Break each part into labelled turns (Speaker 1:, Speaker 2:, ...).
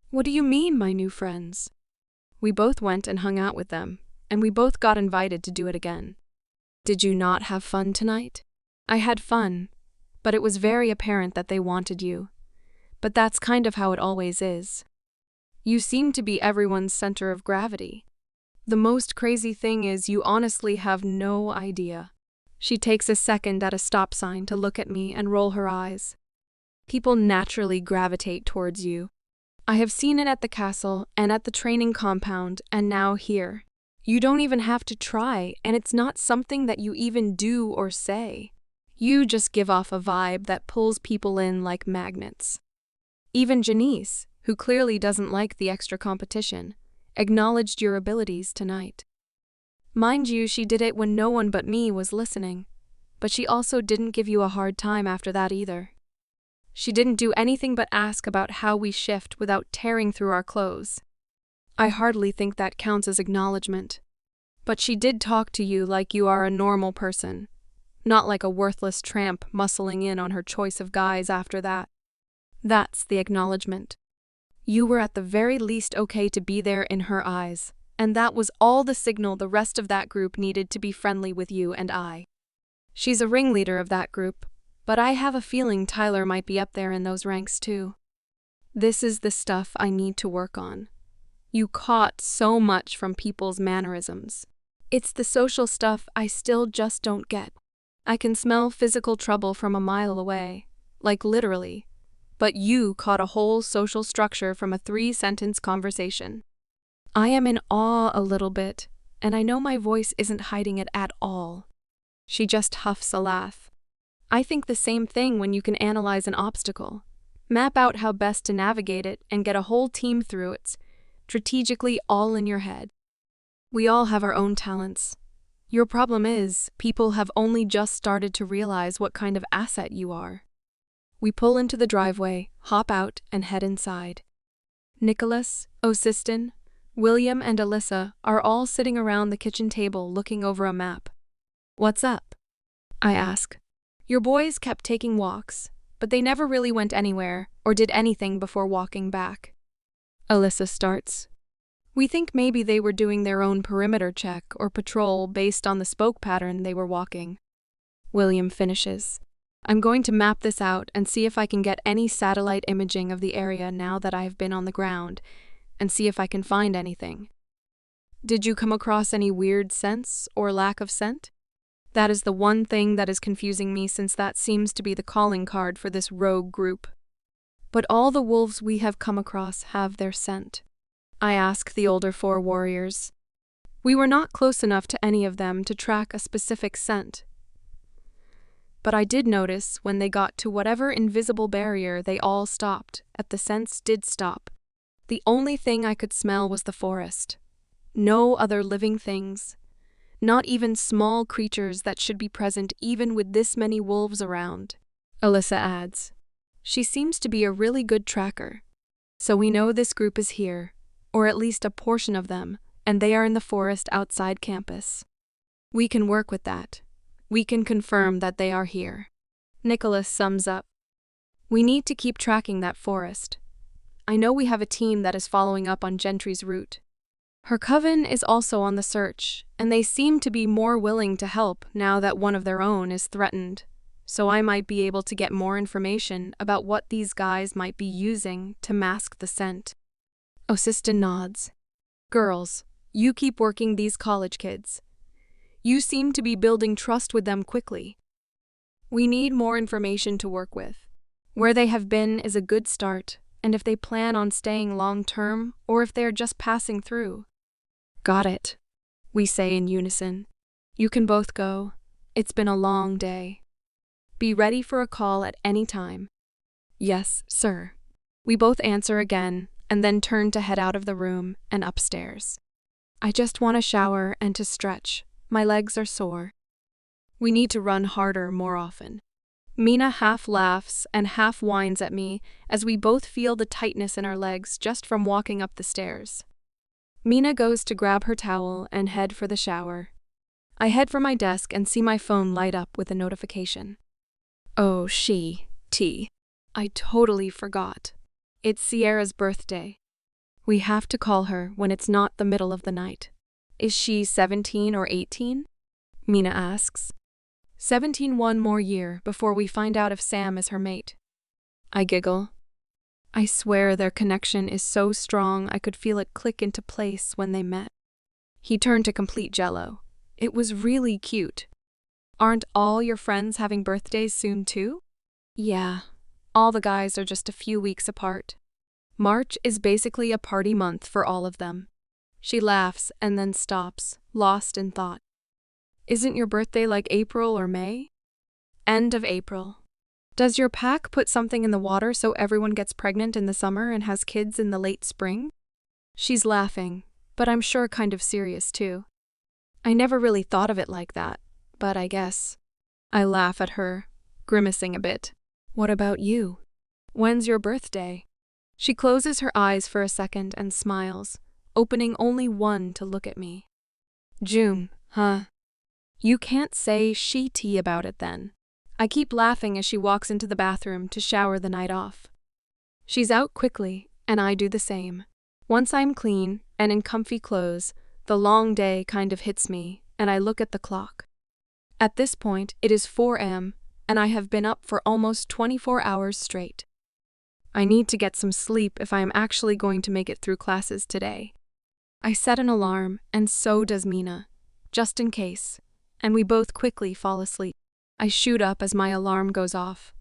Speaker 1: What do you mean, my new friends? We both went and hung out with them, and we both got invited to do it again. Did you not have fun tonight? I had fun, but it was very apparent that they wanted you. But that's kind of how it always is. You seem to be everyone's center of gravity. The most crazy thing is you honestly have no idea. She takes a second at a stop sign to look at me and roll her eyes. People naturally gravitate towards you. I have seen it at the castle and at the training compound and now here. You don't even have to try, and it's not something that you even do or say. You just give off a vibe that pulls people in like magnets. Even Janice, who clearly doesn't like the extra competition, acknowledged your abilities tonight. Mind you, she did it when no one but me was listening, but she also didn't give you a hard time after that either. She didn't do anything but ask about how we shift without tearing through our clothes. I hardly think that counts as acknowledgement. But she did talk to you like you are a normal person, not like a worthless tramp muscling in on her choice of guys after that. That's the acknowledgement. You were at the very least okay to be there in her eyes, and that was all the signal the rest of that group needed to be friendly with you and I. She's a ringleader of that group, but I have a feeling Tyler might be up there in those ranks too. This is the stuff I need to work on. You caught so much from people's mannerisms. It's the social stuff I still just don't get. I can smell physical trouble from a mile away, like literally, but you caught a whole social structure from a 3-sentence conversation. I am in awe a little bit, and I know my voice isn't hiding it at all. She just huffs a laugh. I think the same thing when you can analyze an obstacle, map out how best to navigate it, and get a whole team through it, strategically all in your head. We all have our own talents. Your problem is, people have only just started to realize what kind of asset you are. We pull into the driveway, hop out, and head inside. Nicholas, Osiston, William, and Alyssa are all sitting around the kitchen table looking over a map. What's up? I ask. Your boys kept taking walks, but they never really went anywhere or did anything before walking back. Alyssa starts. We think maybe they were doing their own perimeter check or patrol based on the spoke pattern they were walking. William finishes. I'm going to map this out and see if I can get any satellite imaging of the area now that I have been on the ground, and see if I can find anything. Did you come across any weird scents or lack of scent? That is the one thing that is confusing me, since that seems to be the calling card for this rogue group. But all the wolves we have come across have their scent. I ask the older 4 warriors. We were not close enough to any of them to track a specific scent. But I did notice when they got to whatever invisible barrier they all stopped, the scents did stop. The only thing I could smell was the forest. No other living things. Not even small creatures that should be present even with this many wolves around. Alyssa adds. She seems to be a really good tracker. So we know this group is here, or at least a portion of them, and they are in the forest outside campus. We can work with that. We can confirm that they are here. Nicholas sums up. We need to keep tracking that forest. I know we have a team that is following up on Gentry's route. Her coven is also on the search, and they seem to be more willing to help now that one of their own is threatened. So I might be able to get more information about what these guys might be using to mask the scent. Osiston nods. Girls, you keep working these college kids. You seem to be building trust with them quickly. We need more information to work with. Where they have been is a good start, and if they plan on staying long-term or if they are just passing through. Got it, we say in unison. You can both go. It's been a long day. Be ready for a call at any time. Yes, sir. We both answer again, and then turn to head out of the room and upstairs. I just want a shower and to stretch. My legs are sore. We need to run harder more often. Mina half laughs and half whines at me as we both feel the tightness in our legs just from walking up the stairs. Mina goes to grab her towel and head for the shower. I head for my desk and see my phone light up with a notification. Oh, I totally forgot. It's Sierra's birthday. We have to call her when it's not the middle of the night. Is she 17 or 18? Mina asks. 17, one more year before we find out if Sam is her mate. I giggle. I swear their connection is so strong I could feel it click into place when they met. He turned to complete jello. It was really cute. Aren't all your friends having birthdays soon too? Yeah, all the guys are just a few weeks apart. March is basically a party month for all of them. She laughs and then stops, lost in thought. Isn't your birthday like April or May? End of April. Does your pack put something in the water so everyone gets pregnant in the summer and has kids in the late spring? She's laughing, but I'm sure kind of serious too. I never really thought of it like that, but I guess. I laugh at her, grimacing a bit. What about you? When's your birthday? She closes her eyes for a second and smiles, opening only one to look at me. June, huh? You can't say she-tea about it then. I keep laughing as she walks into the bathroom to shower the night off. She's out quickly, and I do the same. Once I'm clean and in comfy clothes, the long day kind of hits me, and I look at the clock. At this point, it is 4 a.m., and I have been up for almost 24 hours straight. I need to get some sleep if I am actually going to make it through classes today. I set an alarm, and so does Mina, just in case, and we both quickly fall asleep. I shoot up as my alarm goes off.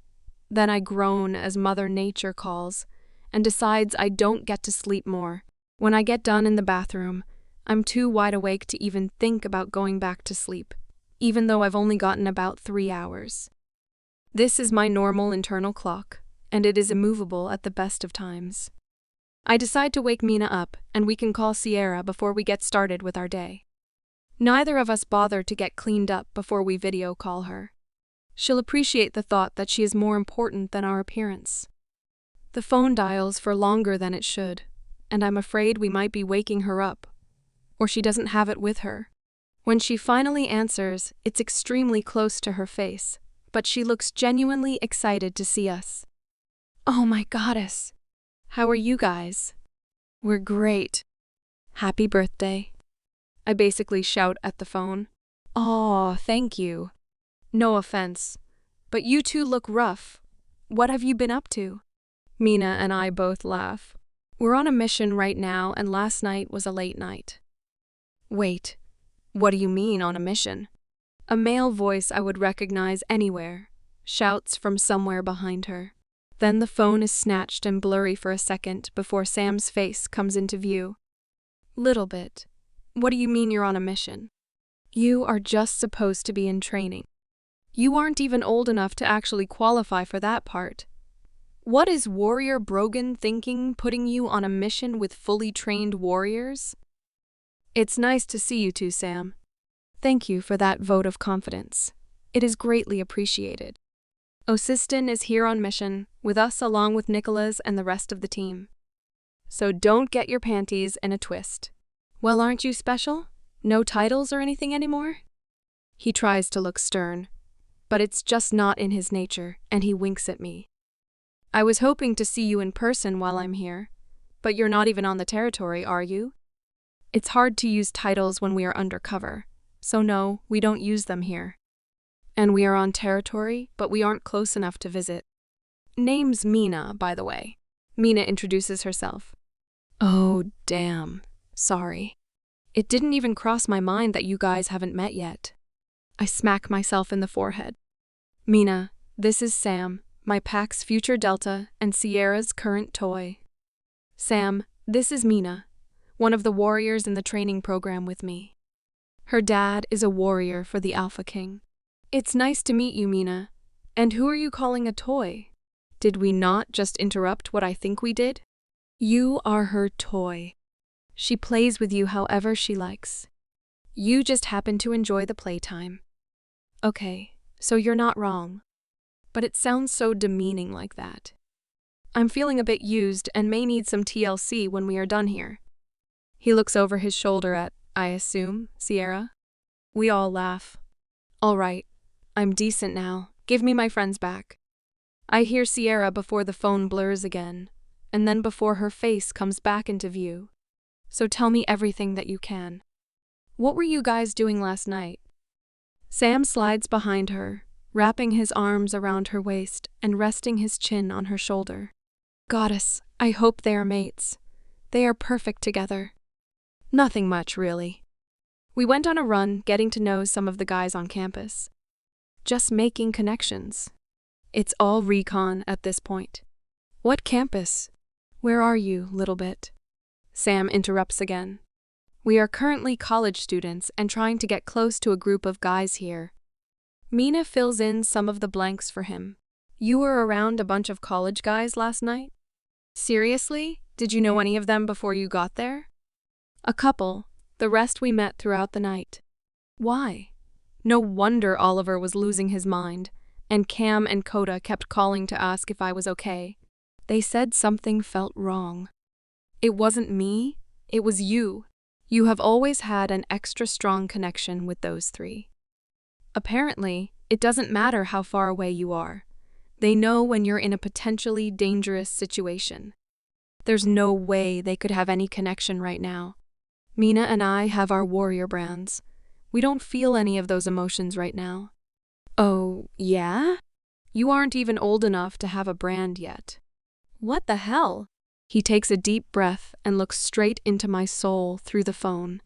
Speaker 1: Then I groan as Mother Nature calls and decides I don't get to sleep more. When I get done in the bathroom, I'm too wide awake to even think about going back to sleep, even though I've only gotten about 3 hours. This is my normal internal clock, and it is immovable at the best of times. I decide to wake Mina up, and we can call Sierra before we get started with our day. Neither of us bother to get cleaned up before we video call her. She'll appreciate the thought that she is more important than our appearance. The phone dials for longer than it should, and I'm afraid we might be waking her up, or she doesn't have it with her. When she finally answers, it's extremely close to her face, but she looks genuinely excited to see us. Oh my goddess! How are you guys? We're great. Happy birthday. I basically shout at the phone. Aw, thank you. No offense, but you two look rough. What have you been up to? Mina and I both laugh. We're on a mission right now, and last night was a late night. Wait, what do you mean on a mission? A male voice I would recognize anywhere shouts from somewhere behind her. Then the phone is snatched and blurry for a second before Sam's face comes into view. Little bit. What do you mean you're on a mission? You are just supposed to be in training. You aren't even old enough to actually qualify for that part. What is Warrior Brogan thinking, putting you on a mission with fully trained warriors? It's nice to see you two, Sam. Thank you for that vote of confidence. It is greatly appreciated. Osiston is here on mission, with us along with Nicholas and the rest of the team. So don't get your panties in a twist. Well, aren't you special? No titles or anything anymore? He tries to look stern, but it's just not in his nature, and he winks at me. I was hoping to see you in person while I'm here, but you're not even on the territory, are you? It's hard to use titles when we are undercover, so no, we don't use them here. And we are on territory, but we aren't close enough to visit. Name's Mina, by the way. Mina introduces herself. Oh, damn. Sorry. It didn't even cross my mind that you guys haven't met yet. I smack myself in the forehead. Mina, this is Sam, my pack's future Delta and Sierra's current toy. Sam, this is Mina, one of the warriors in the training program with me. Her dad is a warrior for the Alpha King. It's nice to meet you, Mina. And who are you calling a toy? Did we not just interrupt what I think we did? You are her toy. She plays with you however she likes. You just happen to enjoy the playtime. Okay, so you're not wrong. But it sounds so demeaning like that. I'm feeling a bit used and may need some TLC when we are done here. He looks over his shoulder at, I assume, Sierra. We all laugh. All right, I'm decent now. Give me my friends back. I hear Sierra before the phone blurs again, and then before her face comes back into view. So tell me everything that you can. What were you guys doing last night? Sam slides behind her, wrapping his arms around her waist and resting his chin on her shoulder. Goddess, I hope they are mates. They are perfect together. Nothing much, really. We went on a run, getting to know some of the guys on campus. Just making connections. It's all recon at this point. What campus? Where are you, little bit? Sam interrupts again. We are currently college students and trying to get close to a group of guys here. Mina fills in some of the blanks for him. You were around a bunch of college guys last night? Seriously? Did you know any of them before you got there? A couple. The rest we met throughout the night. Why? No wonder Oliver was losing his mind, and Cam and Coda kept calling to ask if I was okay. They said something felt wrong. It wasn't me, it was you. You have always had an extra strong connection with those three. Apparently, it doesn't matter how far away you are. They know when you're in a potentially dangerous situation. There's no way they could have any connection right now. Mina and I have our warrior brands. We don't feel any of those emotions right now. Oh, yeah? You aren't even old enough to have a brand yet. What the hell? He takes a deep breath and looks straight into my soul through the phone.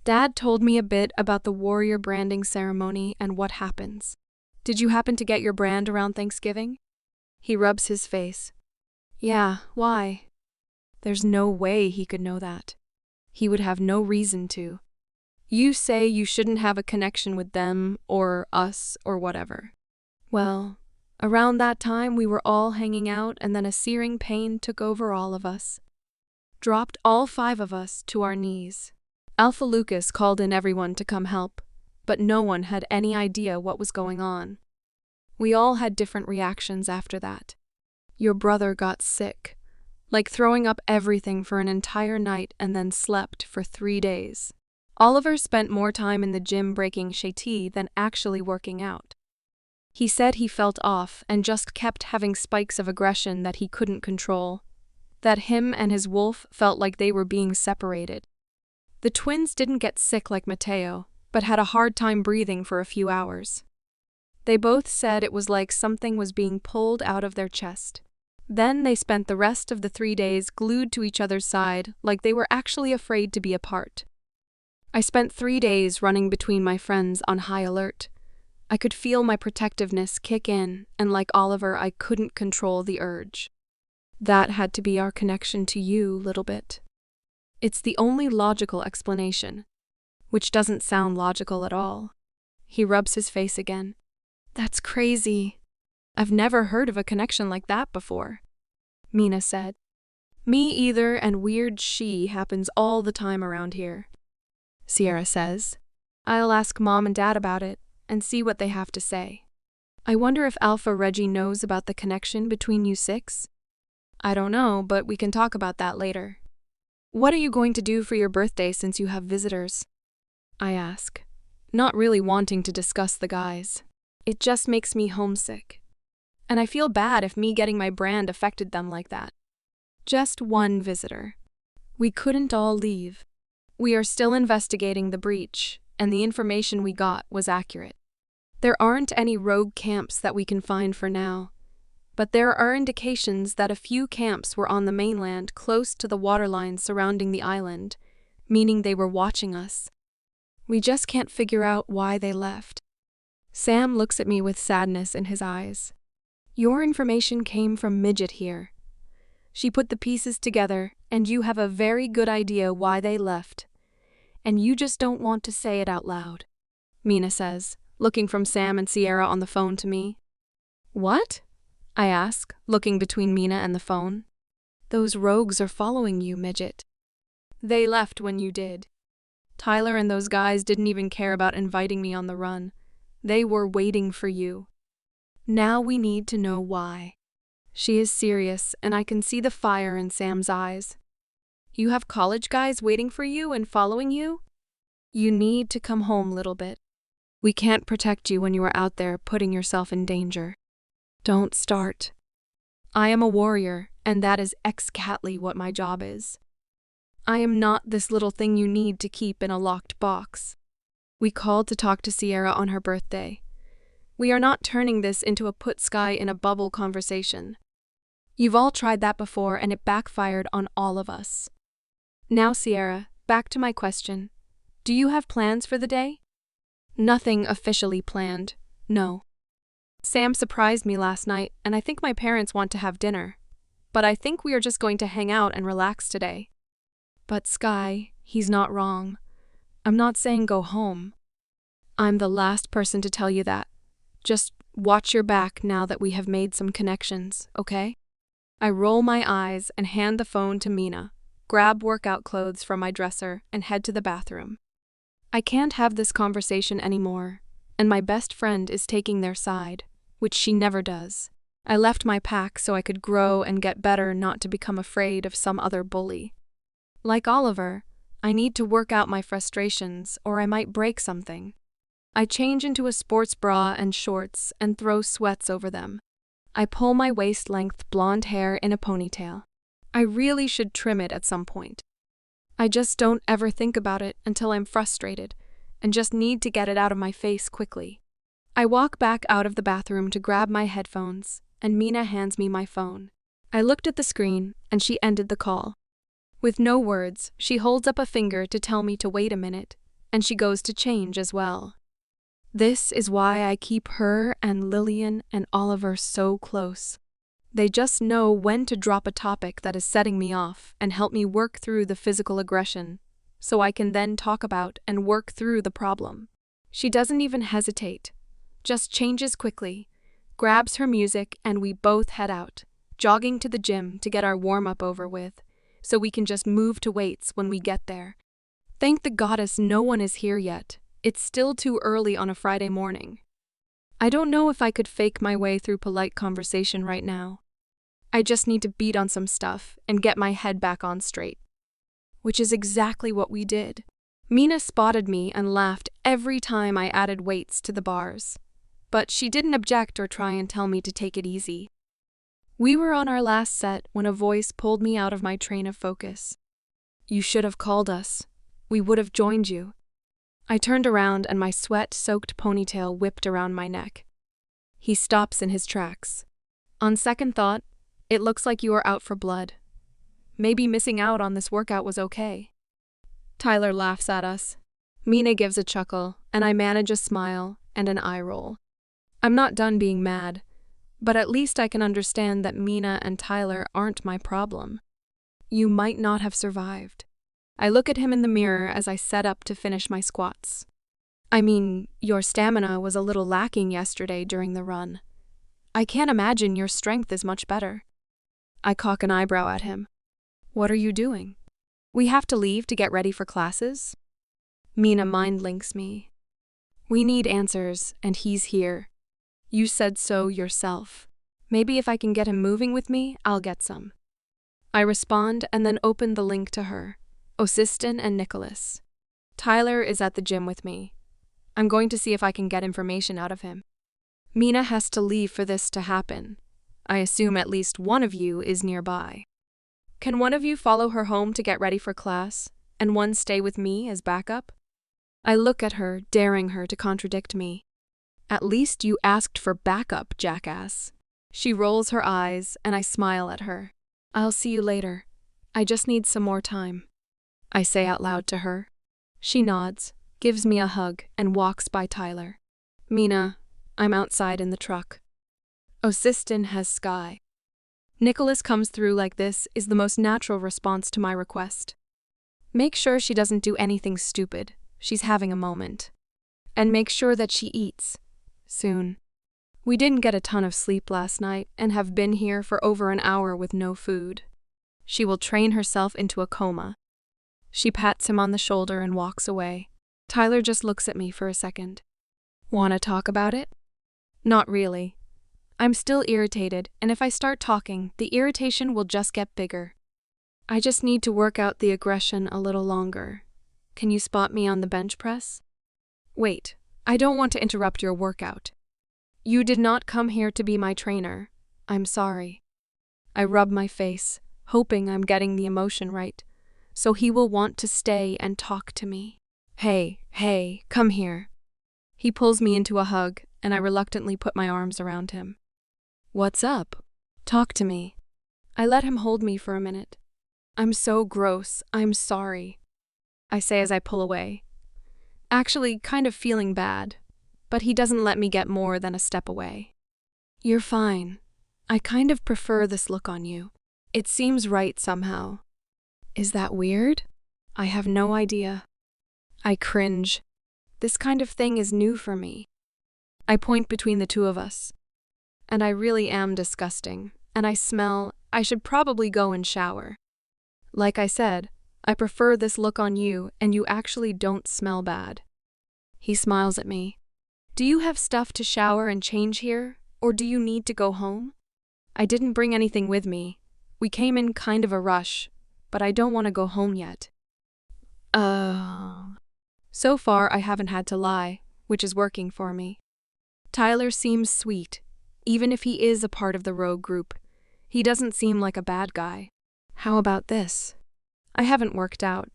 Speaker 1: Dad told me a bit about the warrior branding ceremony and what happens. Did you happen to get your brand around Thanksgiving? He rubs his face. Yeah, why? There's no way he could know that. He would have no reason to. You say you shouldn't have a connection with them or us or whatever. Well, around that time we were all hanging out and then a searing pain took over all of us. Dropped all 5 of us to our knees. Alpha Lucas called in everyone to come help, but no one had any idea what was going on. We all had different reactions after that. Your brother got sick, like throwing up everything for an entire night and then slept for 3 days. Oliver spent more time in the gym breaking shati than actually working out. He said he felt off and just kept having spikes of aggression that he couldn't control, that him and his wolf felt like they were being separated. The twins didn't get sick like Mateo, but had a hard time breathing for a few hours. They both said it was like something was being pulled out of their chest. Then they spent the rest of the 3 days glued to each other's side like they were actually afraid to be apart. I spent 3 days running between my friends on high alert. I could feel my protectiveness kick in, and like Oliver, I couldn't control the urge. That had to be our connection to you, little bit. It's the only logical explanation, which doesn't sound logical at all. He rubs his face again. That's crazy. I've never heard of a connection like that before, Mina said. Me either, and weird she happens all the time around here, Sierra says. I'll ask Mom and Dad about it and see what they have to say. I wonder if Alpha Reggie knows about the connection between you 6? I don't know, but we can talk about that later. What are you going to do for your birthday since you have visitors? I ask, not really wanting to discuss the guys. It just makes me homesick. And I feel bad if me getting my brand affected them like that. Just one visitor. We couldn't all leave. We are still investigating the breach, and the information we got was accurate. There aren't any rogue camps that we can find for now, but there are indications that a few camps were on the mainland close to the waterline surrounding the island, meaning they were watching us. We just can't figure out why they left. Sam looks at me with sadness in his eyes. Your information came from Midget here. She put the pieces together, and you have a very good idea why they left. And you just don't want to say it out loud, Mina says, looking from Sam and Sierra on the phone to me. What? I ask, looking between Mina and the phone. Those rogues are following you, Midget. They left when you did. Tyler and those guys didn't even care about inviting me on the run. They were waiting for you. Now we need to know why. She is serious, and I can see the fire in Sam's eyes. You have college guys waiting for you and following you? You need to come home, little bit. We can't protect you when you are out there putting yourself in danger. Don't start. I am a warrior, and that is exactly what my job is. I am not this little thing you need to keep in a locked box. We called to talk to Sierra on her birthday. We are not turning this into a put Sky in a bubble conversation. You've all tried that before and it backfired on all of us. Now, Sierra, back to my question. Do you have plans for the day? Nothing officially planned, no. Sam surprised me last night, and I think my parents want to have dinner. But I think we are just going to hang out and relax today. But Sky, he's not wrong. I'm not saying go home. I'm the last person to tell you that. Just watch your back now that we have made some connections, okay? I roll my eyes and hand the phone to Mina, grab workout clothes from my dresser, and head to the bathroom. I can't have this conversation anymore, and my best friend is taking their side, which she never does. I left my pack so I could grow and get better, not to become afraid of some other bully. Like Oliver, I need to work out my frustrations or I might break something. I change into a sports bra and shorts and throw sweats over them. I pull my waist-length blonde hair in a ponytail. I really should trim it at some point. I just don't ever think about it until I'm frustrated and just need to get it out of my face quickly. I walk back out of the bathroom to grab my headphones, and Mina hands me my phone. I looked at the screen, and she ended the call. With no words, she holds up a finger to tell me to wait a minute, and she goes to change as well. This is why I keep her and Lillian and Oliver so close. They just know when to drop a topic that is setting me off and help me work through the physical aggression, so I can then talk about and work through the problem. She doesn't even hesitate, just changes quickly, grabs her music, and we both head out, jogging to the gym to get our warm-up over with, so we can just move to weights when we get there. Thank the goddess no one is here yet. It's still too early on a Friday morning. I don't know if I could fake my way through polite conversation right now. I just need to beat on some stuff and get my head back on straight. Which is exactly what we did. Mina spotted me and laughed every time I added weights to the bars. But she didn't object or try and tell me to take it easy. We were on our last set when a voice pulled me out of my train of focus. You should have called us. We would have joined you. I turned around and my sweat-soaked ponytail whipped around my neck. He stops in his tracks. On second thought, it looks like you are out for blood. Maybe missing out on this workout was okay. Tyler laughs at us. Mina gives a chuckle, and I manage a smile and an eye roll. I'm not done being mad, but at least I can understand that Mina and Tyler aren't my problem. You might not have survived. I look at him in the mirror as I set up to finish my squats. I mean, your stamina was a little lacking yesterday during the run. I can't imagine your strength is much better. I cock an eyebrow at him. What are you doing? We have to leave to get ready for classes? Mina mind links me. We need answers, and he's here. You said so yourself. Maybe if I can get him moving with me, I'll get some. I respond and then open the link to her. Osiston and Nicholas. Tyler is at the gym with me. I'm going to see if I can get information out of him. Mina has to leave for this to happen. I assume at least one of you is nearby. Can one of you follow her home to get ready for class, and one stay with me as backup? I look at her, daring her to contradict me. At least you asked for backup, jackass. She rolls her eyes, and I smile at her. I'll see you later. I just need some more time. I say out loud to her. She nods, gives me a hug, and walks by Tyler. Mina, I'm outside in the truck. Osiston has Sky. Nicholas comes through like this is the most natural response to my request. Make sure she doesn't do anything stupid. She's having a moment. And make sure that she eats. Soon. We didn't get a ton of sleep last night and have been here for over an hour with no food. She will train herself into a coma. She pats him on the shoulder and walks away. Tyler just looks at me for a second. Wanna talk about it? Not really. I'm still irritated, and if I start talking, the irritation will just get bigger. I just need to work out the aggression a little longer. Can you spot me on the bench press? Wait, I don't want to interrupt your workout. You did not come here to be my trainer. I'm sorry. I rub my face, hoping I'm getting the emotion right, so he will want to stay and talk to me. Hey, come here. He pulls me into a hug, and I reluctantly put my arms around him. What's up? Talk to me. I let him hold me for a minute. I'm so gross, I'm sorry, I say as I pull away. Actually, kind of feeling bad, but he doesn't let me get more than a step away. You're fine. I kind of prefer this look on you. It seems right somehow. Is that weird? I have no idea. I cringe. This kind of thing is new for me. I point between the two of us. And I really am disgusting, and I smell. I should probably go and shower. Like I said, I prefer this look on you, and you actually don't smell bad. He smiles at me. Do you have stuff to shower and change here, or do you need to go home? I didn't bring anything with me. We came in kind of a rush, but I don't want to go home yet. So far, I haven't had to lie, which is working for me. Tyler seems sweet. Even if he is a part of the rogue group, he doesn't seem like a bad guy. How about this? I haven't worked out,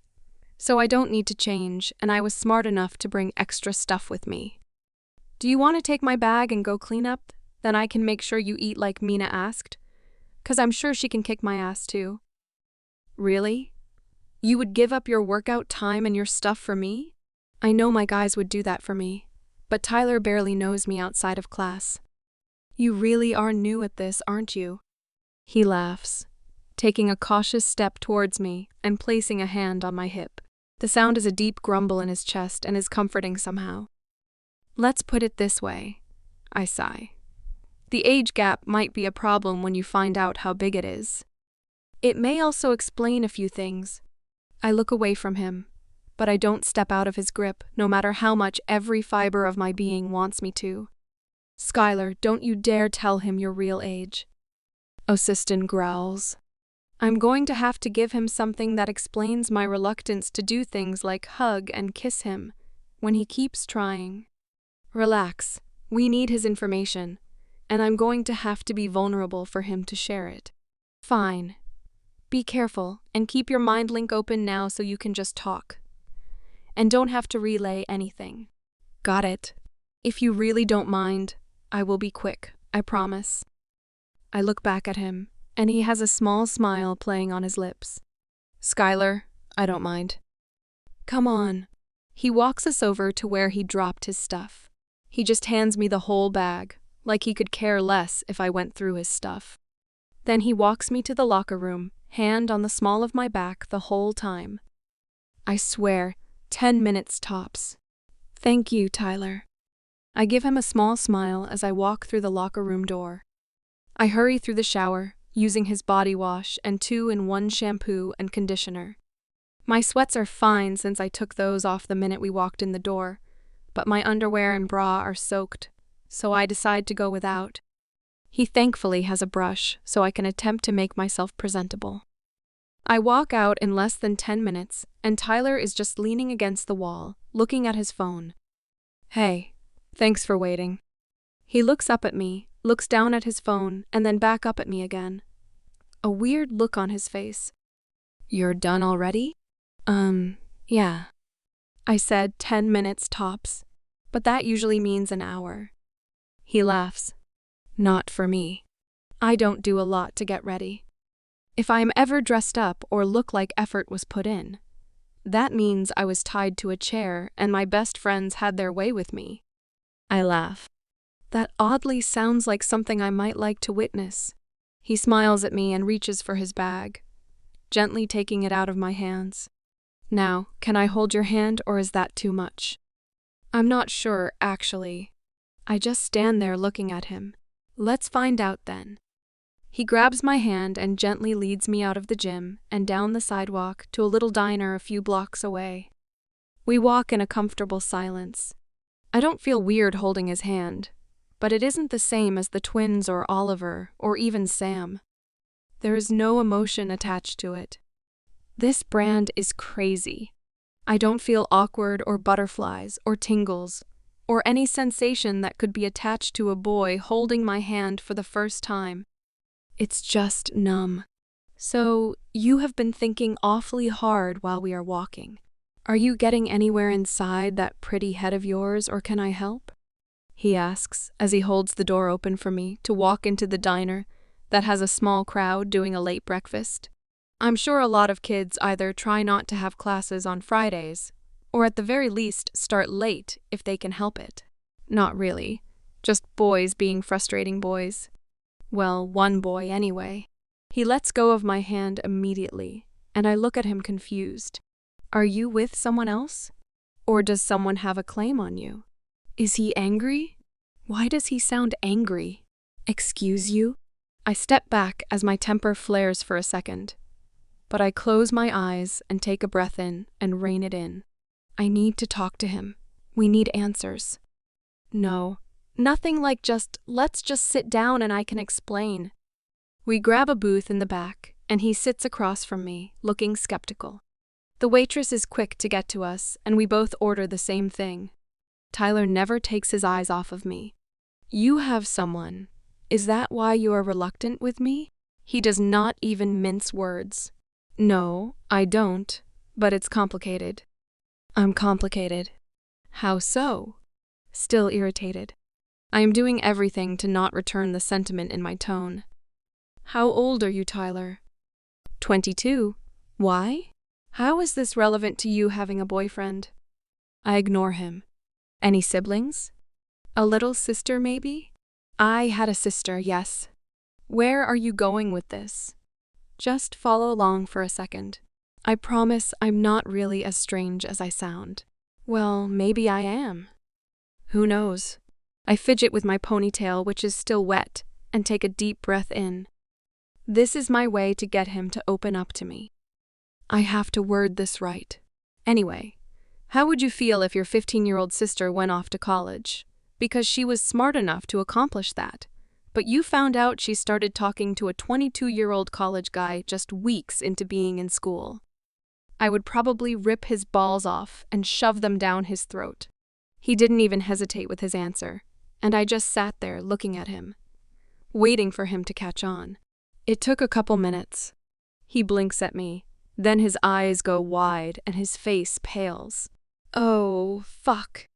Speaker 1: so I don't need to change, and I was smart enough to bring extra stuff with me. Do you want to take my bag and go clean up? Then I can make sure you eat like Mina asked, 'cause I'm sure she can kick my ass too. Really? You would give up your workout time and your stuff for me? I know my guys would do that for me, but Tyler barely knows me outside of class. You really are new at this, aren't you? He laughs, taking a cautious step towards me and placing a hand on my hip. The sound is a deep grumble in his chest and is comforting somehow. Let's put it this way, I sigh. The age gap might be a problem when you find out how big it is. It may also explain a few things. I look away from him, but I don't step out of his grip, no matter how much every fiber of my being wants me to. Skylar, don't you dare tell him your real age. Osiston growls. I'm going to have to give him something that explains my reluctance to do things like hug and kiss him when he keeps trying. Relax, we need his information, and I'm going to have to be vulnerable for him to share it. Fine. Be careful and keep your mind link open now so you can just talk. And don't have to relay anything. Got it. If you really don't mind, I will be quick, I promise. I look back at him, and he has a small smile playing on his lips. Skylar, I don't mind. Come on. He walks us over to where he dropped his stuff. He just hands me the whole bag, like he could care less if I went through his stuff. Then he walks me to the locker room, hand on the small of my back the whole time. I swear, 10 minutes tops. Thank you, Tyler. I give him a small smile as I walk through the locker room door. I hurry through the shower, using his body wash and 2-in-1 shampoo and conditioner. My sweats are fine since I took those off the minute we walked in the door, but my underwear and bra are soaked, so I decide to go without. He thankfully has a brush, so I can attempt to make myself presentable. I walk out in less than 10 minutes, and Tyler is just leaning against the wall, looking at his phone. Hey, thanks for waiting. He looks up at me, looks down at his phone, and then back up at me again. A weird look on his face. You're done already? Yeah. I said 10 minutes tops, but that usually means an hour. He laughs. Not for me. I don't do a lot to get ready. If I am ever dressed up or look like effort was put in, that means I was tied to a chair and my best friends had their way with me. I laugh. That oddly sounds like something I might like to witness. He smiles at me and reaches for his bag, gently taking it out of my hands. Now, can I hold your hand or is that too much? I'm not sure, actually. I just stand there looking at him. Let's find out then. He grabs my hand and gently leads me out of the gym and down the sidewalk to a little diner a few blocks away. We walk in a comfortable silence. I don't feel weird holding his hand, but it isn't the same as the twins or Oliver or even Sam. There is no emotion attached to it. This brand is crazy. I don't feel awkward or butterflies or tingles or any sensation that could be attached to a boy holding my hand for the first time. It's just numb. So, you have been thinking awfully hard while we are walking. Are you getting anywhere inside that pretty head of yours, or can I help? He asks as he holds the door open for me to walk into the diner that has a small crowd doing a late breakfast. I'm sure a lot of kids either try not to have classes on Fridays, or at the very least start late if they can help it. Not really, just boys being frustrating boys. Well, one boy anyway. He lets go of my hand immediately, and I look at him confused. Are you with someone else? Or does someone have a claim on you? Is he angry? Why does he sound angry? Excuse you? I step back as my temper flares for a second. But I close my eyes and take a breath in and rein it in. I need to talk to him. We need answers. No, nothing like let's just sit down and I can explain. We grab a booth in the back, and he sits across from me, looking skeptical. The waitress is quick to get to us, and we both order the same thing. Tyler never takes his eyes off of me. You have someone. Is that why you are reluctant with me? He does not even mince words. No, I don't, but it's complicated. I'm complicated. How so? Still irritated. I am doing everything to not return the sentiment in my tone. How old are you, Tyler? 22. Why? How is this relevant to you having a boyfriend? I ignore him. Any siblings? A little sister, maybe? I had a sister, yes. Where are you going with this? Just follow along for a second. I promise I'm not really as strange as I sound. Well, maybe I am. Who knows? I fidget with my ponytail, which is still wet, and take a deep breath in. This is my way to get him to open up to me. I have to word this right. Anyway, how would you feel if your 15-year-old sister went off to college? Because she was smart enough to accomplish that. But you found out she started talking to a 22-year-old college guy just weeks into being in school. I would probably rip his balls off and shove them down his throat. He didn't even hesitate with his answer, and I just sat there looking at him, waiting for him to catch on. It took a couple minutes. He blinks at me, then his eyes go wide and his face pales. Oh, fuck.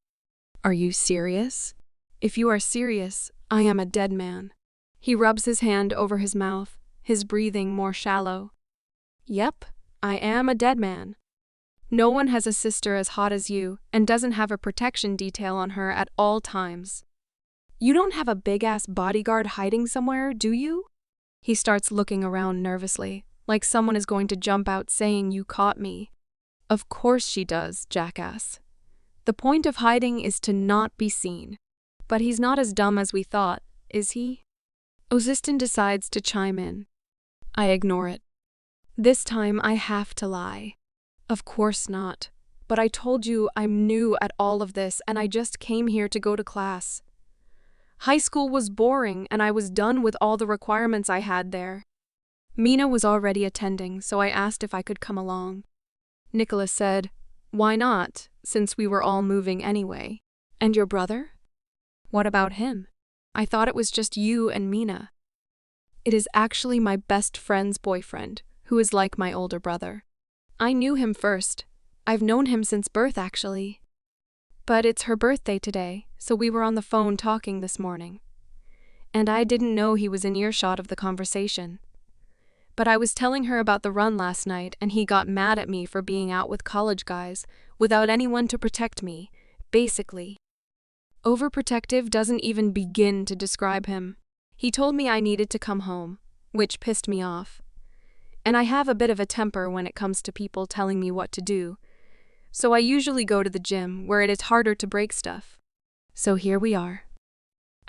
Speaker 1: Are you serious? If you are serious, I am a dead man. He rubs his hand over his mouth, his breathing more shallow. Yep, I am a dead man. No one has a sister as hot as you and doesn't have a protection detail on her at all times. You don't have a big-ass bodyguard hiding somewhere, do you? He starts looking around nervously, like someone is going to jump out saying you caught me. Of course she does, jackass. The point of hiding is to not be seen. But he's not as dumb as we thought, is he? Oziston decides to chime in. I ignore it. This time I have to lie. Of course not. But I told you I'm new at all of this and I just came here to go to class. High school was boring and I was done with all the requirements I had there. Mina was already attending, so I asked if I could come along. Nicholas said, "Why not, since we were all moving anyway." And your brother? What about him? I thought it was just you and Mina. It is actually my best friend's boyfriend, who is like my older brother. I knew him first. I've known him since birth, actually. But it's her birthday today, so we were on the phone talking this morning. And I didn't know he was in earshot of the conversation. But I was telling her about the run last night, and he got mad at me for being out with college guys, without anyone to protect me, basically. Overprotective doesn't even begin to describe him. He told me I needed to come home, which pissed me off. And I have a bit of a temper when it comes to people telling me what to do, so I usually go to the gym where it is harder to break stuff. So here we are.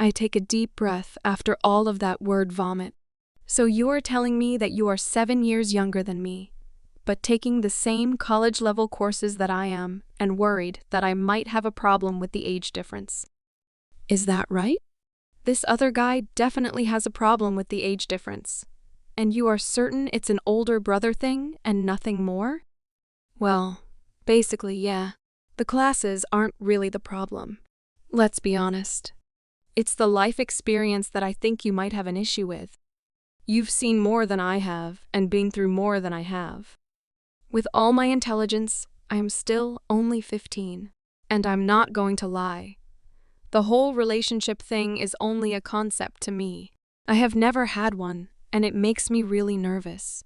Speaker 1: I take a deep breath after all of that word vomit. So you are telling me that you are 7 years younger than me, but taking the same college-level courses that I am and worried that I might have a problem with the age difference. Is that right? This other guy definitely has a problem with the age difference. And you are certain it's an older brother thing and nothing more? Well, basically, yeah. The classes aren't really the problem. Let's be honest. It's the life experience that I think you might have an issue with. You've seen more than I have and been through more than I have. With all my intelligence, I am still only 15. And I'm not going to lie. The whole relationship thing is only a concept to me. I have never had one, and it makes me really nervous.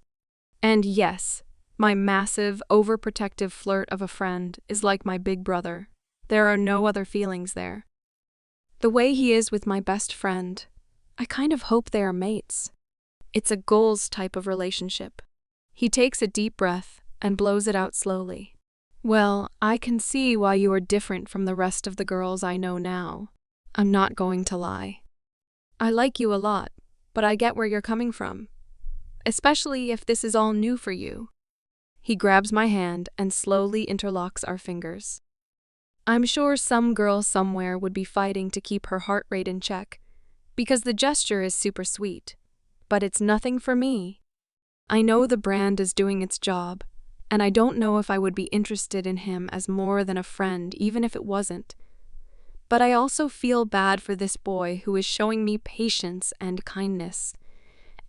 Speaker 1: And yes, my massive, overprotective flirt of a friend is like my big brother. There are no other feelings there. The way he is with my best friend, I kind of hope they are mates. It's a goals type of relationship. He takes a deep breath and blows it out slowly. Well, I can see why you are different from the rest of the girls I know now. I'm not going to lie. I like you a lot, but I get where you're coming from. Especially if this is all new for you. He grabs my hand and slowly interlocks our fingers. I'm sure some girl somewhere would be fighting to keep her heart rate in check, because the gesture is super sweet. But it's nothing for me. I know the brand is doing its job, and I don't know if I would be interested in him as more than a friend, even if it wasn't. But I also feel bad for this boy who is showing me patience and kindness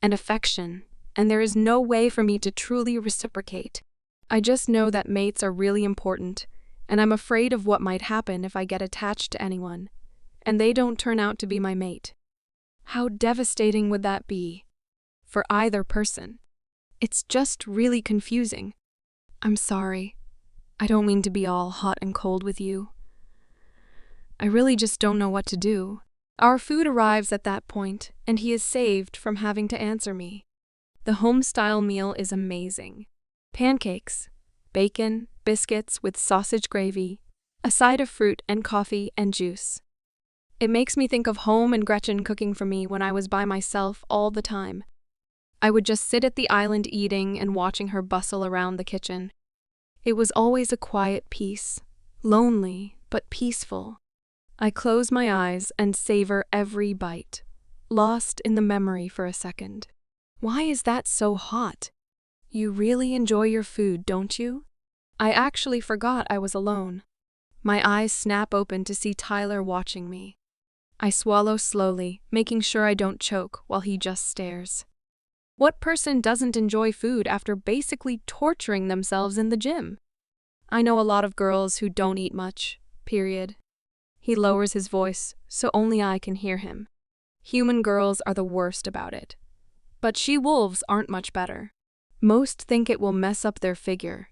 Speaker 1: and affection, and there is no way for me to truly reciprocate. I just know that mates are really important, and I'm afraid of what might happen if I get attached to anyone, and they don't turn out to be my mate. How devastating would that be? For either person. It's just really confusing. I'm sorry. I don't mean to be all hot and cold with you. I really just don't know what to do. Our food arrives at that point, and he is saved from having to answer me. The home-style meal is amazing. Pancakes, bacon, biscuits with sausage gravy, a side of fruit and coffee and juice. It makes me think of home and Gretchen cooking for me when I was by myself all the time. I would just sit at the island eating and watching her bustle around the kitchen. It was always a quiet peace, lonely but peaceful. I close my eyes and savor every bite, lost in the memory for a second. Why is that so hot? You really enjoy your food, don't you? I actually forgot I was alone. My eyes snap open to see Tyler watching me. I swallow slowly, making sure I don't choke while he just stares. What person doesn't enjoy food after basically torturing themselves in the gym? I know a lot of girls who don't eat much, period. He lowers his voice so only I can hear him. Human girls are the worst about it. But she-wolves aren't much better. Most think it will mess up their figure.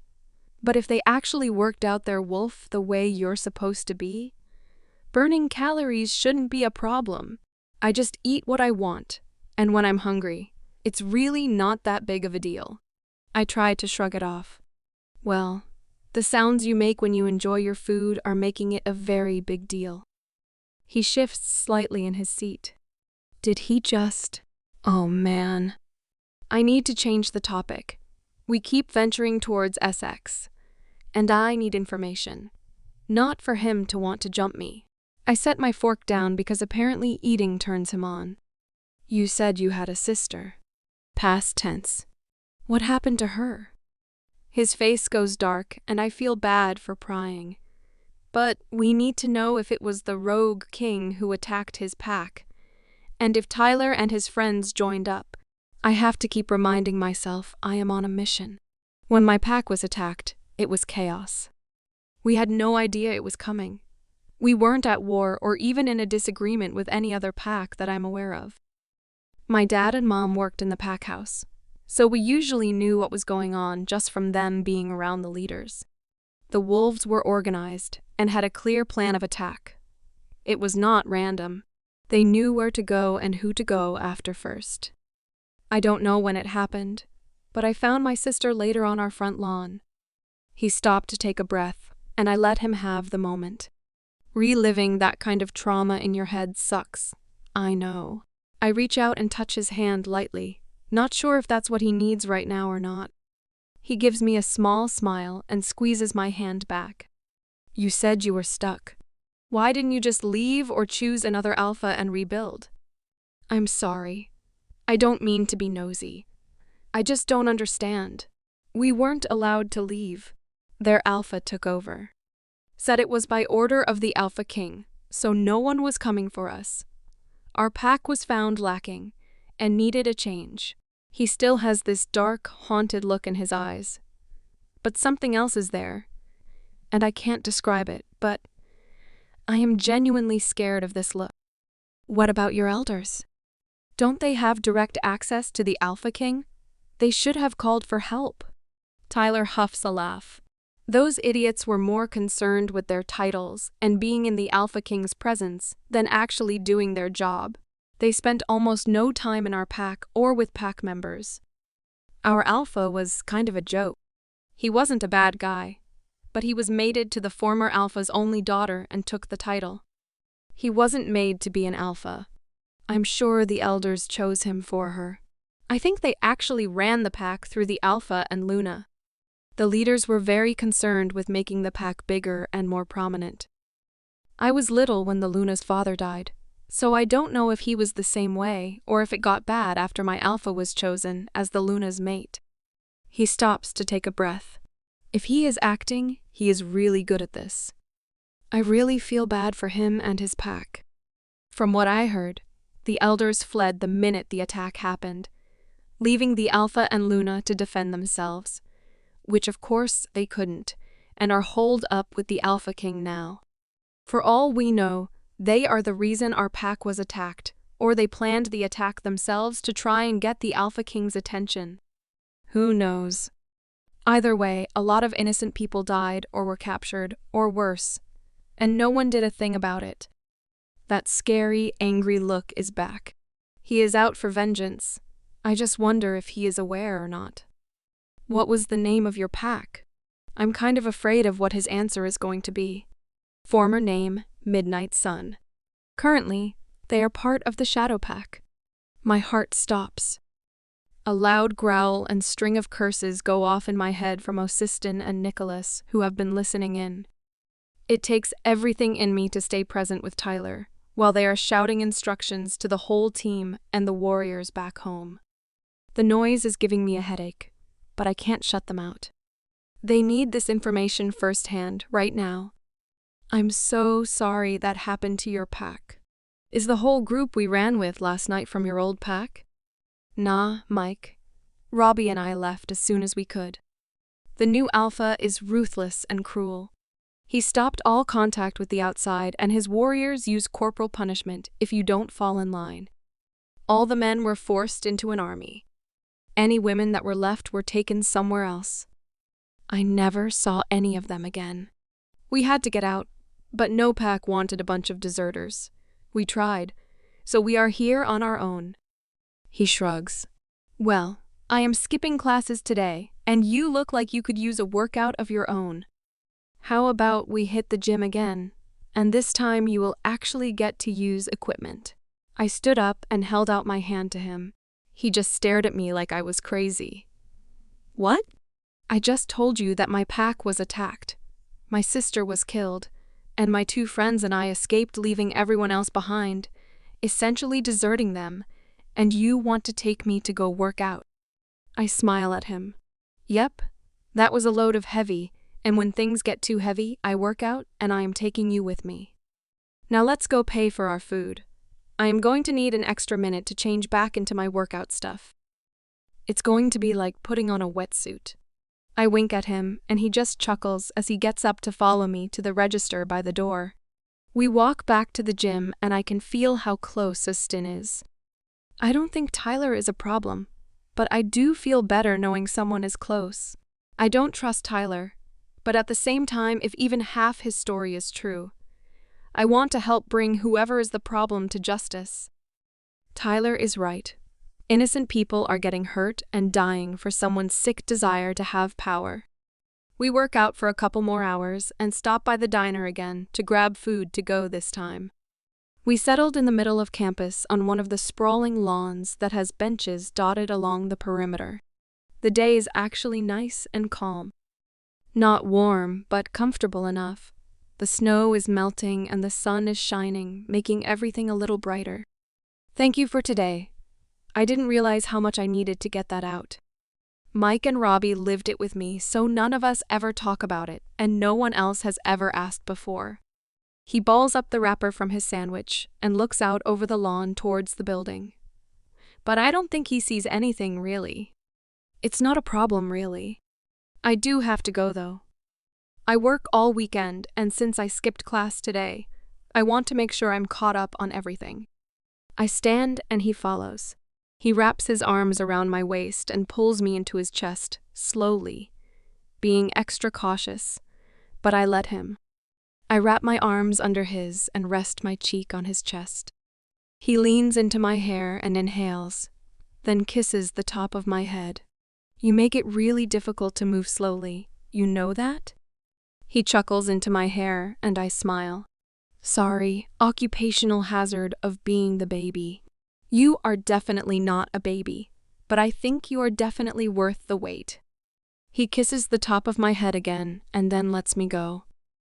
Speaker 1: But if they actually worked out their wolf the way you're supposed to be, burning calories shouldn't be a problem. I just eat what I want, and when I'm hungry, it's really not that big of a deal. I try to shrug it off. Well, the sounds you make when you enjoy your food are making it a very big deal. He shifts slightly in his seat. Did he just... Oh man. I need to change the topic. We keep venturing towards SX, and I need information. Not for him to want to jump me. I set my fork down because apparently eating turns him on. You said you had a sister. Past tense. What happened to her? His face goes dark, and I feel bad for prying. But we need to know if it was the rogue king who attacked his pack, and if Tyler and his friends joined up. I have to keep reminding myself I am on a mission. When my pack was attacked, it was chaos. We had no idea it was coming. We weren't at war or even in a disagreement with any other pack that I'm aware of. My dad and mom worked in the pack house, so we usually knew what was going on just from them being around the leaders. The wolves were organized and had a clear plan of attack. It was not random. They knew where to go and who to go after first. I don't know when it happened, but I found my sister later on our front lawn. He stopped to take a breath, and I let him have the moment. Reliving that kind of trauma in your head sucks. I know. I reach out and touch his hand lightly, not sure if that's what he needs right now or not. He gives me a small smile and squeezes my hand back. You said you were stuck. Why didn't you just leave or choose another alpha and rebuild? I'm sorry. I don't mean to be nosy. I just don't understand. We weren't allowed to leave. Their alpha took over. Said it was by order of the Alpha King, so no one was coming for us. Our pack was found lacking, and needed a change. He still has this dark, haunted look in his eyes. But something else is there, and I can't describe it, but I am genuinely scared of this look. What about your elders? Don't they have direct access to the Alpha King? They should have called for help. Tyler huffs a laugh. Those idiots were more concerned with their titles and being in the Alpha King's presence than actually doing their job. They spent almost no time in our pack or with pack members. Our Alpha was kind of a joke. He wasn't a bad guy, but he was mated to the former Alpha's only daughter and took the title. He wasn't made to be an Alpha. I'm sure the elders chose him for her. I think they actually ran the pack through the Alpha and Luna. The leaders were very concerned with making the pack bigger and more prominent. I was little when the Luna's father died, so I don't know if he was the same way or if it got bad after my Alpha was chosen as the Luna's mate. He stops to take a breath. If he is acting, he is really good at this. I really feel bad for him and his pack. From what I heard, the elders fled the minute the attack happened, leaving the Alpha and Luna to defend themselves, which of course they couldn't, and are holed up with the Alpha King now. For all we know, they are the reason our pack was attacked, or they planned the attack themselves to try and get the Alpha King's attention. Who knows? Either way, a lot of innocent people died or were captured, or worse, and no one did a thing about it. That scary, angry look is back. He is out for vengeance. I just wonder if he is aware or not. What was the name of your pack? I'm kind of afraid of what his answer is going to be. Former name, Midnight Sun. Currently, they are part of the Shadow Pack. My heart stops. A loud growl and string of curses go off in my head from Osistin and Nicholas, who have been listening in. It takes everything in me to stay present with Tyler, while they are shouting instructions to the whole team and the warriors back home. The noise is giving me a headache, but I can't shut them out. They need this information firsthand, right now. I'm so sorry that happened to your pack. Is the whole group we ran with last night from your old pack? Nah, Mike. Robbie and I left as soon as we could. The new Alpha is ruthless and cruel. He stopped all contact with the outside, and his warriors use corporal punishment if you don't fall in line. All the men were forced into an army. Any women that were left were taken somewhere else. I never saw any of them again. We had to get out, but no pack wanted a bunch of deserters. We tried, so we are here on our own. He shrugs. Well, I am skipping classes today, and you look like you could use a workout of your own. How about we hit the gym again, and this time you will actually get to use equipment. I stood up and held out my hand to him. He just stared at me like I was crazy. What? I just told you that my pack was attacked. My sister was killed, and my 2 friends and I escaped, leaving everyone else behind, essentially deserting them, and you want to take me to go work out. I smile at him. Yep, that was a load of heavy, and when things get too heavy, I work out, and I am taking you with me. Now let's go pay for our food. I am going to need an extra minute to change back into my workout stuff. It's going to be like putting on a wetsuit. I wink at him, and he just chuckles as he gets up to follow me to the register by the door. We walk back to the gym, and I can feel how close Austin is. I don't think Tyler is a problem, but I do feel better knowing someone is close. I don't trust Tyler, but at the same time, if even half his story is true, I want to help bring whoever is the problem to justice. Tyler is right. Innocent people are getting hurt and dying for someone's sick desire to have power. We work out for a couple more hours and stop by the diner again to grab food to go this time. We settled in the middle of campus on one of the sprawling lawns that has benches dotted along the perimeter. The day is actually nice and calm. Not warm, but comfortable enough. The snow is melting and the sun is shining, making everything a little brighter. Thank you for today. I didn't realize how much I needed to get that out. Mike and Robbie lived it with me, so none of us ever talk about it, and no one else has ever asked before. He balls up the wrapper from his sandwich and looks out over the lawn towards the building. but I don't think he sees anything really. It's not a problem really. I do have to go though. I work all weekend, and since I skipped class today, I want to make sure I'm caught up on everything. I stand and he follows. He wraps his arms around my waist and pulls me into his chest, slowly, being extra cautious, but I let him. I wrap my arms under his and rest my cheek on his chest. He leans into my hair and inhales, then kisses the top of my head. You make it really difficult to move slowly, you know that? He chuckles into my hair and I smile. Sorry, occupational hazard of being the baby. You are definitely not a baby, but I think you are definitely worth the wait. He kisses the top of my head again and then lets me go.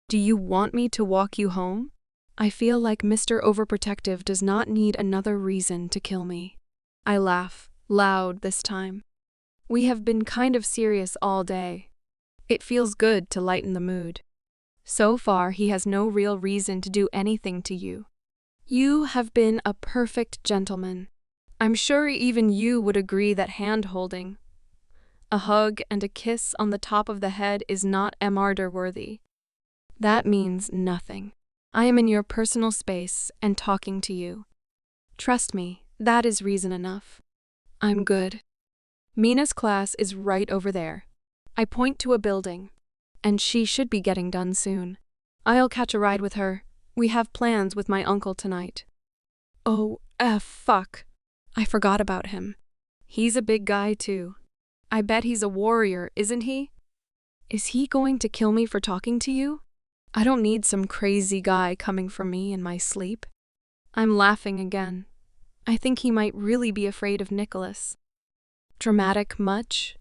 Speaker 1: Do you want me to walk you home? I feel like Mr. Overprotective does not need another reason to kill me. I laugh, loud this time. We have been kind of serious all day. It feels good to lighten the mood. So far, he has no real reason to do anything to you. You have been a perfect gentleman. I'm sure even you would agree that hand-holding, a hug and a kiss on the top of the head is not murder-worthy. That means nothing. I am in your personal space and talking to you. Trust me, that is reason enough. I'm good. Mina's class is right over there. I point to a building, and she should be getting done soon. I'll catch a ride with her. We have plans with my uncle tonight. Oh, fuck. I forgot about him. He's a big guy too. I bet he's a warrior, isn't he? Is he going to kill me for talking to you? I don't need some crazy guy coming for me in my sleep. I'm laughing again. I think he might really be afraid of Nicholas. Dramatic much?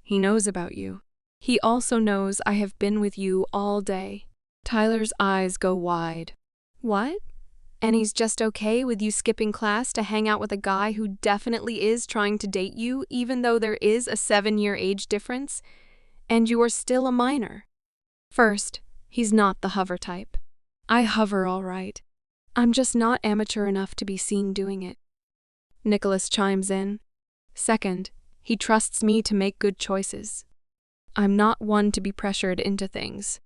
Speaker 1: He knows about you. He also knows I have been with you all day. Tyler's eyes go wide. What? And he's just okay with you skipping class to hang out with a guy who definitely is trying to date you, even though there is a 7-year age difference, and you are still a minor? First, he's not the hover type. I hover all right. I'm just not amateur enough to be seen doing it. Nicholas chimes in. Second, he trusts me to make good choices. I'm not one to be pressured into things.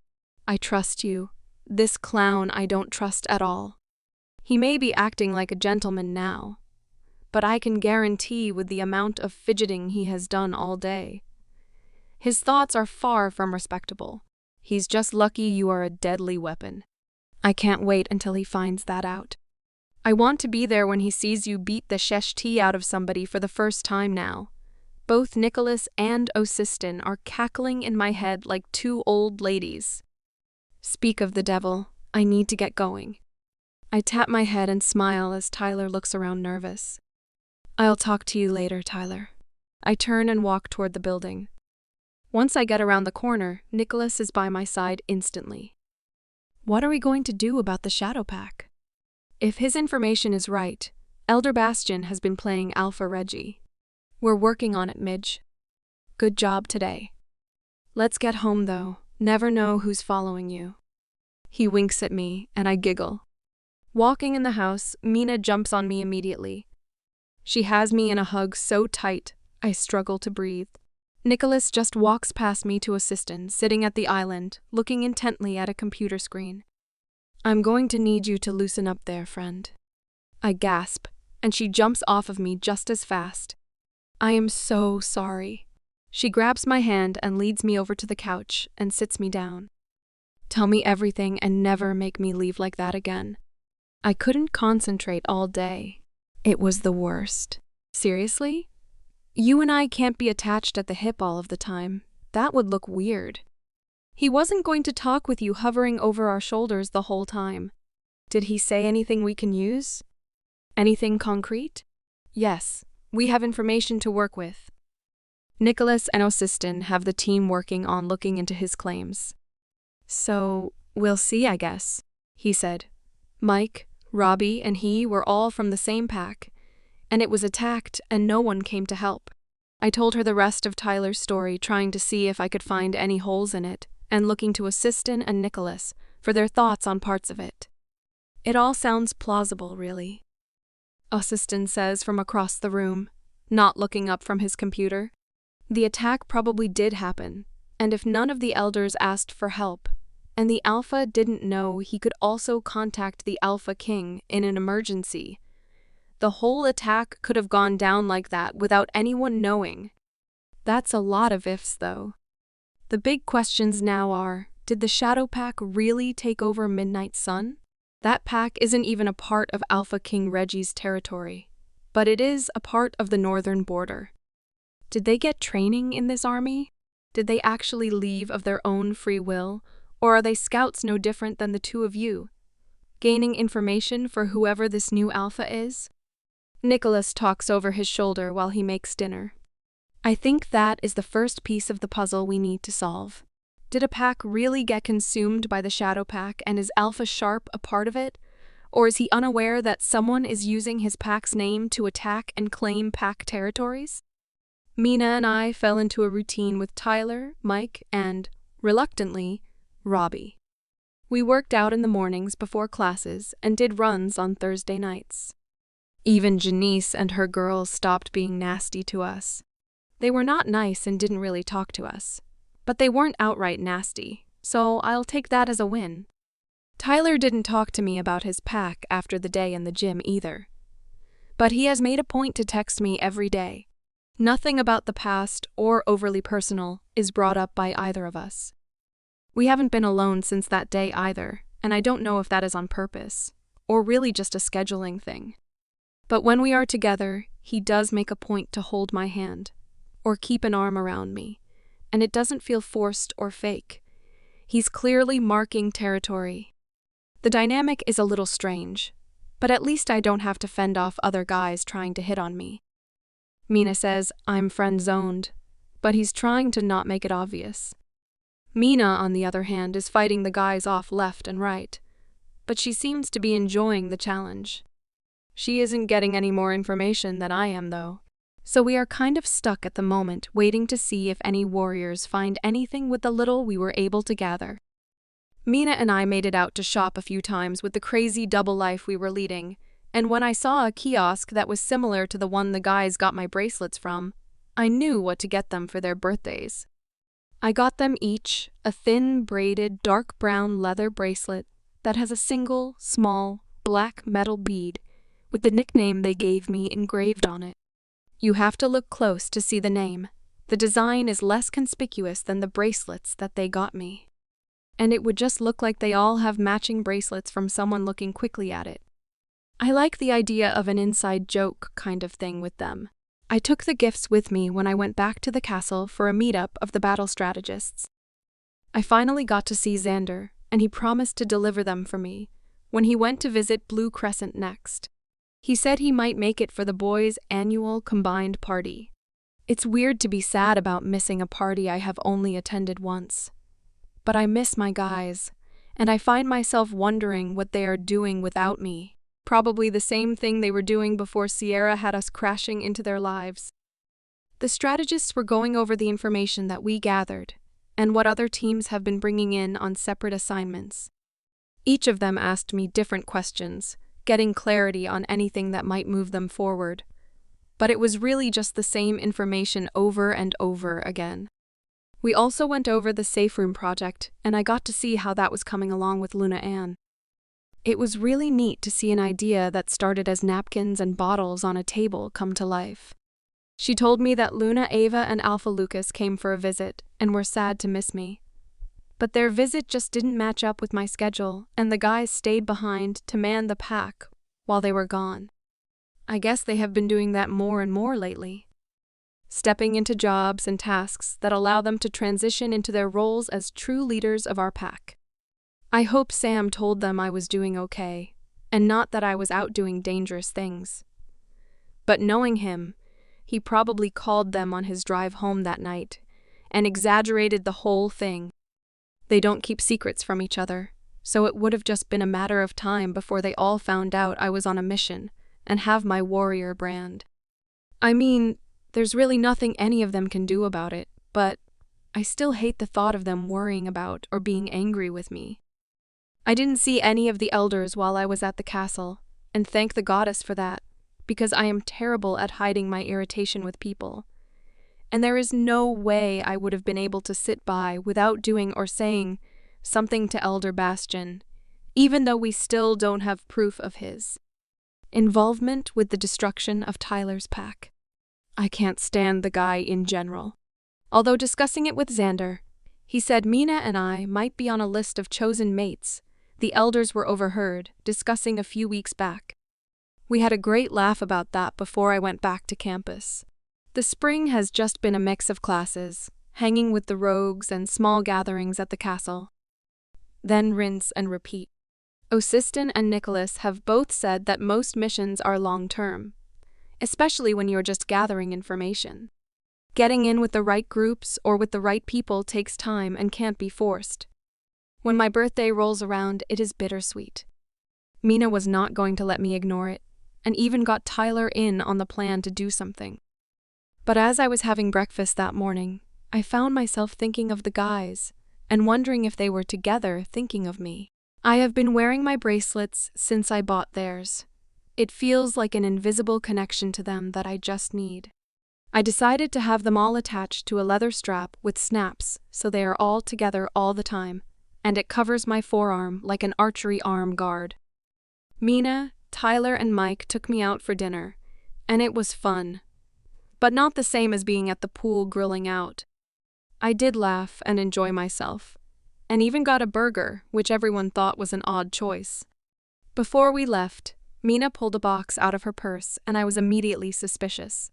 Speaker 1: I trust you. This clown I don't trust at all. He may be acting like a gentleman now, but I can guarantee with the amount of fidgeting he has done all day. His thoughts are far from respectable. He's just lucky you are a deadly weapon. I can't wait until he finds that out. I want to be there when he sees you beat the shesh tea out of somebody for the first time now. Both Nicholas and Osiston are cackling in my head like two old ladies. Speak of the devil, I need to get going. I tap my head and smile as Tyler looks around nervous. I'll talk to you later, Tyler. I turn and walk toward the building. Once I get around the corner, Nicholas is by my side instantly. What are we going to do about the Shadow Pack? If his information is right, Elder Bastion has been playing Alpha Reggie. We're working on it, Midge. Good job today. Let's get home, though. Never know who's following you. He winks at me, and I giggle. Walking in the house, Mina jumps on me immediately. She has me in a hug so tight, I struggle to breathe. Nicholas just walks past me to Osiston, sitting at the island, looking intently at a computer screen. I'm going to need you to loosen up there, friend. I gasp, and she jumps off of me just as fast. I am so sorry. She grabs my hand and leads me over to the couch and sits me down. Tell me everything and never make me leave like that again. I couldn't concentrate all day. It was the worst. Seriously? You and I can't be attached at the hip all of the time. That would look weird. He wasn't going to talk with you hovering over our shoulders the whole time. Did he say anything we can use? Anything concrete? Yes, we have information to work with. Nicholas and Osiston have the team working on looking into his claims. So, we'll see, I guess, he said. Mike, Robbie, and he were all from the same pack, and it was attacked and no one came to help. I told her the rest of Tyler's story, trying to see if I could find any holes in it, and looking to Osiston and Nicholas for their thoughts on parts of it. It all sounds plausible, really. Assistant says from across the room, not looking up from his computer. The attack probably did happen, and if none of the elders asked for help, and the Alpha didn't know he could also contact the Alpha King in an emergency, the whole attack could have gone down like that without anyone knowing. That's a lot of ifs, though. The big questions now are, did the Shadow Pack really take over Midnight Sun? That pack isn't even a part of Alpha King Reggie's territory, but it is a part of the northern border. Did they get training in this army? Did they actually leave of their own free will, or are they scouts no different than the two of you, gaining information for whoever this new Alpha is? Nicholas talks over his shoulder while he makes dinner. I think that is the first piece of the puzzle we need to solve. Did a pack really get consumed by the Shadow Pack, and is Alpha Sharp a part of it? Or is he unaware that someone is using his pack's name to attack and claim pack territories? Mina and I fell into a routine with Tyler, Mike, and, reluctantly, Robbie. We worked out in the mornings before classes and did runs on Thursday nights. Even Janice and her girls stopped being nasty to us. They were not nice and didn't really talk to us, but they weren't outright nasty, so I'll take that as a win. Tyler didn't talk to me about his pack after the day in the gym either, but he has made a point to text me every day. Nothing about the past or overly personal is brought up by either of us. We haven't been alone since that day either, and I don't know if that is on purpose, or really just a scheduling thing. But when we are together, he does make a point to hold my hand, or keep an arm around me, and it doesn't feel forced or fake. He's clearly marking territory. The dynamic is a little strange, but at least I don't have to fend off other guys trying to hit on me. Mina says I'm friend-zoned, but he's trying to not make it obvious. Mina, on the other hand, is fighting the guys off left and right, but she seems to be enjoying the challenge. She isn't getting any more information than I am, though, so we are kind of stuck at the moment, waiting to see if any warriors find anything with the little we were able to gather. Mina and I made it out to shop a few times with the crazy double life we were leading, and when I saw a kiosk that was similar to the one the guys got my bracelets from, I knew what to get them for their birthdays. I got them each a thin, braided, dark brown leather bracelet that has a single, small, black metal bead with the nickname they gave me engraved on it. You have to look close to see the name. The design is less conspicuous than the bracelets that they got me. And it would just look like they all have matching bracelets from someone looking quickly at it. I like the idea of an inside joke kind of thing with them. I took the gifts with me when I went back to the castle for a meetup of the battle strategists. I finally got to see Xander, and he promised to deliver them for me when he went to visit Blue Crescent next. He said he might make it for the boys' annual combined party. It's weird to be sad about missing a party I have only attended once. But I miss my guys, and I find myself wondering what they are doing without me. Probably the same thing they were doing before Sierra had us crashing into their lives. The strategists were going over the information that we gathered, and what other teams have been bringing in on separate assignments. Each of them asked me different questions, getting clarity on anything that might move them forward. But it was really just the same information over and over again. We also went over the safe room project, and I got to see how that was coming along with Luna Ann. It was really neat to see an idea that started as napkins and bottles on a table come to life. She told me that Luna, Ava, and Alpha Lucas came for a visit and were sad to miss me. But their visit just didn't match up with my schedule, and the guys stayed behind to man the pack while they were gone. I guess they have been doing that more and more lately, stepping into jobs and tasks that allow them to transition into their roles as true leaders of our pack. I hope Sam told them I was doing okay, and not that I was out doing dangerous things. But knowing him, he probably called them on his drive home that night and exaggerated the whole thing. They don't keep secrets from each other, so it would have just been a matter of time before they all found out I was on a mission and have my warrior brand. I mean, there's really nothing any of them can do about it, but I still hate the thought of them worrying about or being angry with me. I didn't see any of the elders while I was at the castle, and thank the goddess for that, because I am terrible at hiding my irritation with people. And there is no way I would have been able to sit by without doing or saying something to Elder Bastian, even though we still don't have proof of his involvement with the destruction of Tyler's pack. I can't stand the guy in general. Although discussing it with Xander, he said Mina and I might be on a list of chosen mates the elders were overheard discussing a few weeks back. We had a great laugh about that before I went back to campus. The spring has just been a mix of classes, hanging with the rogues and small gatherings at the castle. Then rinse and repeat. Osiston and Nicholas have both said that most missions are long-term, especially when you're just gathering information. Getting in with the right groups or with the right people takes time and can't be forced. When my birthday rolls around, it is bittersweet. Mina was not going to let me ignore it, and even got Tyler in on the plan to do something. But as I was having breakfast that morning, I found myself thinking of the guys and wondering if they were together thinking of me. I have been wearing my bracelets since I bought theirs. It feels like an invisible connection to them that I just need. I decided to have them all attached to a leather strap with snaps so they are all together all the time, and it covers my forearm like an archery arm guard. Mina, Tyler, and Mike took me out for dinner, and it was fun, but not the same as being at the pool grilling out. I did laugh and enjoy myself, and even got a burger, which everyone thought was an odd choice. Before we left, Mina pulled a box out of her purse, and I was immediately suspicious.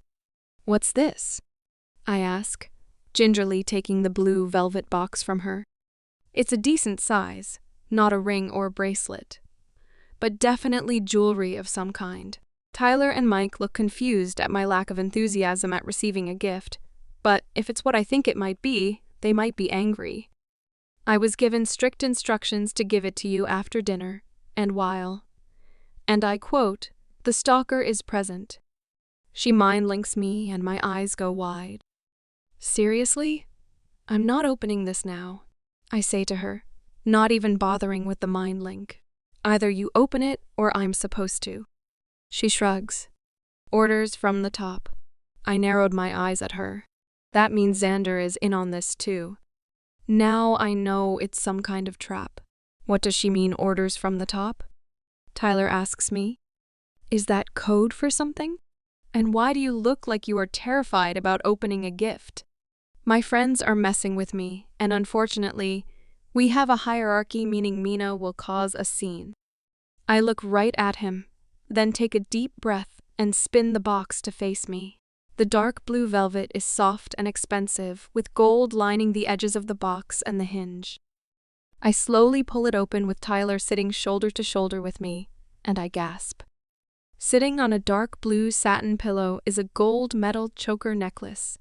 Speaker 1: "What's this?" I ask, gingerly taking the blue velvet box from her. It's a decent size, not a ring or bracelet, but definitely jewelry of some kind. Tyler and Mike look confused at my lack of enthusiasm at receiving a gift, but if it's what I think it might be, they might be angry. I was given strict instructions to give it to you after dinner, and I quote, "the stalker is present." She mind links me and my eyes go wide. "Seriously? I'm not opening this now," I say to her, not even bothering with the mind link. "Either you open it or I'm supposed to." She shrugs. "Orders from the top." I narrowed my eyes at her. That means Xander is in on this too. Now I know it's some kind of trap. What does she mean, orders from the top? Tyler asks me. Is that code for something? And why do you look like you are terrified about opening a gift? My friends are messing with me, and unfortunately, we have a hierarchy, meaning Mina will cause a scene. I look right at him, then take a deep breath and spin the box to face me. The dark blue velvet is soft and expensive, with gold lining the edges of the box and the hinge. I slowly pull it open with Tyler sitting shoulder to shoulder with me, and I gasp. Sitting on a dark blue satin pillow is a gold metal choker necklace.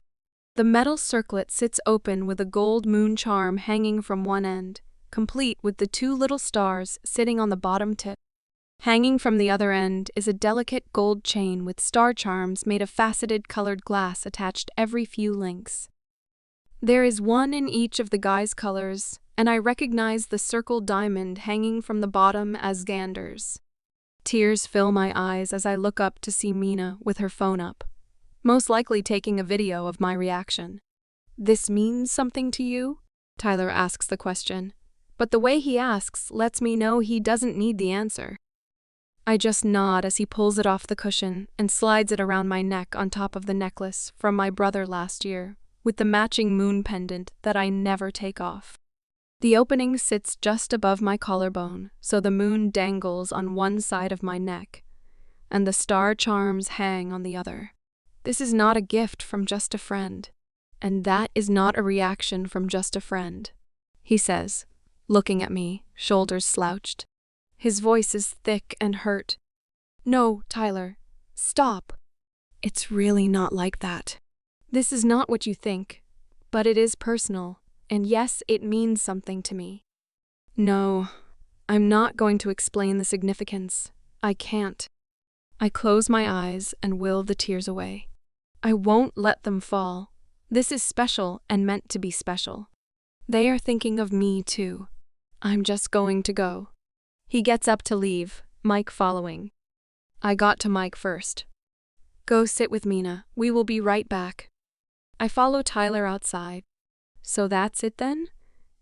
Speaker 1: The metal circlet sits open with a gold moon charm hanging from one end, complete with the two little stars sitting on the bottom tip. Hanging from the other end is a delicate gold chain with star charms made of faceted colored glass attached every few links. There is one in each of the guy's colors, and I recognize the circled diamond hanging from the bottom as Xander's. Tears fill my eyes as I look up to see Mina with her phone up, most likely taking a video of my reaction. "This means something to you?" Tyler asks the question, but the way he asks lets me know he doesn't need the answer. I just nod as he pulls it off the cushion and slides it around my neck on top of the necklace from my brother last year, with the matching moon pendant that I never take off. The opening sits just above my collarbone, so the moon dangles on one side of my neck, and the star charms hang on the other. This is not a gift from just a friend, and that is not a reaction from just a friend, he says, looking at me, shoulders slouched. His voice is thick and hurt. "No, Tyler, stop. It's really not like that. This is not what you think, but it is personal, and yes, it means something to me." No, I'm not going to explain the significance. I can't. I close my eyes and will the tears away. I won't let them fall. This is special and meant to be special. They are thinking of me too. I'm just going to go. He gets up to leave, Mike following. I got to Mike first. Go sit with Mina. We will be right back. I follow Tyler outside. So that's it then?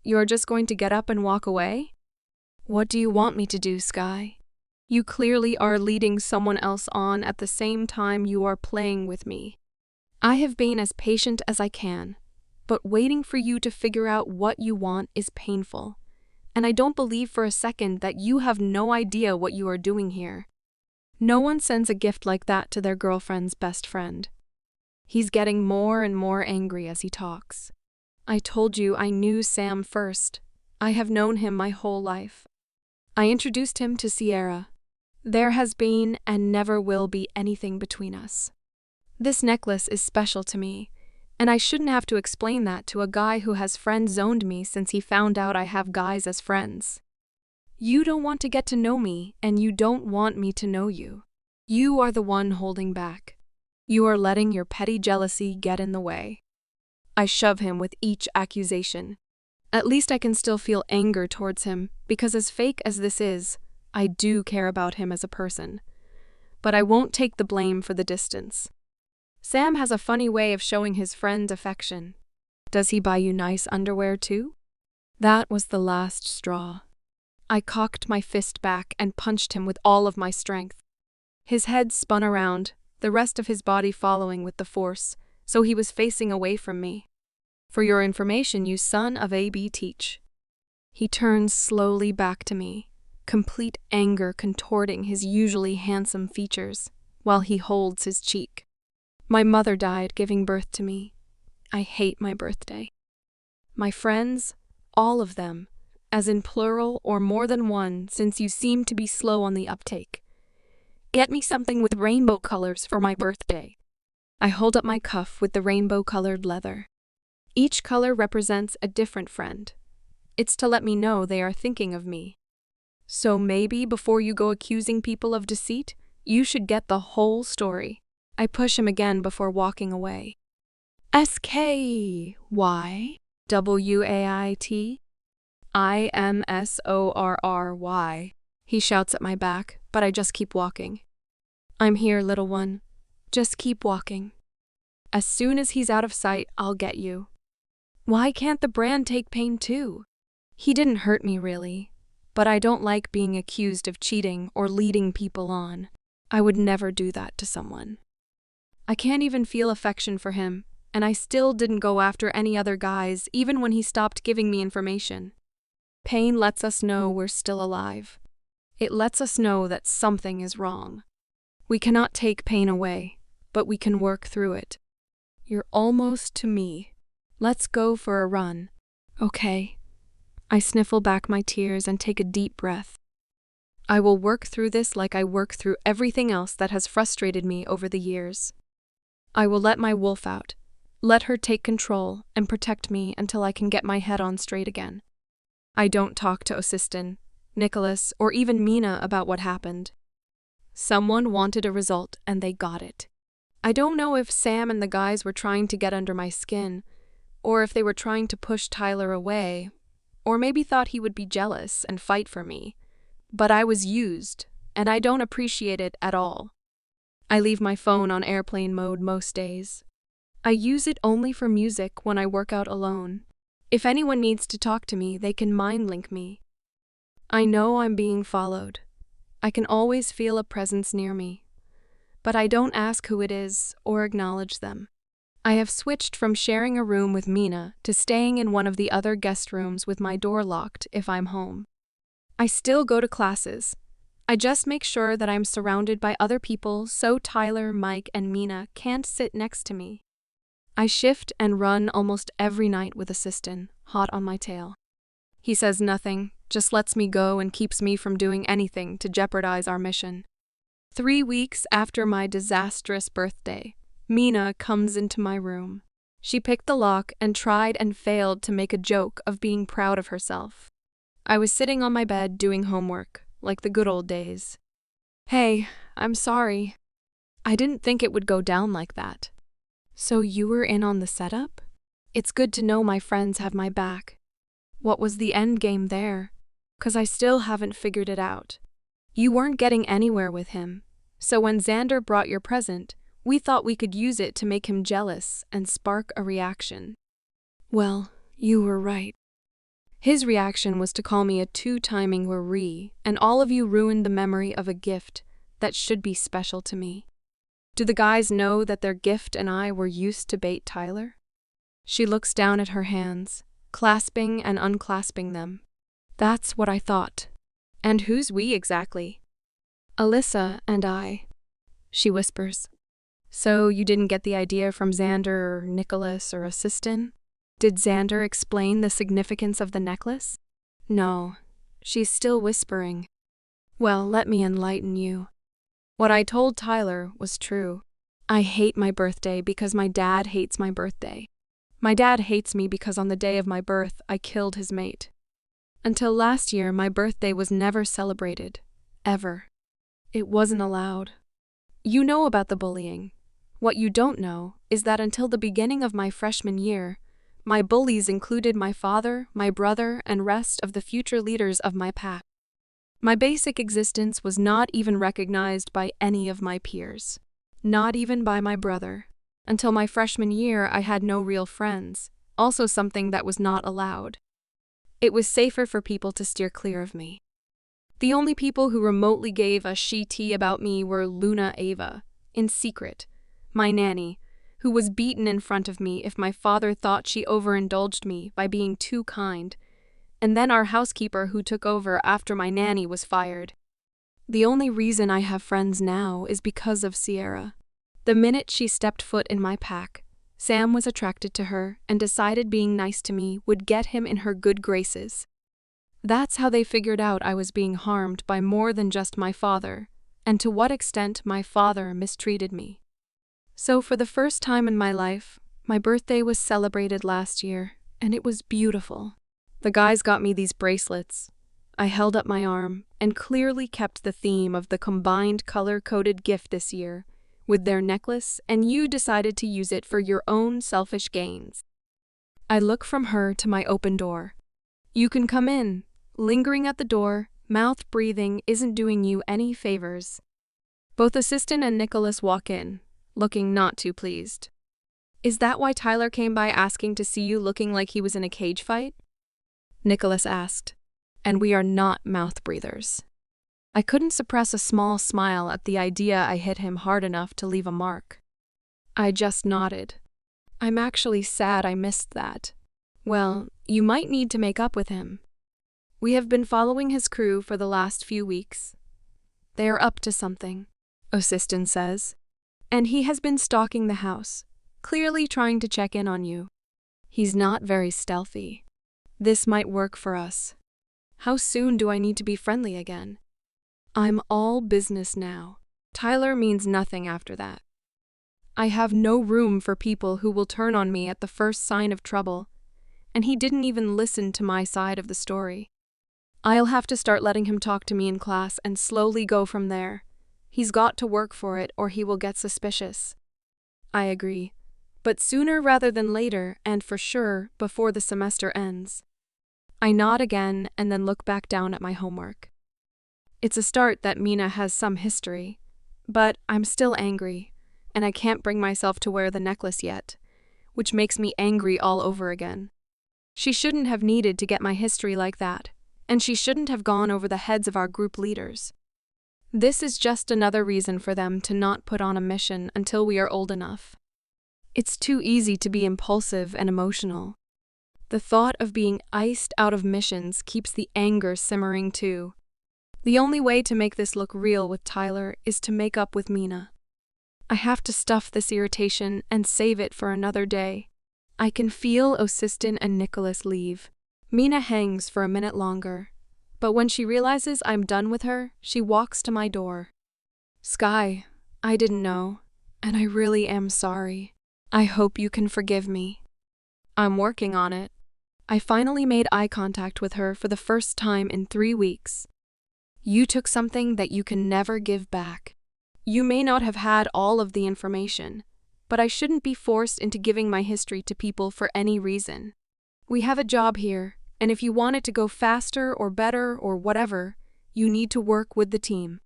Speaker 1: You're just going to get up and walk away? What do you want me to do, Sky? You clearly are leading someone else on at the same time you are playing with me. I have been as patient as I can, but waiting for you to figure out what you want is painful. And I don't believe for a second that you have no idea what you are doing here. No one sends a gift like that to their girlfriend's best friend. He's getting more and more angry as he talks. I told you I knew Sam first. I have known him my whole life. I introduced him to Sierra. There has been and never will be anything between us. This necklace is special to me, and I shouldn't have to explain that to a guy who has friend-zoned me since he found out I have guys as friends. You don't want to get to know me, and you don't want me to know you. You are the one holding back. You are letting your petty jealousy get in the way. I shove him with each accusation. At least I can still feel anger towards him, because as fake as this is, I do care about him as a person. But I won't take the blame for the distance. Sam has a funny way of showing his friends affection. Does he buy you nice underwear too? That was the last straw. I cocked my fist back and punched him with all of my strength. His head spun around, the rest of his body following with the force, so he was facing away from me. For your information, you son of a teach. He turns slowly back to me, complete anger contorting his usually handsome features, while he holds his cheek. My mother died giving birth to me. I hate my birthday. My friends, all of them, as in plural or more than one, since you seem to be slow on the uptake. Get me something with rainbow colors for my birthday. I hold up my cuff with the rainbow-colored leather. Each color represents a different friend. It's to let me know they are thinking of me. So maybe before you go accusing people of deceit, you should get the whole story. I push him again before walking away. SKYWAIT? IMSORRY. He shouts at my back, but I just keep walking. I'm here, little one. Just keep walking. As soon as he's out of sight, I'll get you. Why can't the brand take pain too? He didn't hurt me really, but I don't like being accused of cheating or leading people on. I would never do that to someone. I can't even feel affection for him, and I still didn't go after any other guys even when he stopped giving me information. Pain lets us know we're still alive. It lets us know that something is wrong. We cannot take pain away, but we can work through it. You're almost to me. Let's go for a run. Okay. I sniffle back my tears and take a deep breath. I will work through this like I work through everything else that has frustrated me over the years. I will let my wolf out, let her take control and protect me until I can get my head on straight again. I don't talk to Osistin, Nicholas, or even Mina about what happened. Someone wanted a result and they got it. I don't know if Sam and the guys were trying to get under my skin, or if they were trying to push Tyler away, or maybe thought he would be jealous and fight for me. But I was used, and I don't appreciate it at all. I leave my phone on airplane mode most days. I use it only for music when I work out alone. If anyone needs to talk to me, they can mind link me. I know I'm being followed. I can always feel a presence near me. But I don't ask who it is or acknowledge them. I have switched from sharing a room with Mina to staying in one of the other guest rooms with my door locked if I'm home. I still go to classes. I just make sure that I'm surrounded by other people so Tyler, Mike, and Mina can't sit next to me. I shift and run almost every night with Assistant, hot on my tail. He says nothing, just lets me go and keeps me from doing anything to jeopardize our mission. 3 weeks after my disastrous birthday, Mina comes into my room. She picked the lock and tried and failed to make a joke of being proud of herself. I was sitting on my bed doing homework, like the good old days. Hey, I'm sorry. I didn't think it would go down like that. So you were in on the setup? It's good to know my friends have my back. What was the end game there? 'Cause I still haven't figured it out. You weren't getting anywhere with him, so when Xander brought your present, We thought we could use it to make him jealous and spark a reaction. Well, you were right. His reaction was to call me a two-timing worry, and all of you ruined the memory of a gift that should be special to me. Do the guys know that their gift and I were used to bait Tyler? She looks down at her hands, clasping and unclasping them. That's what I thought. And who's we exactly? Alyssa and I, she whispers. So you didn't get the idea from Xander or Nicholas or Assistant? Did Xander explain the significance of the necklace? No, she's still whispering. Well, let me enlighten you. What I told Tyler was true. I hate my birthday because my dad hates my birthday. My dad hates me because on the day of my birth, I killed his mate. Until last year, my birthday was never celebrated. Ever. It wasn't allowed. You know about the bullying. What you don't know is that until the beginning of my freshman year, my bullies included my father, my brother, and rest of the future leaders of my pack. My basic existence was not even recognized by any of my peers. Not even by my brother. Until my freshman year, I had no real friends, also something that was not allowed. It was safer for people to steer clear of me. The only people who remotely gave a she-tea about me were Luna Ava, in secret, my nanny, who was beaten in front of me if my father thought she overindulged me by being too kind, and then our housekeeper who took over after my nanny was fired. The only reason I have friends now is because of Sierra. The minute she stepped foot in my pack, Sam was attracted to her and decided being nice to me would get him in her good graces. That's how they figured out I was being harmed by more than just my father, and to what extent my father mistreated me. So for the first time in my life, my birthday was celebrated last year, and it was beautiful. The guys got me these bracelets. I held up my arm and clearly kept the theme of the combined color-coded gift this year with their necklace, and you decided to use it for your own selfish gains. I look from her to my open door. You can come in. Lingering at the door, mouth breathing isn't doing you any favors. Both Assistant and Nicholas walk in, looking not too pleased. Is that why Tyler came by asking to see you looking like he was in a cage fight? Nicholas asked, and we are not mouth breathers. I couldn't suppress a small smile at the idea I hit him hard enough to leave a mark. I just nodded. I'm actually sad I missed that. Well, you might need to make up with him. We have been following his crew for the last few weeks. They are up to something, Assistant says. And he has been stalking the house, clearly trying to check in on you. He's not very stealthy. This might work for us. How soon do I need to be friendly again? I'm all business now. Tyler means nothing after that. I have no room for people who will turn on me at the first sign of trouble, and he didn't even listen to my side of the story. I'll have to start letting him talk to me in class and slowly go from there. He's got to work for it or he will get suspicious. I agree, but sooner rather than later, and for sure before the semester ends. I nod again and then look back down at my homework. It's a start that Mina has some history, but I'm still angry, and I can't bring myself to wear the necklace yet, which makes me angry all over again. She shouldn't have needed to get my history like that, and she shouldn't have gone over the heads of our group leaders. This is just another reason for them to not put on a mission until we are old enough. It's too easy to be impulsive and emotional. The thought of being iced out of missions keeps the anger simmering too. The only way to make this look real with Tyler is to make up with Mina. I have to stuff this irritation and save it for another day. I can feel Assistant and Nicholas leave. Mina hangs for a minute longer, but when she realizes I'm done with her, she walks to my door. Sky, I didn't know, and I really am sorry. I hope you can forgive me. I'm working on it. I finally made eye contact with her for the first time in 3 weeks. You took something that you can never give back. You may not have had all of the information, but I shouldn't be forced into giving my history to people for any reason. We have a job here, and if you want it to go faster or better or whatever, you need to work with the team.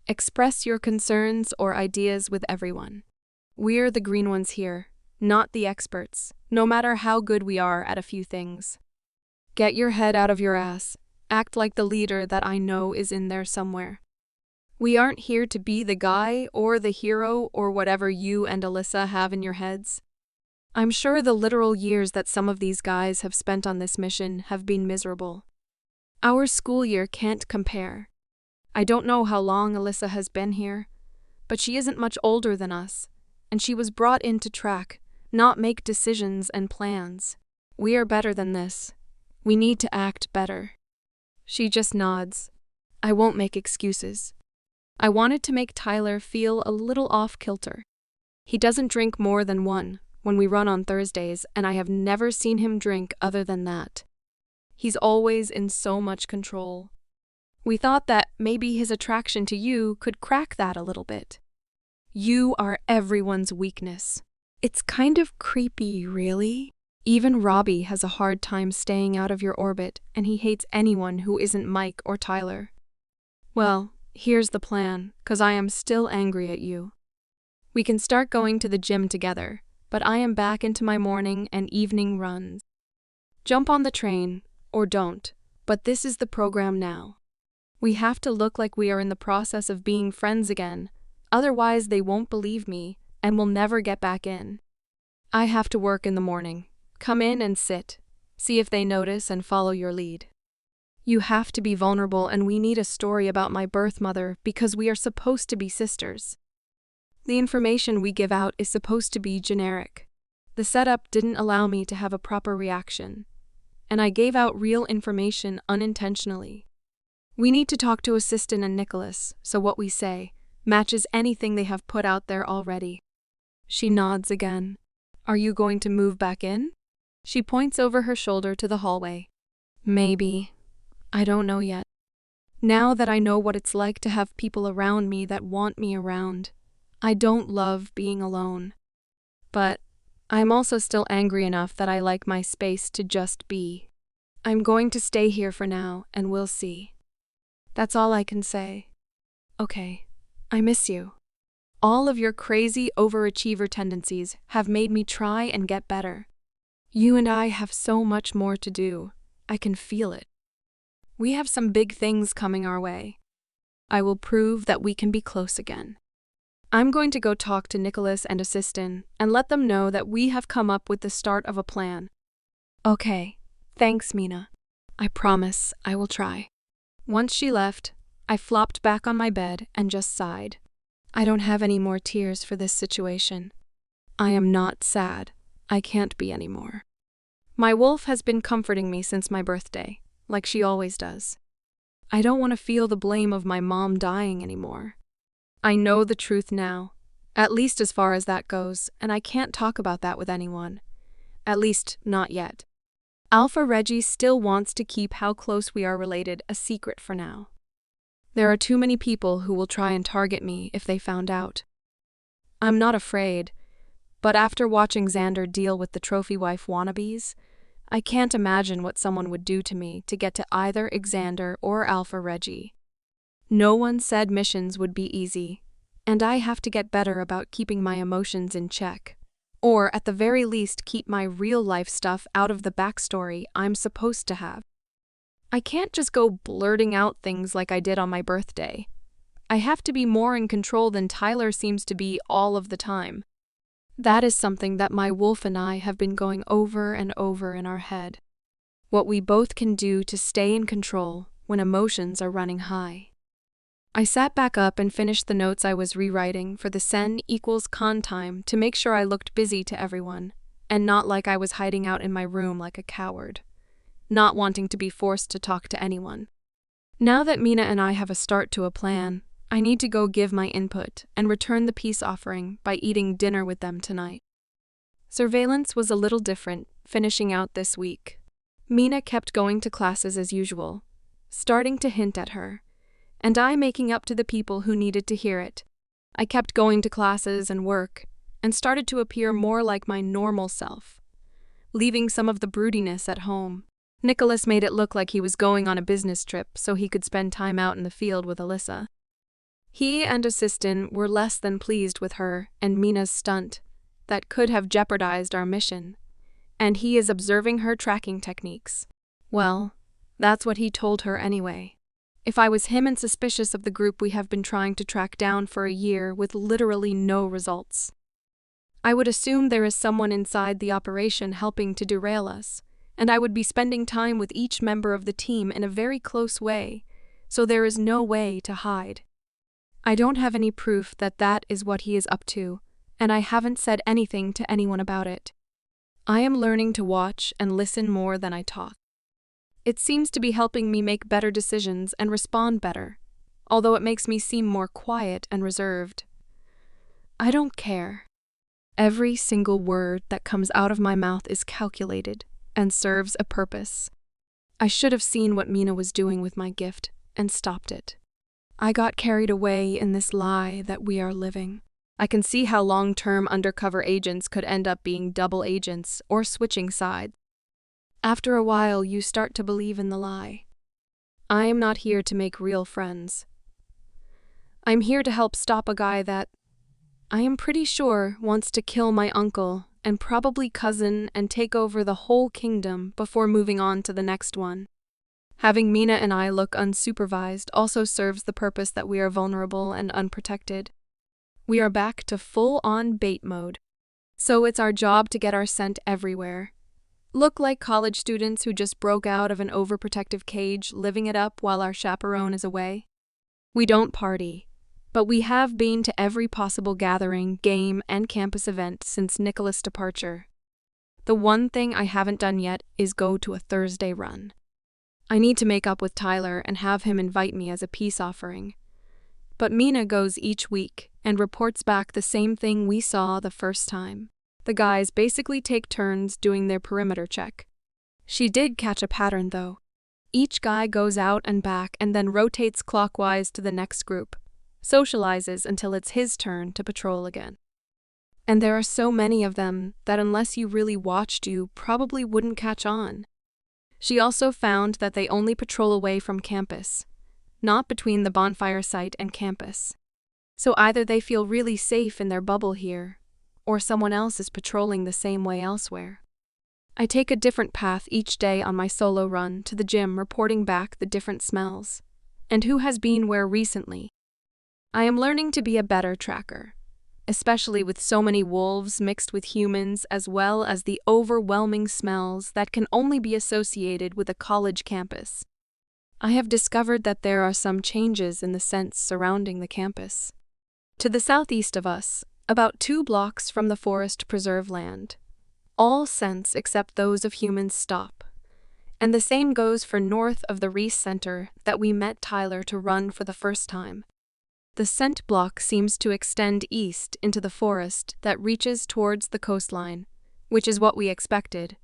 Speaker 1: Express your concerns or ideas with everyone. We're the green ones here, not the experts, no matter how good we are at a few things. Get your head out of your ass. Act like the leader that I know is in there somewhere. We aren't here to be the guy or the hero or whatever you and Alyssa have in your heads. I'm sure the literal years that some of these guys have spent on this mission have been miserable. Our school year can't compare. I don't know how long Alyssa has been here, but she isn't much older than us, and she was brought in to track, not make decisions and plans. We are better than this. We need to act better. She just nods. I won't make excuses. I wanted to make Tyler feel a little off-kilter. He doesn't drink more than one when we run on Thursdays, and I have never seen him drink other than that. He's always in so much control. We thought that maybe his attraction to you could crack that a little bit. You are everyone's weakness. It's kind of creepy, really. Even Robbie has a hard time staying out of your orbit, and he hates anyone who isn't Mike or Tyler. Well, here's the plan, 'cause I am still angry at you. We can start going to the gym together, but I am back into my morning and evening runs. Jump on the train, or don't, but this is the program now. We have to look like we are in the process of being friends again, otherwise they won't believe me and will never get back in. I have to work in the morning. Come in and sit. See if they notice and follow your lead. You have to be vulnerable, and we need a story about my birth mother because we are supposed to be sisters. The information we give out is supposed to be generic. The setup didn't allow me to have a proper reaction, and I gave out real information unintentionally. We need to talk to Assistant and Nicholas, so what we say matches anything they have put out there already. She nods again. Are you going to move back in? She points over her shoulder to the hallway. Maybe. I don't know yet. Now that I know what it's like to have people around me that want me around, I don't love being alone. But I'm also still angry enough that I like my space to just be. I'm going to stay here for now, and we'll see. That's all I can say. Okay, I miss you. All of your crazy overachiever tendencies have made me try and get better. You and I have so much more to do. I can feel it. We have some big things coming our way. I will prove that we can be close again. I'm going to go talk to Nicholas and Assistant and let them know that we have come up with the start of a plan. Okay, thanks, Mina. I promise I will try. Once she left, I flopped back on my bed and just sighed. I don't have any more tears for this situation. I am not sad. I can't be anymore. My wolf has been comforting me since my birthday, like she always does. I don't want to feel the blame of my mom dying anymore. I know the truth now, at least as far as that goes, and I can't talk about that with anyone. At least, not yet. Alpha Reggie still wants to keep how close we are related a secret for now. There are too many people who will try and target me if they found out. I'm not afraid, but after watching Xander deal with the trophy wife wannabes, I can't imagine what someone would do to me to get to either Xander or Alpha Reggie. No one said missions would be easy, and I have to get better about keeping my emotions in check, or at the very least keep my real-life stuff out of the backstory I'm supposed to have. I can't just go blurting out things like I did on my birthday. I have to be more in control than Tyler seems to be all of the time. That is something that my wolf and I have been going over and over in our head. What we both can do to stay in control when emotions are running high. I sat back up and finished the notes I was rewriting for the sen equals con time to make sure I looked busy to everyone, and not like I was hiding out in my room like a coward, not wanting to be forced to talk to anyone. Now that Mina and I have a start to a plan, I need to go give my input and return the peace offering by eating dinner with them tonight. Surveillance was a little different, finishing out this week. Mina kept going to classes as usual, starting to hint at her, and I making up to the people who needed to hear it. I kept going to classes and work, and started to appear more like my normal self, leaving some of the broodiness at home. Nicholas made it look like he was going on a business trip so he could spend time out in the field with Alyssa. He and assistant were less than pleased with her and Mina's stunt that could have jeopardized our mission, and he is observing her tracking techniques. Well, that's what he told her anyway. If I was him and suspicious of the group we have been trying to track down for a year with literally no results, I would assume there is someone inside the operation helping to derail us, and I would be spending time with each member of the team in a very close way, so there is no way to hide. I don't have any proof that that is what he is up to, and I haven't said anything to anyone about it. I am learning to watch and listen more than I talk. It seems to be helping me make better decisions and respond better, although it makes me seem more quiet and reserved. I don't care. Every single word that comes out of my mouth is calculated and serves a purpose. I should have seen what Mina was doing with my gift and stopped it. I got carried away in this lie that we are living. I can see how long-term undercover agents could end up being double agents or switching sides. After a while, you start to believe in the lie. I am not here to make real friends. I'm here to help stop a guy that, I am pretty sure, wants to kill my uncle and probably cousin and take over the whole kingdom before moving on to the next one. Having Mina and I look unsupervised also serves the purpose that we are vulnerable and unprotected. We are back to full-on bait mode. So it's our job to get our scent everywhere. Look like college students who just broke out of an overprotective cage, living it up while our chaperone is away. We don't party, but we have been to every possible gathering, game, and campus event since Nicholas' departure. The one thing I haven't done yet is go to a Thursday run. I need to make up with Tyler and have him invite me as a peace offering. But Mina goes each week and reports back the same thing we saw the first time. The guys basically take turns doing their perimeter check. She did catch a pattern, though. Each guy goes out and back and then rotates clockwise to the next group, socializes until it's his turn to patrol again. And there are so many of them that unless you really watched, you probably wouldn't catch on. She also found that they only patrol away from campus, not between the bonfire site and campus. So either they feel really safe in their bubble here, or someone else is patrolling the same way elsewhere. I take a different path each day on my solo run to the gym, reporting back the different smells, and who has been where recently. I am learning to be a better tracker, especially with so many wolves mixed with humans, as well as the overwhelming smells that can only be associated with a college campus. I have discovered that there are some changes in the scents surrounding the campus. To the southeast of us, about 2 blocks from the forest preserve land, all scents except those of humans stop. And the same goes for north of the Reese Center that we met Tyler to run for the first time. The scent block seems to extend east into the forest that reaches towards the coastline, which is what we expected,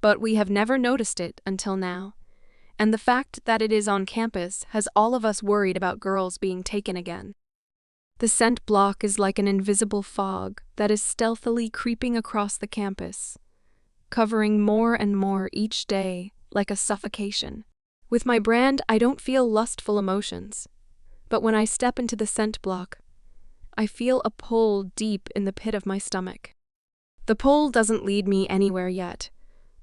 Speaker 1: but we have never noticed it until now. And the fact that it is on campus has all of us worried about girls being taken again. The scent block is like an invisible fog that is stealthily creeping across the campus, covering more and more each day like a suffocation. With my brand, I don't feel lustful emotions, but when I step into the scent block, I feel a pull deep in the pit of my stomach. The pull doesn't lead me anywhere yet,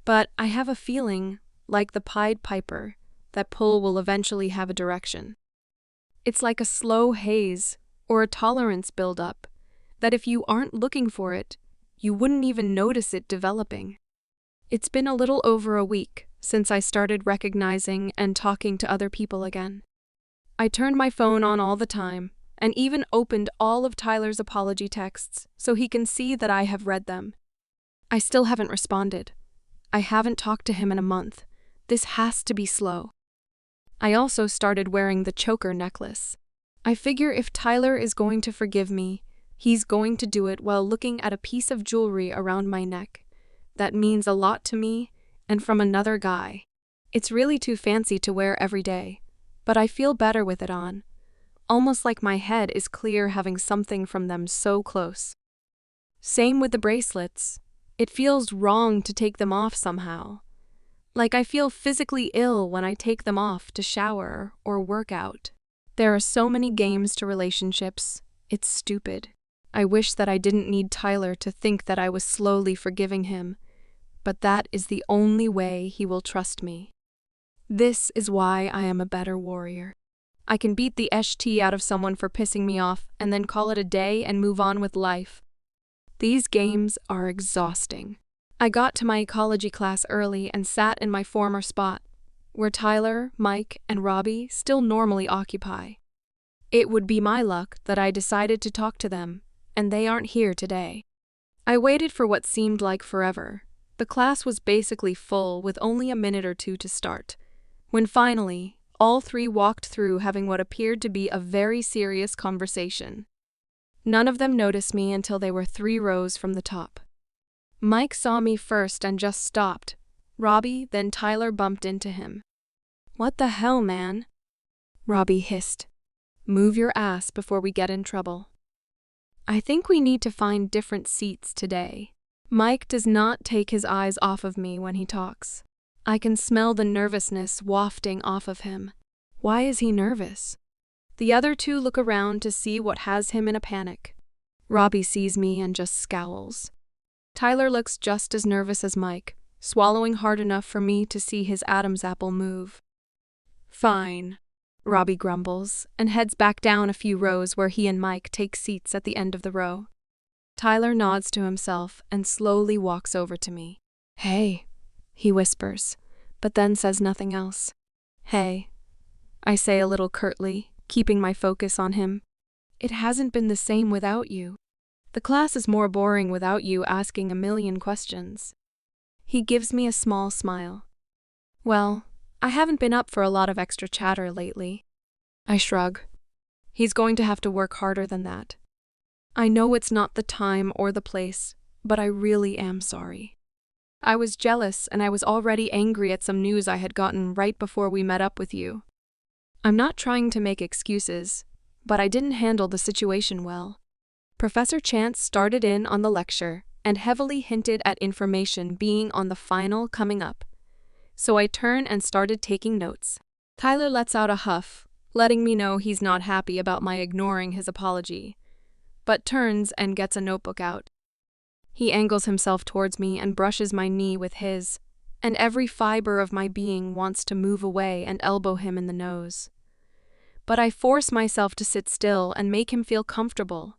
Speaker 1: but I have a feeling, like the Pied Piper, that pull will eventually have a direction. It's like a slow haze or a tolerance buildup that if you aren't looking for it, you wouldn't even notice it developing. It's been a little over a week since I started recognizing and talking to other people again. I turned my phone on all the time and even opened all of Tyler's apology texts so he can see that I have read them. I still haven't responded. I haven't talked to him in a month. This has to be slow. I also started wearing the choker necklace. I figure if Tyler is going to forgive me, he's going to do it while looking at a piece of jewelry around my neck. That means a lot to me, and from another guy. It's really too fancy to wear every day, but I feel better with it on. Almost like my head is clear having something from them so close. Same with the bracelets. It feels wrong to take them off somehow. Like I feel physically ill when I take them off to shower or work out. There are so many games to relationships. It's stupid. I wish that I didn't need Tyler to think that I was slowly forgiving him, but that is the only way he will trust me. This is why I am a better warrior. I can beat the ST out of someone for pissing me off and then call it a day and move on with life. These games are exhausting. I got to my ecology class early and sat in my former spot, where Tyler, Mike, and Robbie still normally occupy. It would be my luck that I decided to talk to them, and they aren't here today. I waited for what seemed like forever. The class was basically full with only a minute or two to start, when finally, all three walked through having what appeared to be a very serious conversation. None of them noticed me until they were 3 rows from the top. Mike saw me first and just stopped. Robbie, then Tyler bumped into him. "What the hell, man?" Robbie hissed. "Move your ass before we get in trouble." I think we need to find different seats today. Mike does not take his eyes off of me when he talks. I can smell the nervousness wafting off of him. Why is he nervous? The other 2 look around to see what has him in a panic. Robbie sees me and just scowls. Tyler looks just as nervous as Mike, swallowing hard enough for me to see his Adam's apple move. "Fine," Robbie grumbles, and heads back down a few rows where he and Mike take seats at the end of the row. Tyler nods to himself and slowly walks over to me. "Hey," he whispers, but then says nothing else. "Hey," I say a little curtly, keeping my focus on him. "It hasn't been the same without you. The class is more boring without you asking a million questions." He gives me a small smile. "Well, I haven't been up for a lot of extra chatter lately." I shrug. He's going to have to work harder than that. I know it's not the time or the place, but I really am sorry. I was jealous and I was already angry at some news I had gotten right before we met up with you. I'm not trying to make excuses, but I didn't handle the situation well. Professor Chance started in on the lecture and heavily hinted at information being on the final coming up. So I turned and started taking notes. Tyler lets out a huff, letting me know he's not happy about my ignoring his apology, but turns and gets a notebook out. He angles himself towards me and brushes my knee with his, and every fiber of my being wants to move away and elbow him in the nose. But I force myself to sit still and make him feel comfortable,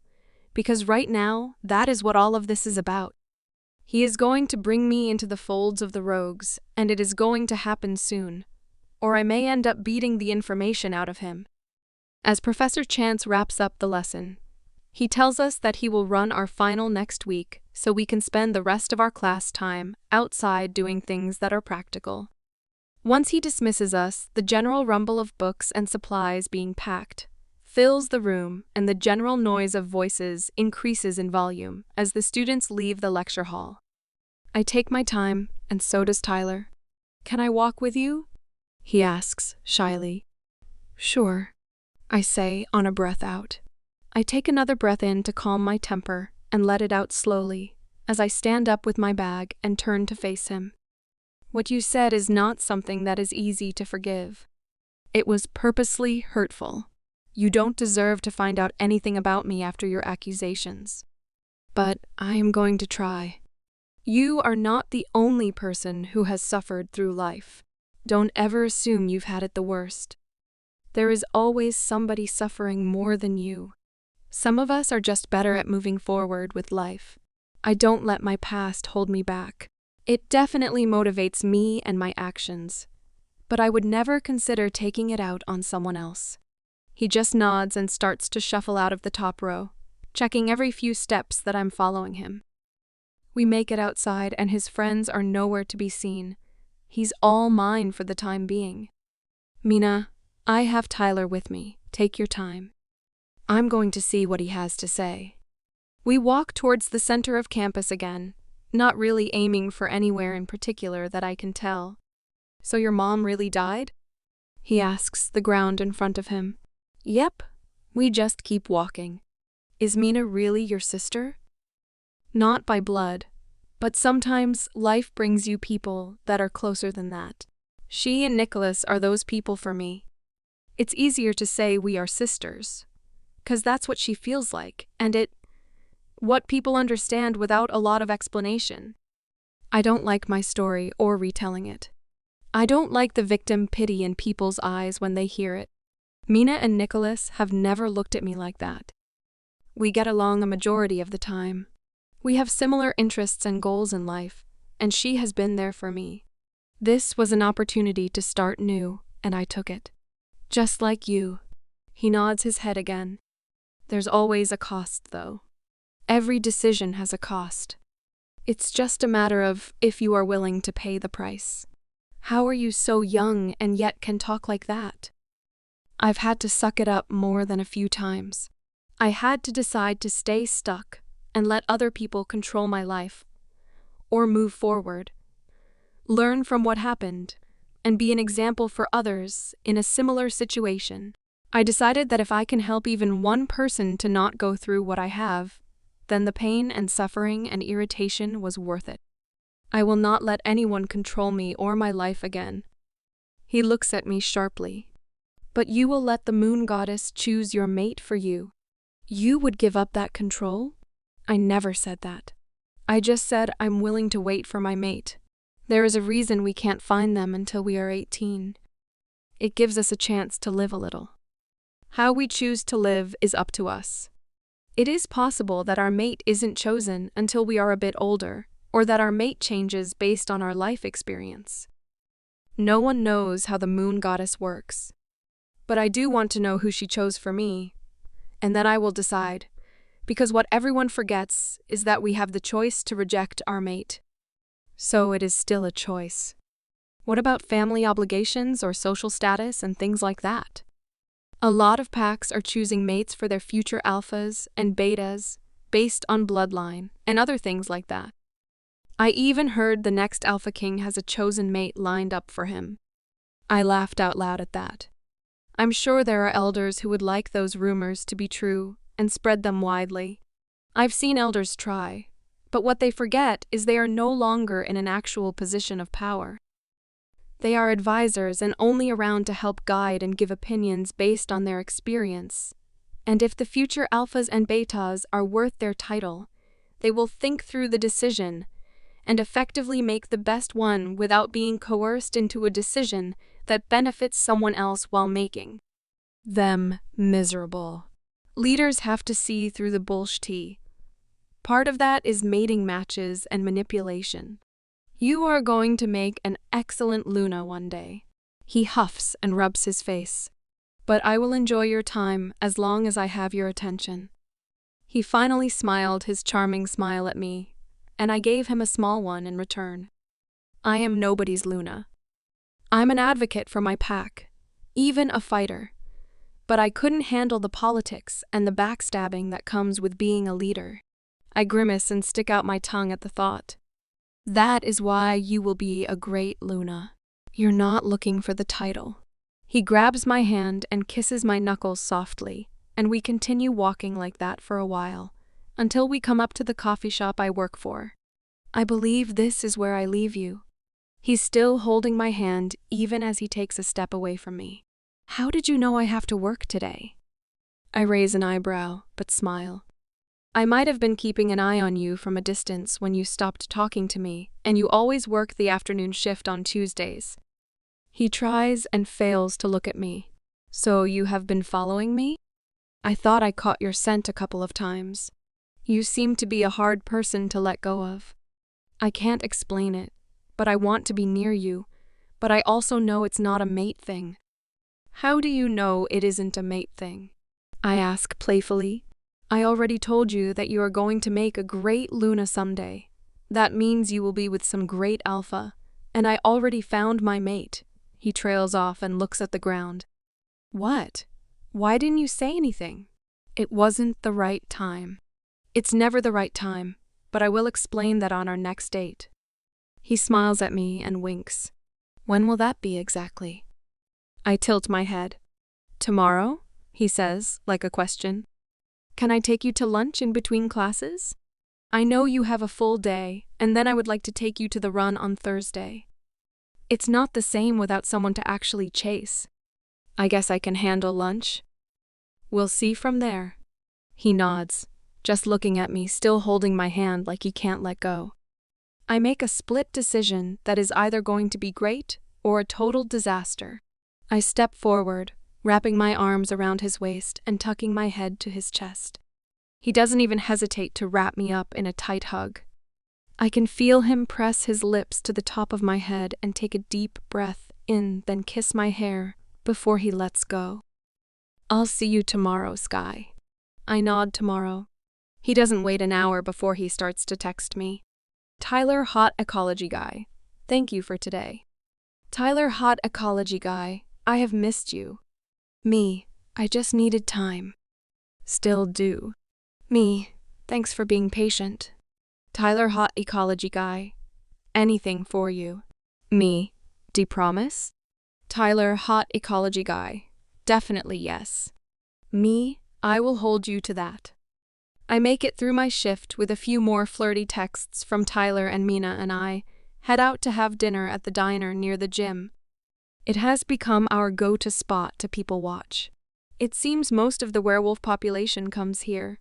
Speaker 1: because right now, that is what all of this is about. He is going to bring me into the folds of the rogues, and it is going to happen soon, or I may end up beating the information out of him. As Professor Chance wraps up the lesson, he tells us that he will run our final next week so we can spend the rest of our class time outside doing things that are practical. Once he dismisses us, the general rumble of books and supplies being packed fills the room, and the general noise of voices increases in volume as the students leave the lecture hall. I take my time, and so does Tyler. "Can I walk with you?" he asks, shyly. "Sure," I say on a breath out. I take another breath in to calm my temper and let it out slowly as I stand up with my bag and turn to face him. "What you said is not something that is easy to forgive. It was purposely hurtful. You don't deserve to find out anything about me after your accusations. But I am going to try. You are not the only person who has suffered through life. Don't ever assume you've had it the worst. There is always somebody suffering more than you. Some of us are just better at moving forward with life. I don't let my past hold me back. It definitely motivates me and my actions, but I would never consider taking it out on someone else." He just nods and starts to shuffle out of the top row, checking every few steps that I'm following him. We make it outside and his friends are nowhere to be seen. He's all mine for the time being. "Mina, I have Tyler with me. Take your time. I'm going to see what he has to say." We walk towards the center of campus again, not really aiming for anywhere in particular that I can tell. "So your mom really died?" he asks the ground in front of him. "Yep." We just keep walking. "Is Mina really your sister?" "Not by blood, but sometimes life brings you people that are closer than that. She and Nicholas are those people for me." It's easier to say we are sisters, 'cause that's what she feels like, and what people understand without a lot of explanation. I don't like my story or retelling it. I don't like the victim pity in people's eyes when they hear it. Mina and Nicholas have never looked at me like that. We get along a majority of the time. We have similar interests and goals in life, and she has been there for me. This was an opportunity to start new, and I took it. Just like you. He nods his head again. There's always a cost, though. Every decision has a cost. It's just a matter of if you are willing to pay the price. How are you so young and yet can talk like that? I've had to suck it up more than a few times. I had to decide to stay stuck and let other people control my life, or move forward, learn from what happened, and be an example for others in a similar situation. I decided that if I can help even one person to not go through what I have, then the pain and suffering and irritation was worth it. I will not let anyone control me or my life again. He looks at me sharply. But you will let the moon goddess choose your mate for you. You would give up that control? I never said that. I just said I'm willing to wait for my mate. There is a reason we can't find them until we are 18. It gives us a chance to live a little. How we choose to live is up to us. It is possible that our mate isn't chosen until we are a bit older, or that our mate changes based on our life experience. No one knows how the moon goddess works. But I do want to know who she chose for me, and then I will decide, because what everyone forgets is that we have the choice to reject our mate. So it is still a choice. What about family obligations or social status and things like that? A lot of packs are choosing mates for their future alphas and betas based on bloodline and other things like that. I even heard the next alpha king has a chosen mate lined up for him. I laughed out loud at that. I'm sure there are elders who would like those rumors to be true and spread them widely. I've seen elders try, but what they forget is they are no longer in an actual position of power. They are advisors and only around to help guide and give opinions based on their experience. And if the future alphas and betas are worth their title, they will think through the decision and effectively make the best one without being coerced into a decision that benefits someone else while making them miserable. Leaders have to see through the bullshit. Part of that is mating matches and manipulation. You are going to make an excellent Luna one day. He huffs and rubs his face. But I will enjoy your time as long as I have your attention. He finally smiled his charming smile at me, and I gave him a small one in return. I am nobody's Luna. I'm an advocate for my pack, even a fighter. But I couldn't handle the politics and the backstabbing that comes with being a leader. I grimace and stick out my tongue at the thought. That is why you will be a great Luna. You're not looking for the title. He grabs my hand and kisses my knuckles softly, and we continue walking like that for a while, until we come up to the coffee shop I work for. I believe this is where I leave you. He's still holding my hand even as he takes a step away from me. How did you know I have to work today? I raise an eyebrow, but smile. I might have been keeping an eye on you from a distance when you stopped talking to me, and you always work the afternoon shift on Tuesdays. He tries and fails to look at me. So you have been following me? I thought I caught your scent a couple of times. You seem to be a hard person to let go of. I can't explain it, but I want to be near you, but I also know it's not a mate thing. How do you know it isn't a mate thing? I ask playfully. I already told you that you are going to make a great Luna someday. That means you will be with some great alpha, and I already found my mate. He trails off and looks at the ground. What? Why didn't you say anything? It wasn't the right time. It's never the right time, but I will explain that on our next date. He smiles at me and winks. When will that be exactly? I tilt my head. Tomorrow? He says, like a question. Can I take you to lunch in between classes? I know you have a full day, and then I would like to take you to the run on Thursday. It's not the same without someone to actually chase. I guess I can handle lunch. We'll see from there. He nods, just looking at me, still holding my hand like he can't let go. I make a split decision that is either going to be great or a total disaster. I step forward, wrapping my arms around his waist and tucking my head to his chest. He doesn't even hesitate to wrap me up in a tight hug. I can feel him press his lips to the top of my head and take a deep breath in, then kiss my hair before he lets go. I'll see you tomorrow, Sky. I nod tomorrow. He doesn't wait an hour before he starts to text me. Tyler, hot ecology guy. Thank you for today. Tyler, hot ecology guy. I have missed you. Me, I just needed time. Still do. Me, thanks for being patient. Tyler, hot ecology guy. Anything for you. Me, do promise? Tyler, hot ecology guy. Definitely yes. Me, I will hold you to that. I make it through my shift with a few more flirty texts from Tyler, and Mina and I head out to have dinner at the diner near the gym. It has become our go-to spot to people watch. It seems most of the werewolf population comes here.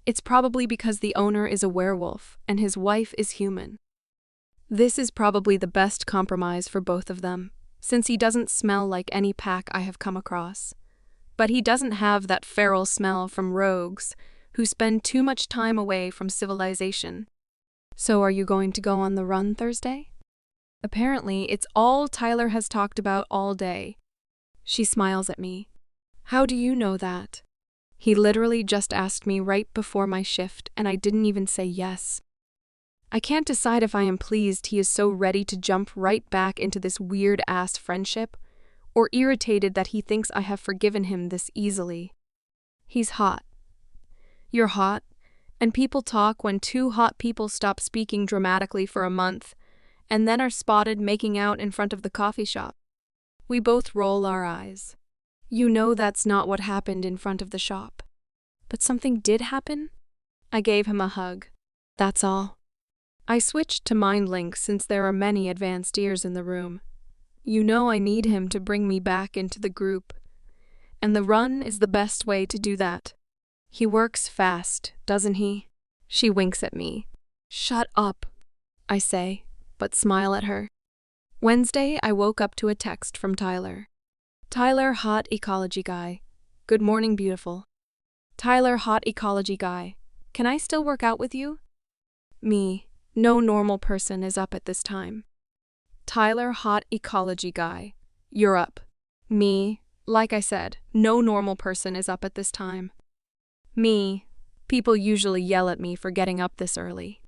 Speaker 1: It's probably because the owner is a werewolf and his wife is human. This is probably the best compromise for both of them, since he doesn't smell like any pack I have come across. But he doesn't have that feral smell from rogues who spend too much time away from civilization. So are you going to go on the run Thursday? Apparently, it's all Tyler has talked about all day. She smiles at me. How do you know that? He literally just asked me right before my shift, and I didn't even say yes. I can't decide if I am pleased he is so ready to jump right back into this weird-ass friendship, or irritated that he thinks I have forgiven him this easily. He's hot. You're hot, and people talk when two hot people stop speaking dramatically for a month, and then are spotted making out in front of the coffee shop. We both roll our eyes. You know that's not what happened in front of the shop. But something did happen? I gave him a hug. That's all. I switched to mind link since there are many advanced ears in the room. You know I need him to bring me back into the group. And the run is the best way to do that. He works fast, doesn't he? She winks at me. Shut up, I say, but smile at her. Wednesday, I woke up to a text from Tyler. Tyler, hot ecology guy. Good morning, beautiful. Tyler, hot ecology guy. Can I still work out with you? Me, no normal person is up at this time. Tyler, hot ecology guy. You're up. Me, like I said, no normal person is up at this time. Me, people usually yell at me for getting up this early.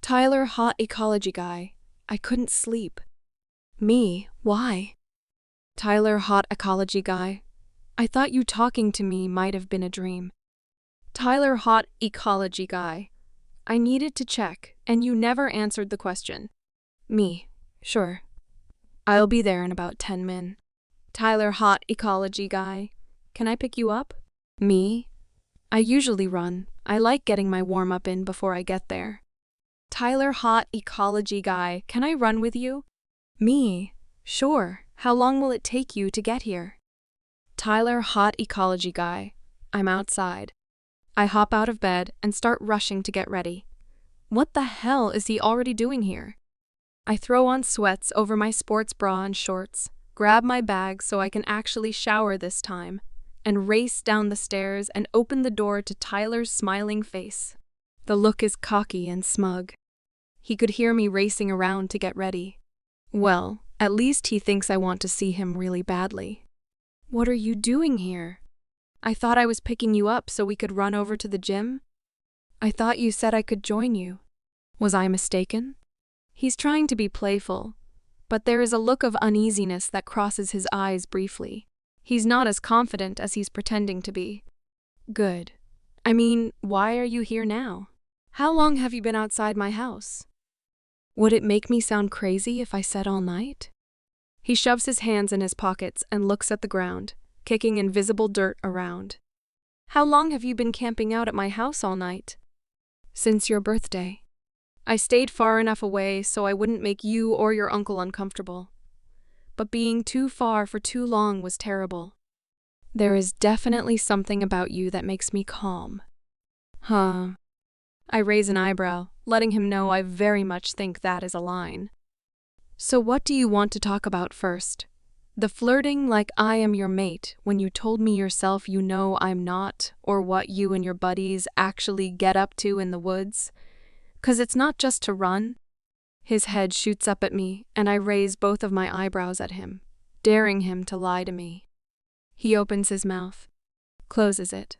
Speaker 1: Tyler, hot ecology guy. I couldn't sleep. Me, why? Tyler, hot ecology guy. I thought you talking to me might have been a dream. Tyler, hot ecology guy. I needed to check, and you never answered the question. Me, sure. I'll be there in about 10 min. Tyler, hot ecology guy. Can I pick you up? Me? I usually run. I like getting my warm-up in before I get there. Tyler, hot ecology guy. Can I run with you? Me? Sure. How long will it take you to get here? Tyler, hot ecology guy. I'm outside. I hop out of bed and start rushing to get ready. What the hell is he already doing here? I throw on sweats over my sports bra and shorts, grab my bag so I can actually shower this time, and race down the stairs and open the door to Tyler's smiling face. The look is cocky and smug. He could hear me racing around to get ready. Well, at least he thinks I want to see him really badly. What are you doing here? I thought I was picking you up so we could run over to the gym. I thought you said I could join you. Was I mistaken? He's trying to be playful, but there is a look of uneasiness that crosses his eyes briefly. He's not as confident as he's pretending to be. Good. I mean, why are you here now? How long have you been outside my house? Would it make me sound crazy if I said all night? He shoves his hands in his pockets and looks at the ground, kicking invisible dirt around. How long have you been camping out at my house all night? Since your birthday. I stayed far enough away so I wouldn't make you or your uncle uncomfortable. But being too far for too long was terrible. There is definitely something about you that makes me calm. Huh. I raise an eyebrow, letting him know I very much think that is a line. So what do you want to talk about first? The flirting like I am your mate when you told me yourself you know I'm not, or what you and your buddies actually get up to in the woods? 'Cause it's not just to run. His head shoots up at me, and I raise both of my eyebrows at him, daring him to lie to me. He opens his mouth, closes it,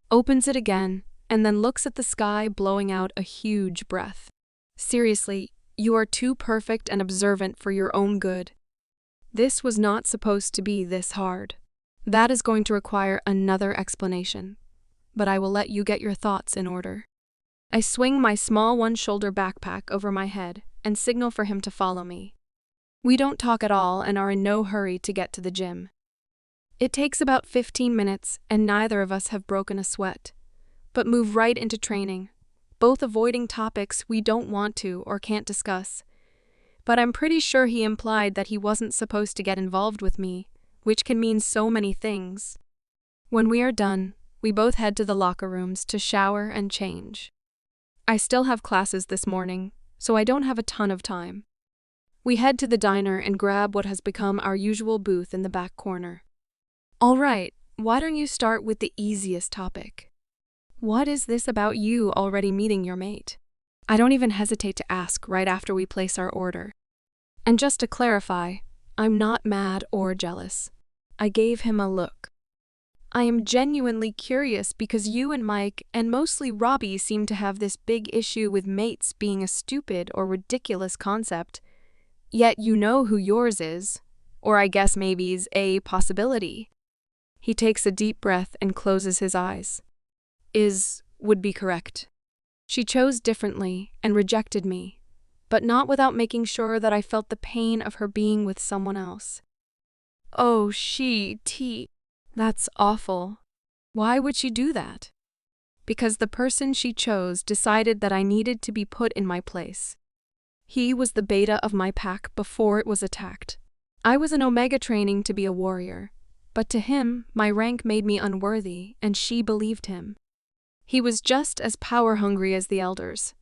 Speaker 1: opens it again, and then looks at the sky, blowing out a huge breath. Seriously, you are too perfect and observant for your own good. This was not supposed to be this hard. That is going to require another explanation, but I will let you get your thoughts in order. I swing my small one-shoulder backpack over my head and signal for him to follow me. We don't talk at all and are in no hurry to get to the gym. It takes about 15 minutes and neither of us have broken a sweat, but move right into training, both avoiding topics we don't want to or can't discuss. But I'm pretty sure he implied that he wasn't supposed to get involved with me, which can mean so many things. When we are done, we both head to the locker rooms to shower and change. I still have classes this morning, so I don't have a ton of time. We head to the diner and grab what has become our usual booth in the back corner. All right, why don't you start with the easiest topic? What is this about you already meeting your mate? I don't even hesitate to ask right after we place our order. And just to clarify, I'm not mad or jealous. I gave him a look. I am genuinely curious because you and Mike, and mostly Robbie, seem to have this big issue with mates being a stupid or ridiculous concept, yet you know who yours is, or I guess maybe's a possibility. He takes a deep breath and closes his eyes. Would be correct. She chose differently and rejected me, but not without making sure that I felt the pain of her being with someone else. Oh, that's awful. Why would she do that? Because the person she chose decided that I needed to be put in my place. He was the beta of my pack before it was attacked. I was an Omega training to be a warrior, but to him, my rank made me unworthy, and she believed him. He was just as power-hungry as the elders.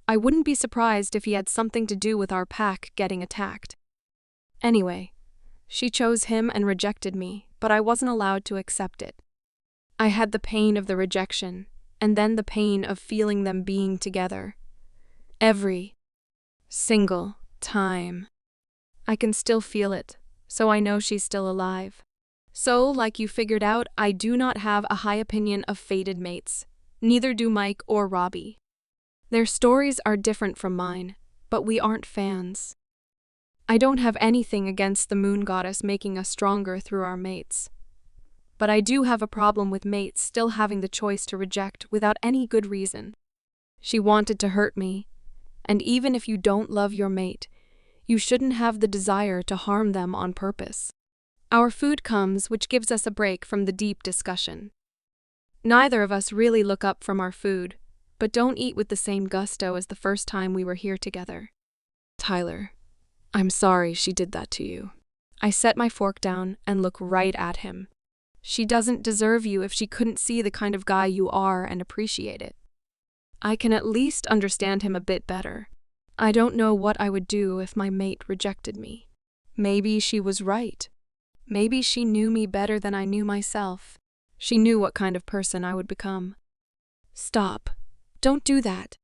Speaker 1: I wouldn't be surprised if he had something to do with our pack getting attacked. Anyway, she chose him and rejected me, but I wasn't allowed to accept it. I had the pain of the rejection, and then the pain of feeling them being together. Every single time. I can still feel it, so I know she's still alive. So, like you figured out, I do not have a high opinion of fated mates. Neither do Mike or Robbie. Their stories are different from mine, but we aren't fans. I don't have anything against the moon goddess making us stronger through our mates. But I do have a problem with mates still having the choice to reject without any good reason. She wanted to hurt me, and even if you don't love your mate, you shouldn't have the desire to harm them on purpose. Our food comes, which gives us a break from the deep discussion. Neither of us really look up from our food, but don't eat with the same gusto as the first time we were here together. Tyler, I'm sorry she did that to you. I set my fork down and look right at him. She doesn't deserve you if she couldn't see the kind of guy you are and appreciate it. I can at least understand him a bit better. I don't know what I would do if my mate rejected me. Maybe she was right. Maybe she knew me better than I knew myself. She knew what kind of person I would become. Stop. Don't do that.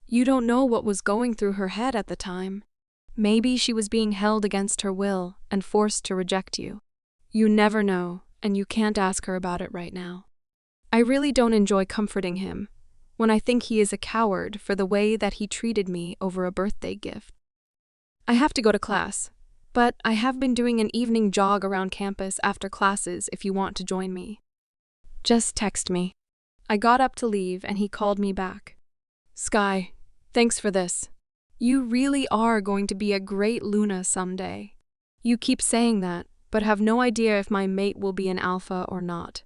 Speaker 1: You don't know what was going through her head at the time. Maybe she was being held against her will and forced to reject you. You never know, and you can't ask her about it right now. I really don't enjoy comforting him when I think he is a coward for the way that he treated me over a birthday gift. I have to go to class, but I have been doing an evening jog around campus after classes if you want to join me. Just text me. I got up to leave and he called me back. Sky, thanks for this. You really are going to be a great Luna someday. You keep saying that, but have no idea if my mate will be an alpha or not.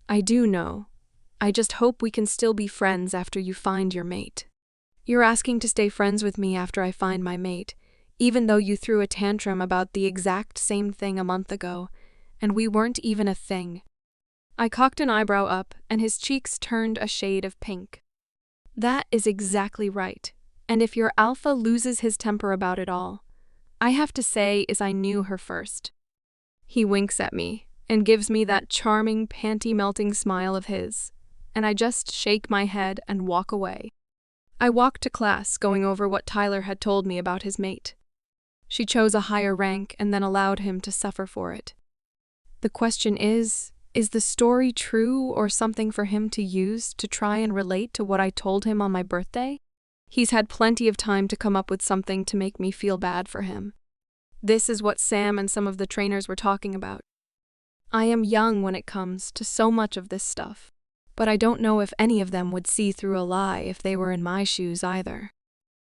Speaker 1: I do know. I just hope we can still be friends after you find your mate. You're asking to stay friends with me after I find my mate, even though you threw a tantrum about the exact same thing a month ago, and we weren't even a thing. I cocked an eyebrow up, and his cheeks turned a shade of pink. That is exactly right. And if your alpha loses his temper about it all, I have to say is I knew her first. He winks at me and gives me that charming, panty-melting smile of his, and I just shake my head and walk away. I walked to class, going over what Tyler had told me about his mate. She chose a higher rank and then allowed him to suffer for it. The question is the story true or something for him to use to try and relate to what I told him on my birthday? He's had plenty of time to come up with something to make me feel bad for him. This is what Sam and some of the trainers were talking about. I am young when it comes to so much of this stuff, but I don't know if any of them would see through a lie if they were in my shoes either.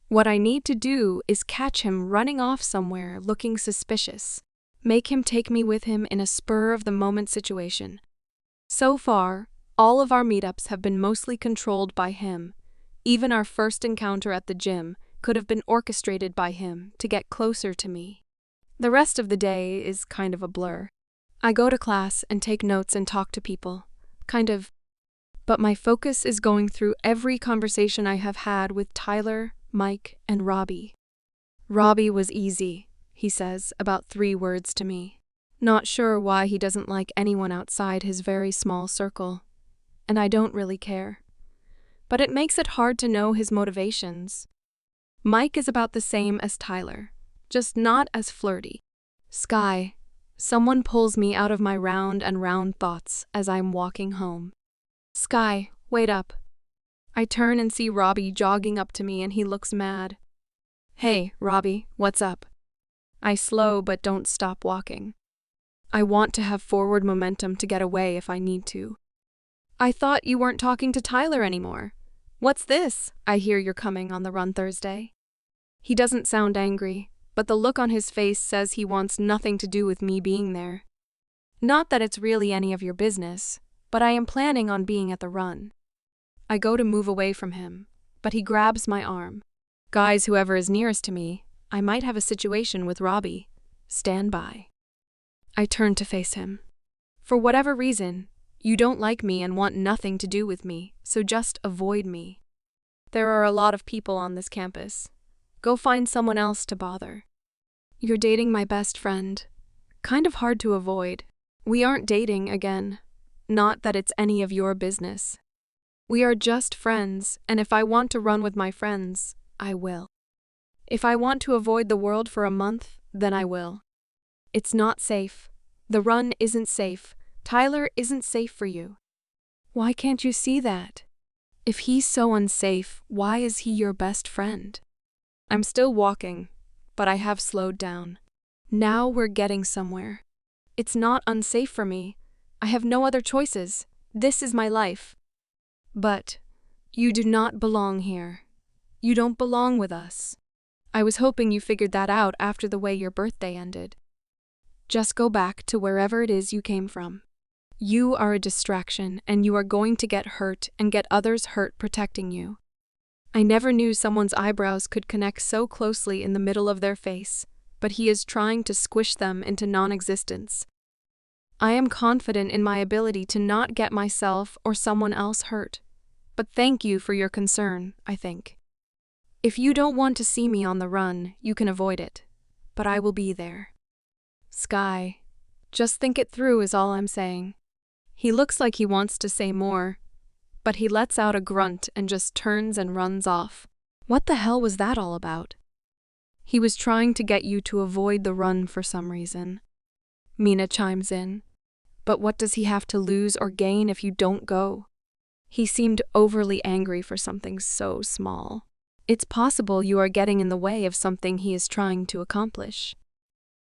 Speaker 1: What I need to do is catch him running off somewhere looking suspicious, make him take me with him in a spur-of-the-moment situation. So far, all of our meetups have been mostly controlled by him. Even our first encounter at the gym could have been orchestrated by him to get closer to me. The rest of the day is kind of a blur. I go to class and take notes and talk to people, but my focus is going through every conversation I have had with Tyler, Mike, and Robbie. Robbie was easy, he says about 3 words to me. Not sure why he doesn't like anyone outside his very small circle, and I don't really care. But it makes it hard to know his motivations. Mike is about the same as Tyler, just not as flirty. Sky, someone pulls me out of my round and round thoughts as I'm walking home. Sky, wait up. I turn and see Robbie jogging up to me and he looks mad. Hey, Robbie, what's up? I slow but don't stop walking. I want to have forward momentum to get away if I need to. I thought you weren't talking to Tyler anymore. What's this? I hear you're coming on the run Thursday. He doesn't sound angry, but the look on his face says he wants nothing to do with me being there. Not that it's really any of your business, but I am planning on being at the run. I go to move away from him, but he grabs my arm. Guys, whoever is nearest to me, I might have a situation with Robbie. Stand by. I turn to face him. For whatever reason, you don't like me and want nothing to do with me, so just avoid me. There are a lot of people on this campus. Go find someone else to bother. You're dating my best friend. Kind of hard to avoid. We aren't dating again. Not that it's any of your business. We are just friends, and if I want to run with my friends, I will. If I want to avoid the world for a month, then I will. It's not safe. The run isn't safe. Tyler isn't safe for you. Why can't you see that? If he's so unsafe, why is he your best friend? I'm still walking, but I have slowed down. Now we're getting somewhere. It's not unsafe for me. I have no other choices. This is my life. But you do not belong here. You don't belong with us. I was hoping you figured that out after the way your birthday ended. Just go back to wherever it is you came from. You are a distraction, and you are going to get hurt and get others hurt protecting you. I never knew someone's eyebrows could connect so closely in the middle of their face, but he is trying to squish them into non-existence. I am confident in my ability to not get myself or someone else hurt, but thank you for your concern, I think. If you don't want to see me on the run, you can avoid it, but I will be there. Sky, just think it through is all I'm saying. He looks like he wants to say more, but he lets out a grunt and just turns and runs off. What the hell was that all about? He was trying to get you to avoid the run for some reason. Mina chimes in. But what does he have to lose or gain if you don't go? He seemed overly angry for something so small. It's possible you are getting in the way of something he is trying to accomplish.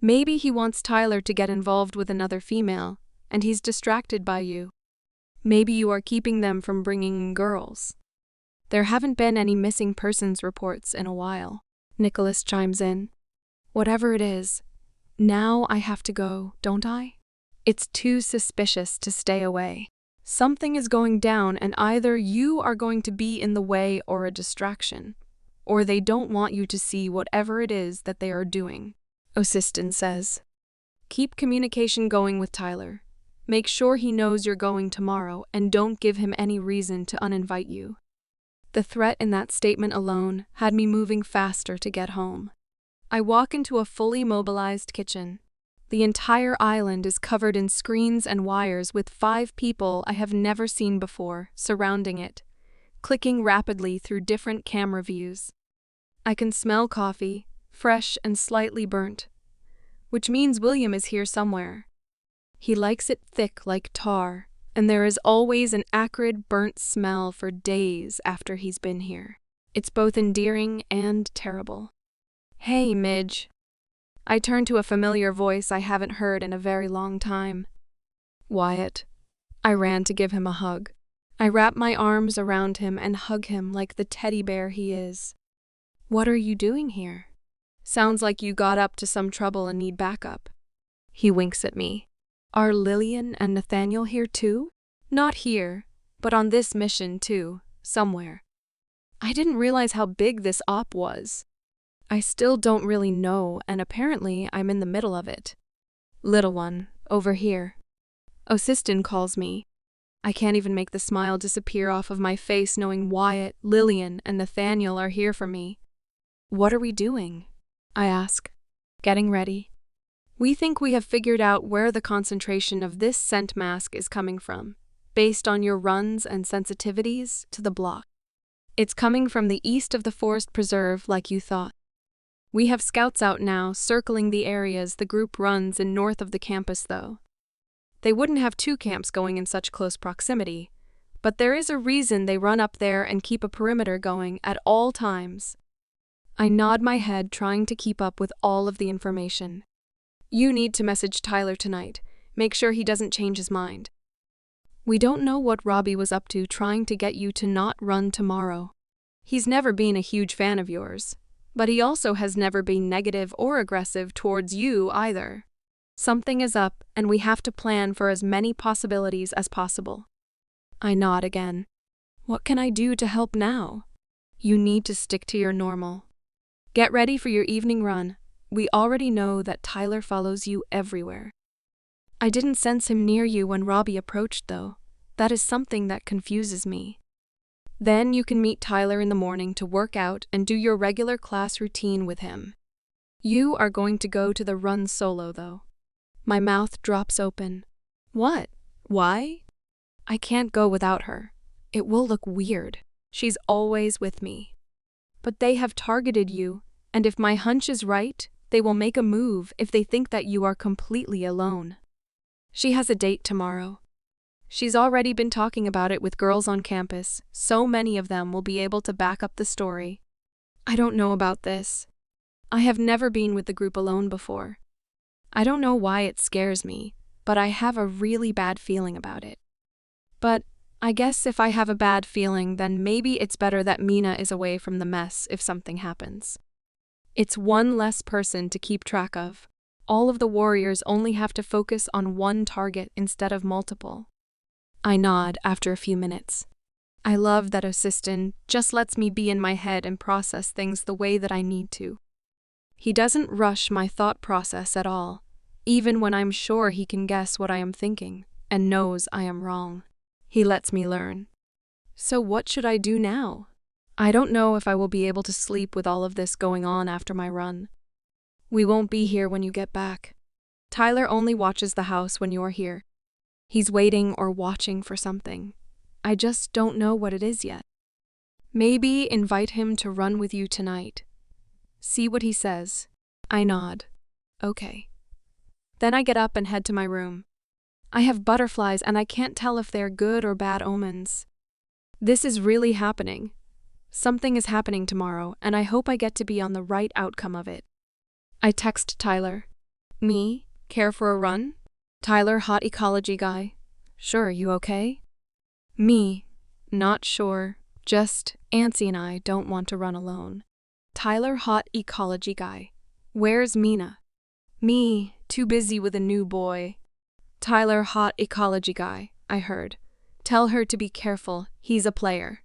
Speaker 1: Maybe he wants Tyler to get involved with another female, and he's distracted by you. Maybe you are keeping them from bringing in girls. There haven't been any missing persons reports in a while. Nicholas chimes in. Whatever it is, now I have to go, don't I? It's too suspicious to stay away. Something is going down, and either you are going to be in the way or a distraction, or they don't want you to see whatever it is that they are doing. Existence says. Keep communication going with Tyler. Make sure he knows you're going tomorrow and don't give him any reason to uninvite you. The threat in that statement alone had me moving faster to get home. I walk into a fully mobilized kitchen. The entire island is covered in screens and wires with 5 people I have never seen before surrounding it, clicking rapidly through different camera views. I can smell coffee, fresh and slightly burnt, which means William is here somewhere. He likes it thick like tar, and there is always an acrid, burnt smell for days after he's been here. It's both endearing and terrible. "Hey, Midge." I turn to a familiar voice I haven't heard in a very long time. "Wyatt." I ran to give him a hug. I wrap my arms around him and hug him like the teddy bear he is. "What are you doing here? Sounds like you got up to some trouble and need backup." He winks at me. "Are Lillian and Nathaniel here too?" "Not here, but on this mission too, somewhere." I didn't realize how big this op was. I still don't really know, and apparently I'm in the middle of it. "Little one, over here." Osistin calls me. I can't even make the smile disappear off of my face knowing Wyatt, Lillian, and Nathaniel are here for me. "What are we doing?" I ask. "Getting ready. We think we have figured out where the concentration of this scent mask is coming from, based on your runs and sensitivities to the block. It's coming from the east of the forest preserve like you thought. We have scouts out now circling the areas the group runs in north of the campus though. They wouldn't have 2 camps going in such close proximity, but there is a reason they run up there and keep a perimeter going at all times." I nod my head, trying to keep up with all of the information. "You need to message Tyler tonight. Make sure he doesn't change his mind. We don't know what Robbie was up to trying to get you to not run tomorrow. He's never been a huge fan of yours, but he also has never been negative or aggressive towards you either. Something is up, and we have to plan for as many possibilities as possible." I nod again. "What can I do to help now?" "You need to stick to your normal. Get ready for your evening run. We already know that Tyler follows you everywhere." I didn't sense him near you when Robbie approached though. That is something that confuses me. Then you can meet Tyler in the morning to work out and do your regular class routine with him. You are going to go to the run solo though. My mouth drops open. "What? Why?" "I can't go without her. It will look weird. She's always with me. But they have targeted you, and if my hunch is right, they will make a move if they think that you are completely alone. She has a date tomorrow. She's already been talking about it with girls on campus. So many of them will be able to back up the story. I don't know about this. I have never been with the group alone before. I don't know why it scares me, but I have a really bad feeling about it. But I guess if I have a bad feeling, then maybe it's better that Mina is away from the mess if something happens. It's one less person to keep track of. All of the warriors only have to focus on one target instead of multiple." I nod after a few minutes. I love that Osistin just lets me be in my head and process things the way that I need to. He doesn't rush my thought process at all, even when I'm sure he can guess what I am thinking and knows I am wrong. He lets me learn. So what should I do now? I don't know if I will be able to sleep with all of this going on after my run. We won't be here when you get back. Tyler only watches the house when you're here. He's waiting or watching for something. I just don't know what it is yet. Maybe invite him to run with you tonight. See what he says. I nod. Okay. Then I get up and head to my room. I have butterflies and I can't tell if they're good or bad omens. This is really happening. Something is happening tomorrow, and I hope I get to be on the right outcome of it. I text Tyler. Me? Care for a run? Tyler, hot ecology guy. Sure, you okay? Me? Not sure. Just Ancy and I don't want to run alone. Tyler, hot ecology guy. Where's Mina? Me, too busy with a new boy. Tyler, hot ecology guy, I heard. Tell her to be careful, he's a player.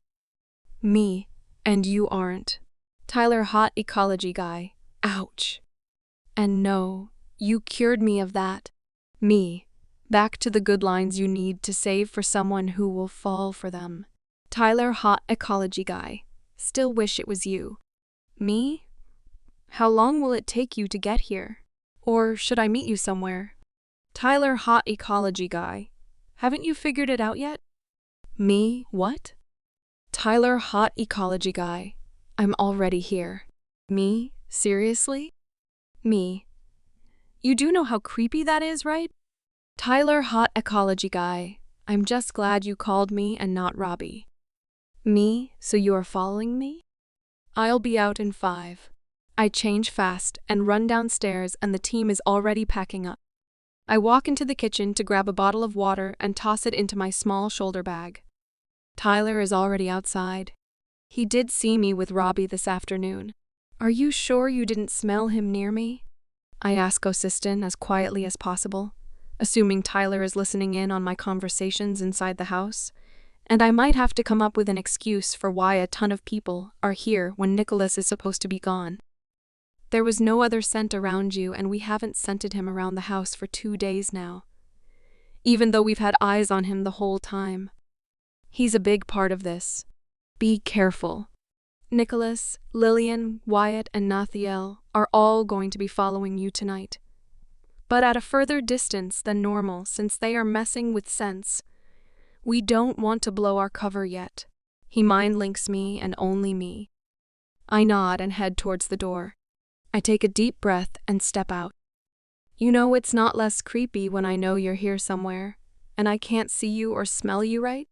Speaker 1: Me, and you aren't. Tyler, hot ecology guy. Ouch. And no, You cured me of that. Me. Back to the good lines you need to save for someone who will fall for them. Tyler, hot ecology guy. Still wish it was you. Me? How long will it take you to get here? Or should I meet you somewhere? Tyler, hot ecology guy. Haven't you figured it out yet? Me, what? Tyler, hot ecology guy. I'm already here. Me, seriously? Me. You do know how creepy that is, right? Tyler, hot ecology guy. I'm just glad you called me and not Robbie. Me, so you are following me? I'll be out in 5. I change fast and run downstairs, and the team is already packing up. I walk into the kitchen to grab a bottle of water and toss it into my small shoulder bag. Tyler is already outside. He did see me with Robbie this afternoon. Are you sure you didn't smell him near me? I ask Osiston as quietly as possible, assuming Tyler is listening in on my conversations inside the house, and I might have to come up with an excuse for why a ton of people are here when Nicholas is supposed to be gone. There was no other scent around you, and we haven't scented him around the house for 2 days now, even though we've had eyes on him the whole time. He's a big part of this. Be careful. Nicholas, Lillian, Wyatt, and Nathiel are all going to be following you tonight, but at a further distance than normal since they are messing with sense. We don't want to blow our cover yet. He mind links me and only me. I nod and head towards the door. I take a deep breath and step out. You know it's not less creepy when I know you're here somewhere, and I can't see you or smell you, right?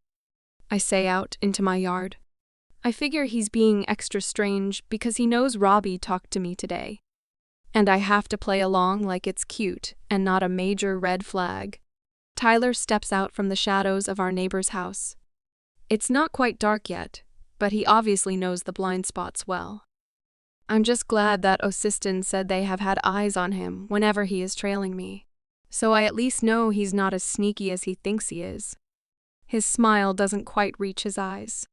Speaker 1: I say out into my yard. I figure he's being extra strange because he knows Robbie talked to me today, and I have to play along like it's cute and not a major red flag. Tyler steps out from the shadows of our neighbor's house. It's not quite dark yet, but he obviously knows the blind spots well. I'm just glad that Osiston said they have had eyes on him whenever he is trailing me, so I at least know he's not as sneaky as he thinks he is. His smile doesn't quite reach his eyes.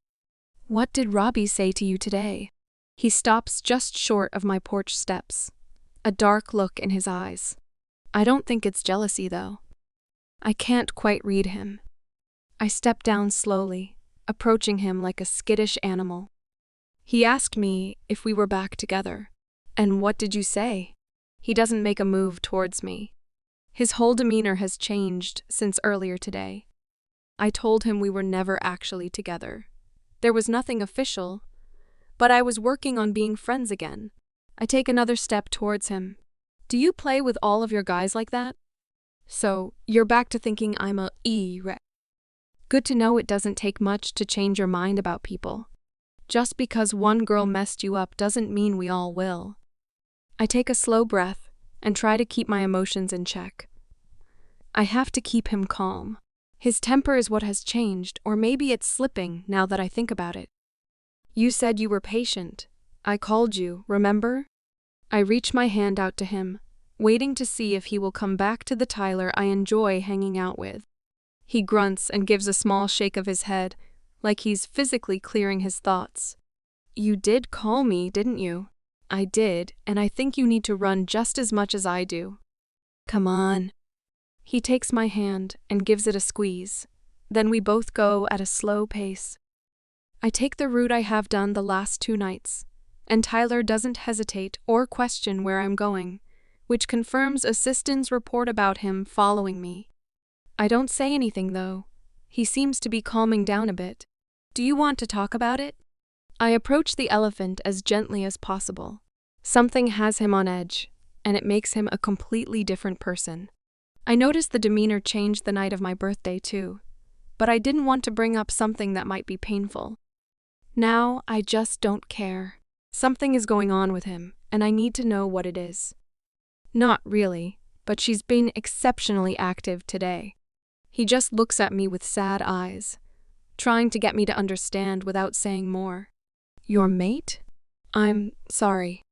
Speaker 1: What did Robbie say to you today? He stops just short of my porch steps, a dark look in his eyes. I don't think it's jealousy, though. I can't quite read him. I step down slowly, approaching him like a skittish animal. He asked me if we were back together. And what did you say? He doesn't make a move towards me. His whole demeanor has changed since earlier today. I told him we were never actually together. There was nothing official, but I was working on being friends again. I take another step towards him. Do you play with all of your guys like that? So, you're back to thinking I'm a e-re. Good to know it doesn't take much to change your mind about people. Just because one girl messed you up doesn't mean we all will. I take a slow breath and try to keep my emotions in check. I have to keep him calm. His temper is what has changed, or maybe it's slipping now that I think about it. You said you were patient. I called you, remember? I reach my hand out to him, waiting to see if he will come back to the Tyler I enjoy hanging out with. He grunts and gives a small shake of his head, like he's physically clearing his thoughts. You did call me, didn't you? I did, and I think you need to run just as much as I do. Come on. He takes my hand and gives it a squeeze. Then we both go at a slow pace. I take the route I have done the last 2 nights, and Tyler doesn't hesitate or question where I'm going, which confirms Osiston's report about him following me. I don't say anything, though. He seems to be calming down a bit. Do you want to talk about it? I approach the elephant as gently as possible. Something has him on edge, and it makes him a completely different person. I noticed the demeanor changed the night of my birthday, too, but I didn't want to bring up something that might be painful. Now, I just don't care. Something is going on with him, and I need to know what it is. Not really, but she's been exceptionally active today. He just looks at me with sad eyes, trying to get me to understand without saying more. Your mate? I'm sorry.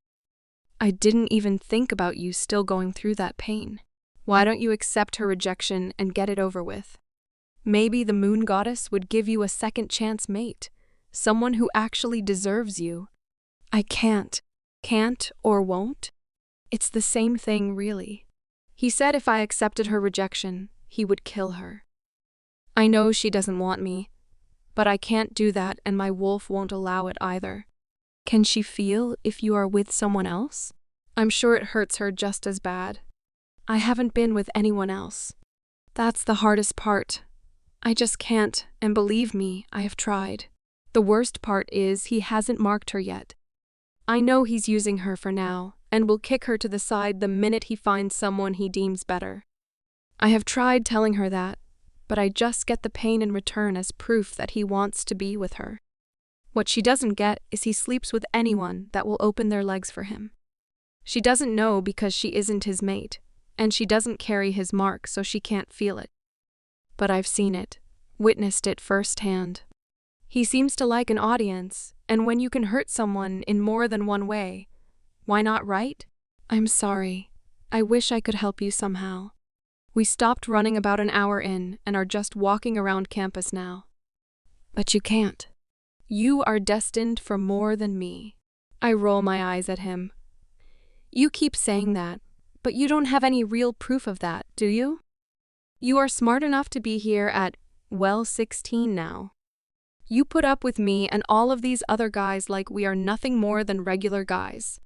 Speaker 1: I didn't even think about you still going through that pain. Why don't you accept her rejection and get it over with? Maybe the moon goddess would give you a second chance mate, someone who actually deserves you. I can't or won't. It's the same thing, really. He said if I accepted her rejection, he would kill her. I know she doesn't want me, but I can't do that and my wolf won't allow it either. Can she feel if you are with someone else? I'm sure it hurts her just as bad. I haven't been with anyone else. That's the hardest part. I just can't, and believe me, I have tried. The worst part is he hasn't marked her yet. I know he's using her for now, and will kick her to the side the minute he finds someone he deems better. I have tried telling her that, but I just get the pain in return as proof that he wants to be with her. What she doesn't get is he sleeps with anyone that will open their legs for him. She doesn't know because she isn't his mate, and she doesn't carry his mark so she can't feel it. But I've seen it, witnessed it firsthand. He seems to like an audience, and when you can hurt someone in more than one way, why not, right? I'm sorry. I wish I could help you somehow. We stopped running about an hour in and are just walking around campus now. But you can't. You are destined for more than me. I roll my eyes at him. You keep saying that, but you don't have any real proof of that, do you? You are smart enough to be here at, 16 now. You put up with me and all of these other guys like we are nothing more than regular guys.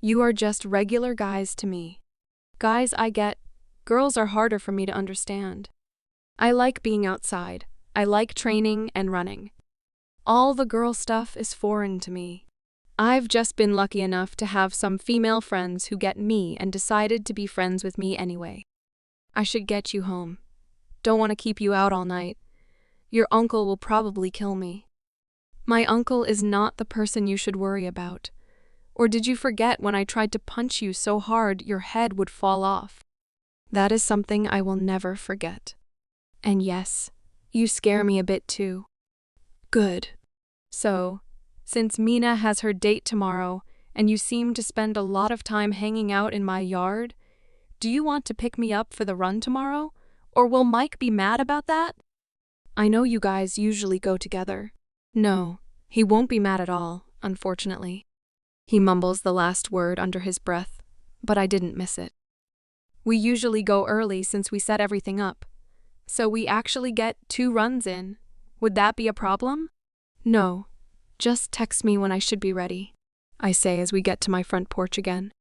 Speaker 1: You are just regular guys to me. Guys I get, girls are harder for me to understand. I like being outside. I like training and running. All the girl stuff is foreign to me. I've just been lucky enough to have some female friends who get me and decided to be friends with me anyway. I should get you home. Don't want to keep you out all night. Your uncle will probably kill me. My uncle is not the person you should worry about. Or did you forget when I tried to punch you so hard your head would fall off? That is something I will never forget. And yes, you scare me a bit too. Good. So, since Mina has her date tomorrow and you seem to spend a lot of time hanging out in my yard, do you want to pick me up for the run tomorrow? Or will Mike be mad about that? I know you guys usually go together. No, he won't be mad at all, unfortunately. He mumbles the last word under his breath, but I didn't miss it. We usually go early since we set everything up, so we actually get 2 runs in. Would that be a problem? No, just text me when I should be ready, I say as we get to my front porch again.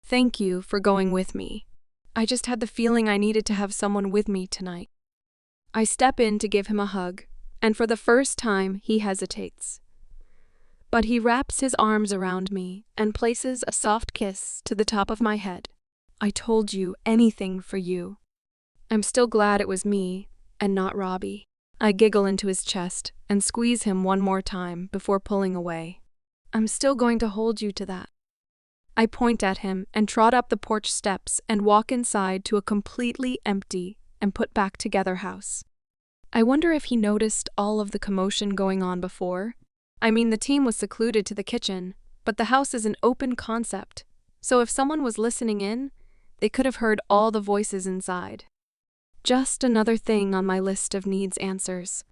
Speaker 1: Thank you for going with me. I just had the feeling I needed to have someone with me tonight. I step in to give him a hug, and for the first time he hesitates. But he wraps his arms around me and places a soft kiss to the top of my head. I told you anything for you. I'm still glad it was me and not Robbie. I giggle into his chest and squeeze him one more time before pulling away. I'm still going to hold you to that. I point at him and trot up the porch steps and walk inside to a completely empty and put back together house. I wonder if he noticed all of the commotion going on before. I mean, the team was secluded to the kitchen, but the house is an open concept, so if someone was listening in, they could have heard all the voices inside. Just another thing on my list of needs answers.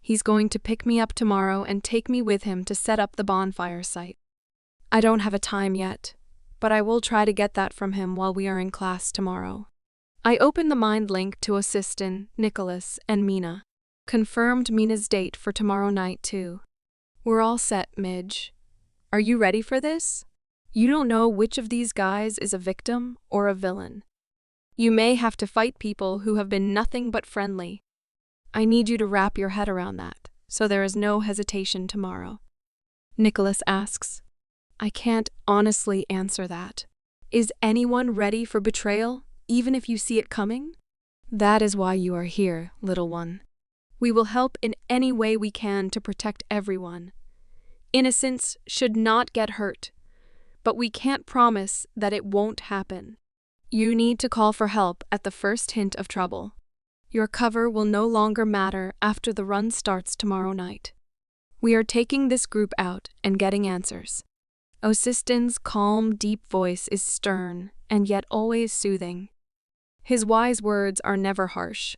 Speaker 1: He's going to pick me up tomorrow and take me with him to set up the bonfire site. I don't have a time yet, but I will try to get that from him while we are in class tomorrow. I open the mind link to Assistin, Nicholas, and Mina. Confirmed Mina's date for tomorrow night too. We're all set, Midge. Are you ready for this? You don't know which of these guys is a victim or a villain. You may have to fight people who have been nothing but friendly. I need you to wrap your head around that, so there is no hesitation tomorrow. Nicholas asks. I can't honestly answer that. Is anyone ready for betrayal, even if you see it coming? That is why you are here, little one. We will help in any way we can to protect everyone. Innocents should not get hurt, but we can't promise that it won't happen. You need to call for help at the first hint of trouble. Your cover will no longer matter after the run starts tomorrow night. We are taking this group out and getting answers. Assistin's calm, deep voice is stern and yet always soothing. His wise words are never harsh,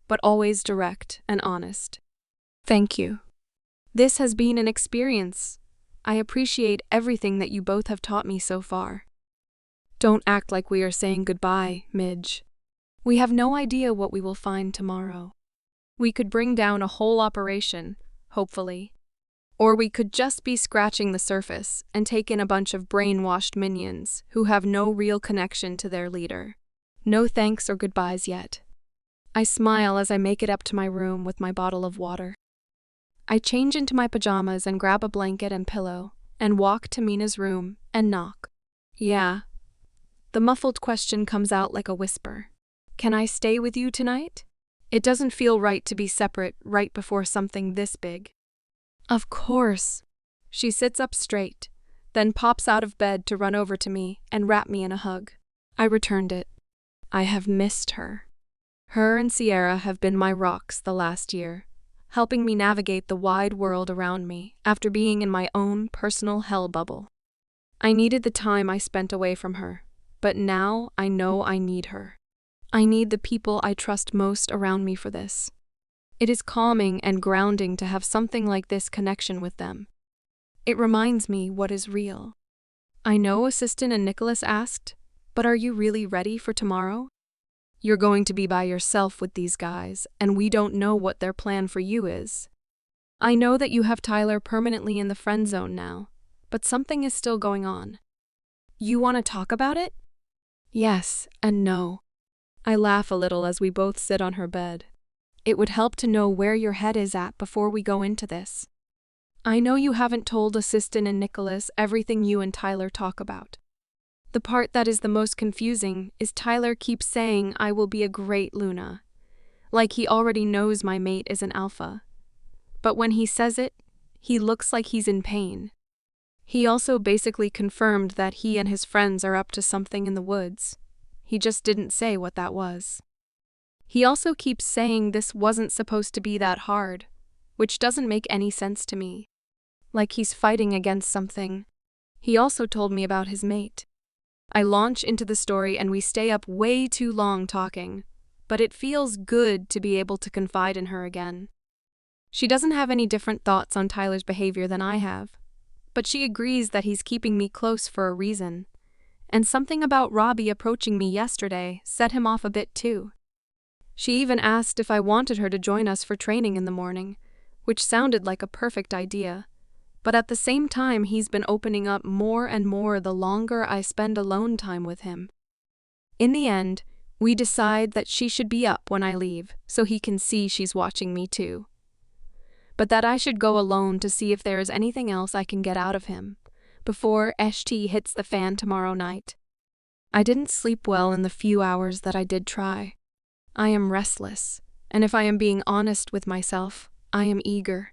Speaker 1: but always direct and honest. Thank you. This has been an experience. I appreciate everything that you both have taught me so far. Don't act like we are saying goodbye, Midge. We have no idea what we will find tomorrow. We could bring down a whole operation, hopefully. Or we could just be scratching the surface and take in a bunch of brainwashed minions who have no real connection to their leader. No thanks or goodbyes yet. I smile as I make it up to my room with my bottle of water. I change into my pajamas and grab a blanket and pillow and walk to Mina's room and knock. Yeah. The muffled question comes out like a whisper. Can I stay with you tonight? It doesn't feel right to be separate right before something this big. Of course. She sits up straight, then pops out of bed to run over to me and wrap me in a hug. I returned it. I have missed her. Her and Sierra have been my rocks the last year, helping me navigate the wide world around me after being in my own personal hell bubble. I needed the time I spent away from her, but now I know I need her. I need the people I trust most around me for this. It is calming and grounding to have something like this connection with them. It reminds me what is real. I know Assistant and Nicholas asked, but are you really ready for tomorrow? You're going to be by yourself with these guys, and we don't know what their plan for you is. I know that you have Tyler permanently in the friend zone now, but something is still going on. You want to talk about it? Yes and no. I laugh a little as we both sit on her bed. It would help to know where your head is at before we go into this. I know you haven't told Assistant and Nicholas everything you and Tyler talk about. The part that is the most confusing is Tyler keeps saying I will be a great Luna, like he already knows my mate is an alpha. But when he says it, he looks like he's in pain. He also basically confirmed that he and his friends are up to something in the woods. He just didn't say what that was. He also keeps saying this wasn't supposed to be that hard, which doesn't make any sense to me. Like he's fighting against something. He also told me about his mate. I launch into the story and we stay up way too long talking, but it feels good to be able to confide in her again. She doesn't have any different thoughts on Tyler's behavior than I have, but she agrees that he's keeping me close for a reason. And something about Robbie approaching me yesterday set him off a bit too. She even asked if I wanted her to join us for training in the morning, which sounded like a perfect idea. But at the same time, he's been opening up more and more the longer I spend alone time with him. In the end, we decide that she should be up when I leave, so he can see she's watching me too. But that I should go alone to see if there is anything else I can get out of him, before ST hits the fan tomorrow night. I didn't sleep well in the few hours that I did try. I am restless, and if I am being honest with myself, I am eager.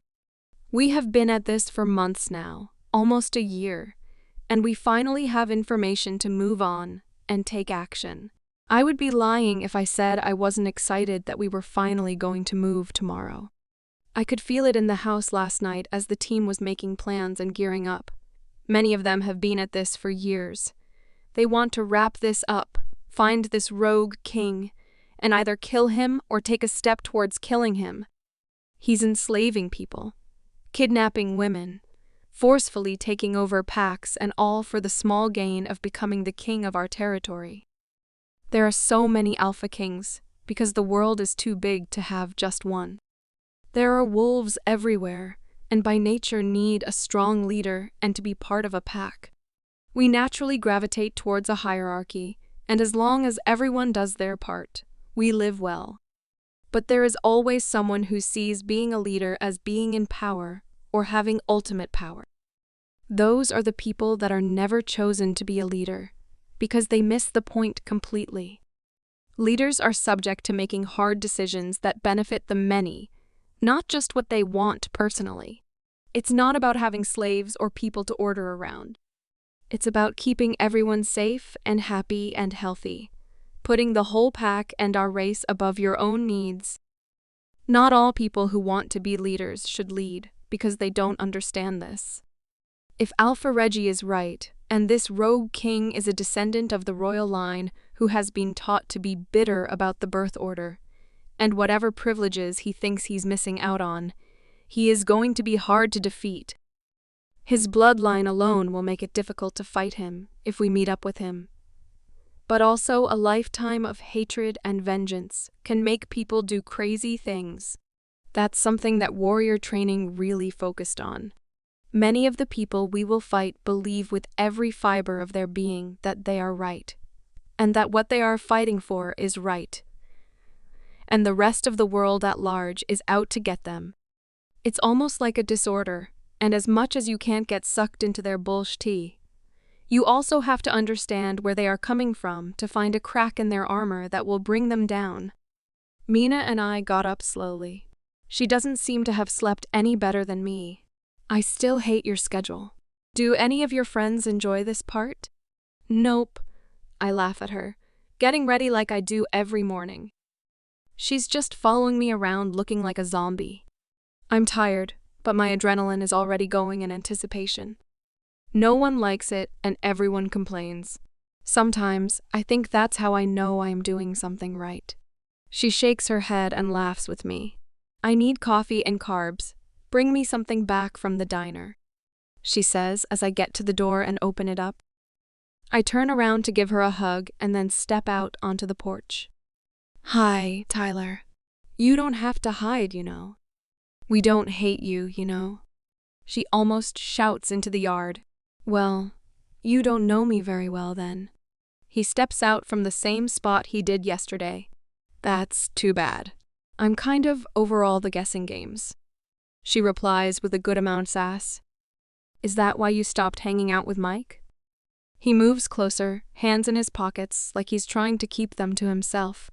Speaker 1: We have been at this for months now, almost a year, and we finally have information to move on and take action. I would be lying if I said I wasn't excited that we were finally going to move tomorrow. I could feel it in the house last night as the team was making plans and gearing up. Many of them have been at this for years. They want to wrap this up, find this rogue king, and either kill him or take a step towards killing him. He's enslaving people, kidnapping women, forcefully taking over packs, and all for the small gain of becoming the king of our territory. There are so many alpha kings because the world is too big to have just one. There are wolves everywhere, and by nature need a strong leader and to be part of a pack. We naturally gravitate towards a hierarchy, and as long as everyone does their part, we live well. But there is always someone who sees being a leader as being in power or having ultimate power. Those are the people that are never chosen to be a leader because they miss the point completely. Leaders are subject to making hard decisions that benefit the many, not just what they want personally. It's not about having slaves or people to order around. It's about keeping everyone safe and happy and healthy, putting the whole pack and our race above your own needs. Not all people who want to be leaders should lead because they don't understand this. If Alpha Reggie is right, and this rogue king is a descendant of the royal line who has been taught to be bitter about the birth order, and whatever privileges he thinks he's missing out on, he is going to be hard to defeat. His bloodline alone will make it difficult to fight him if we meet up with him. but also a lifetime of hatred and vengeance can make people do crazy things. That's something that warrior training really focused on. Many of the people we will fight believe with every fiber of their being that they are right, and that what they are fighting for is right, and the rest of the world at large is out to get them. It's almost like a disorder, and as much as you can't get sucked into their bullshit, you also have to understand where they are coming from to find a crack in their armor that will bring them down. Mina and I got up slowly. She doesn't seem to have slept any better than me. I still hate your schedule. Do any of your friends enjoy this part? Nope. I laugh at her, getting ready like I do every morning. She's just following me around looking like a zombie. I'm tired, but my adrenaline is already going in anticipation. No one likes it, and everyone complains. Sometimes, I think that's how I know I am doing something right. She shakes her head and laughs with me. I need coffee and carbs. Bring me something back from the diner, she says as I get to the door and open it up. I turn around to give her a hug and then step out onto the porch. Hi, Tyler. You don't have to hide, you know. We don't hate you, you know. She almost shouts into the yard. Well, you don't know me very well then. He steps out from the same spot he did yesterday. That's too bad. I'm kind of over all the guessing games. She replies with a good amount of sass. Is that why you stopped hanging out with Mike? He moves closer, hands in his pockets, like he's trying to keep them to himself.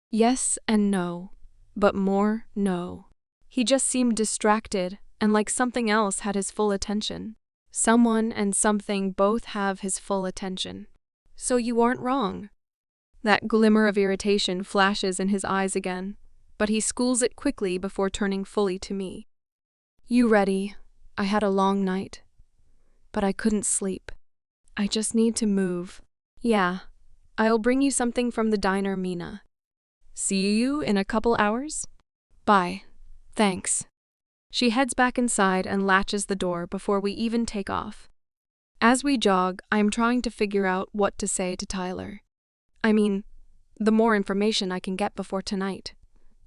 Speaker 1: Yes and no, but more no. He just seemed distracted and like something else had his full attention. Someone and something both have his full attention. So you aren't wrong. That glimmer of irritation flashes in his eyes again, but he schools it quickly before turning fully to me. You ready? I had a long night, but I couldn't sleep. I just need to move. Yeah, I'll bring you something from the diner, Mina. See you in a couple hours? Bye. Thanks. She heads back inside and latches the door before we even take off. As we jog, I'm trying to figure out what to say to Tyler. I mean, the more information I can get before tonight,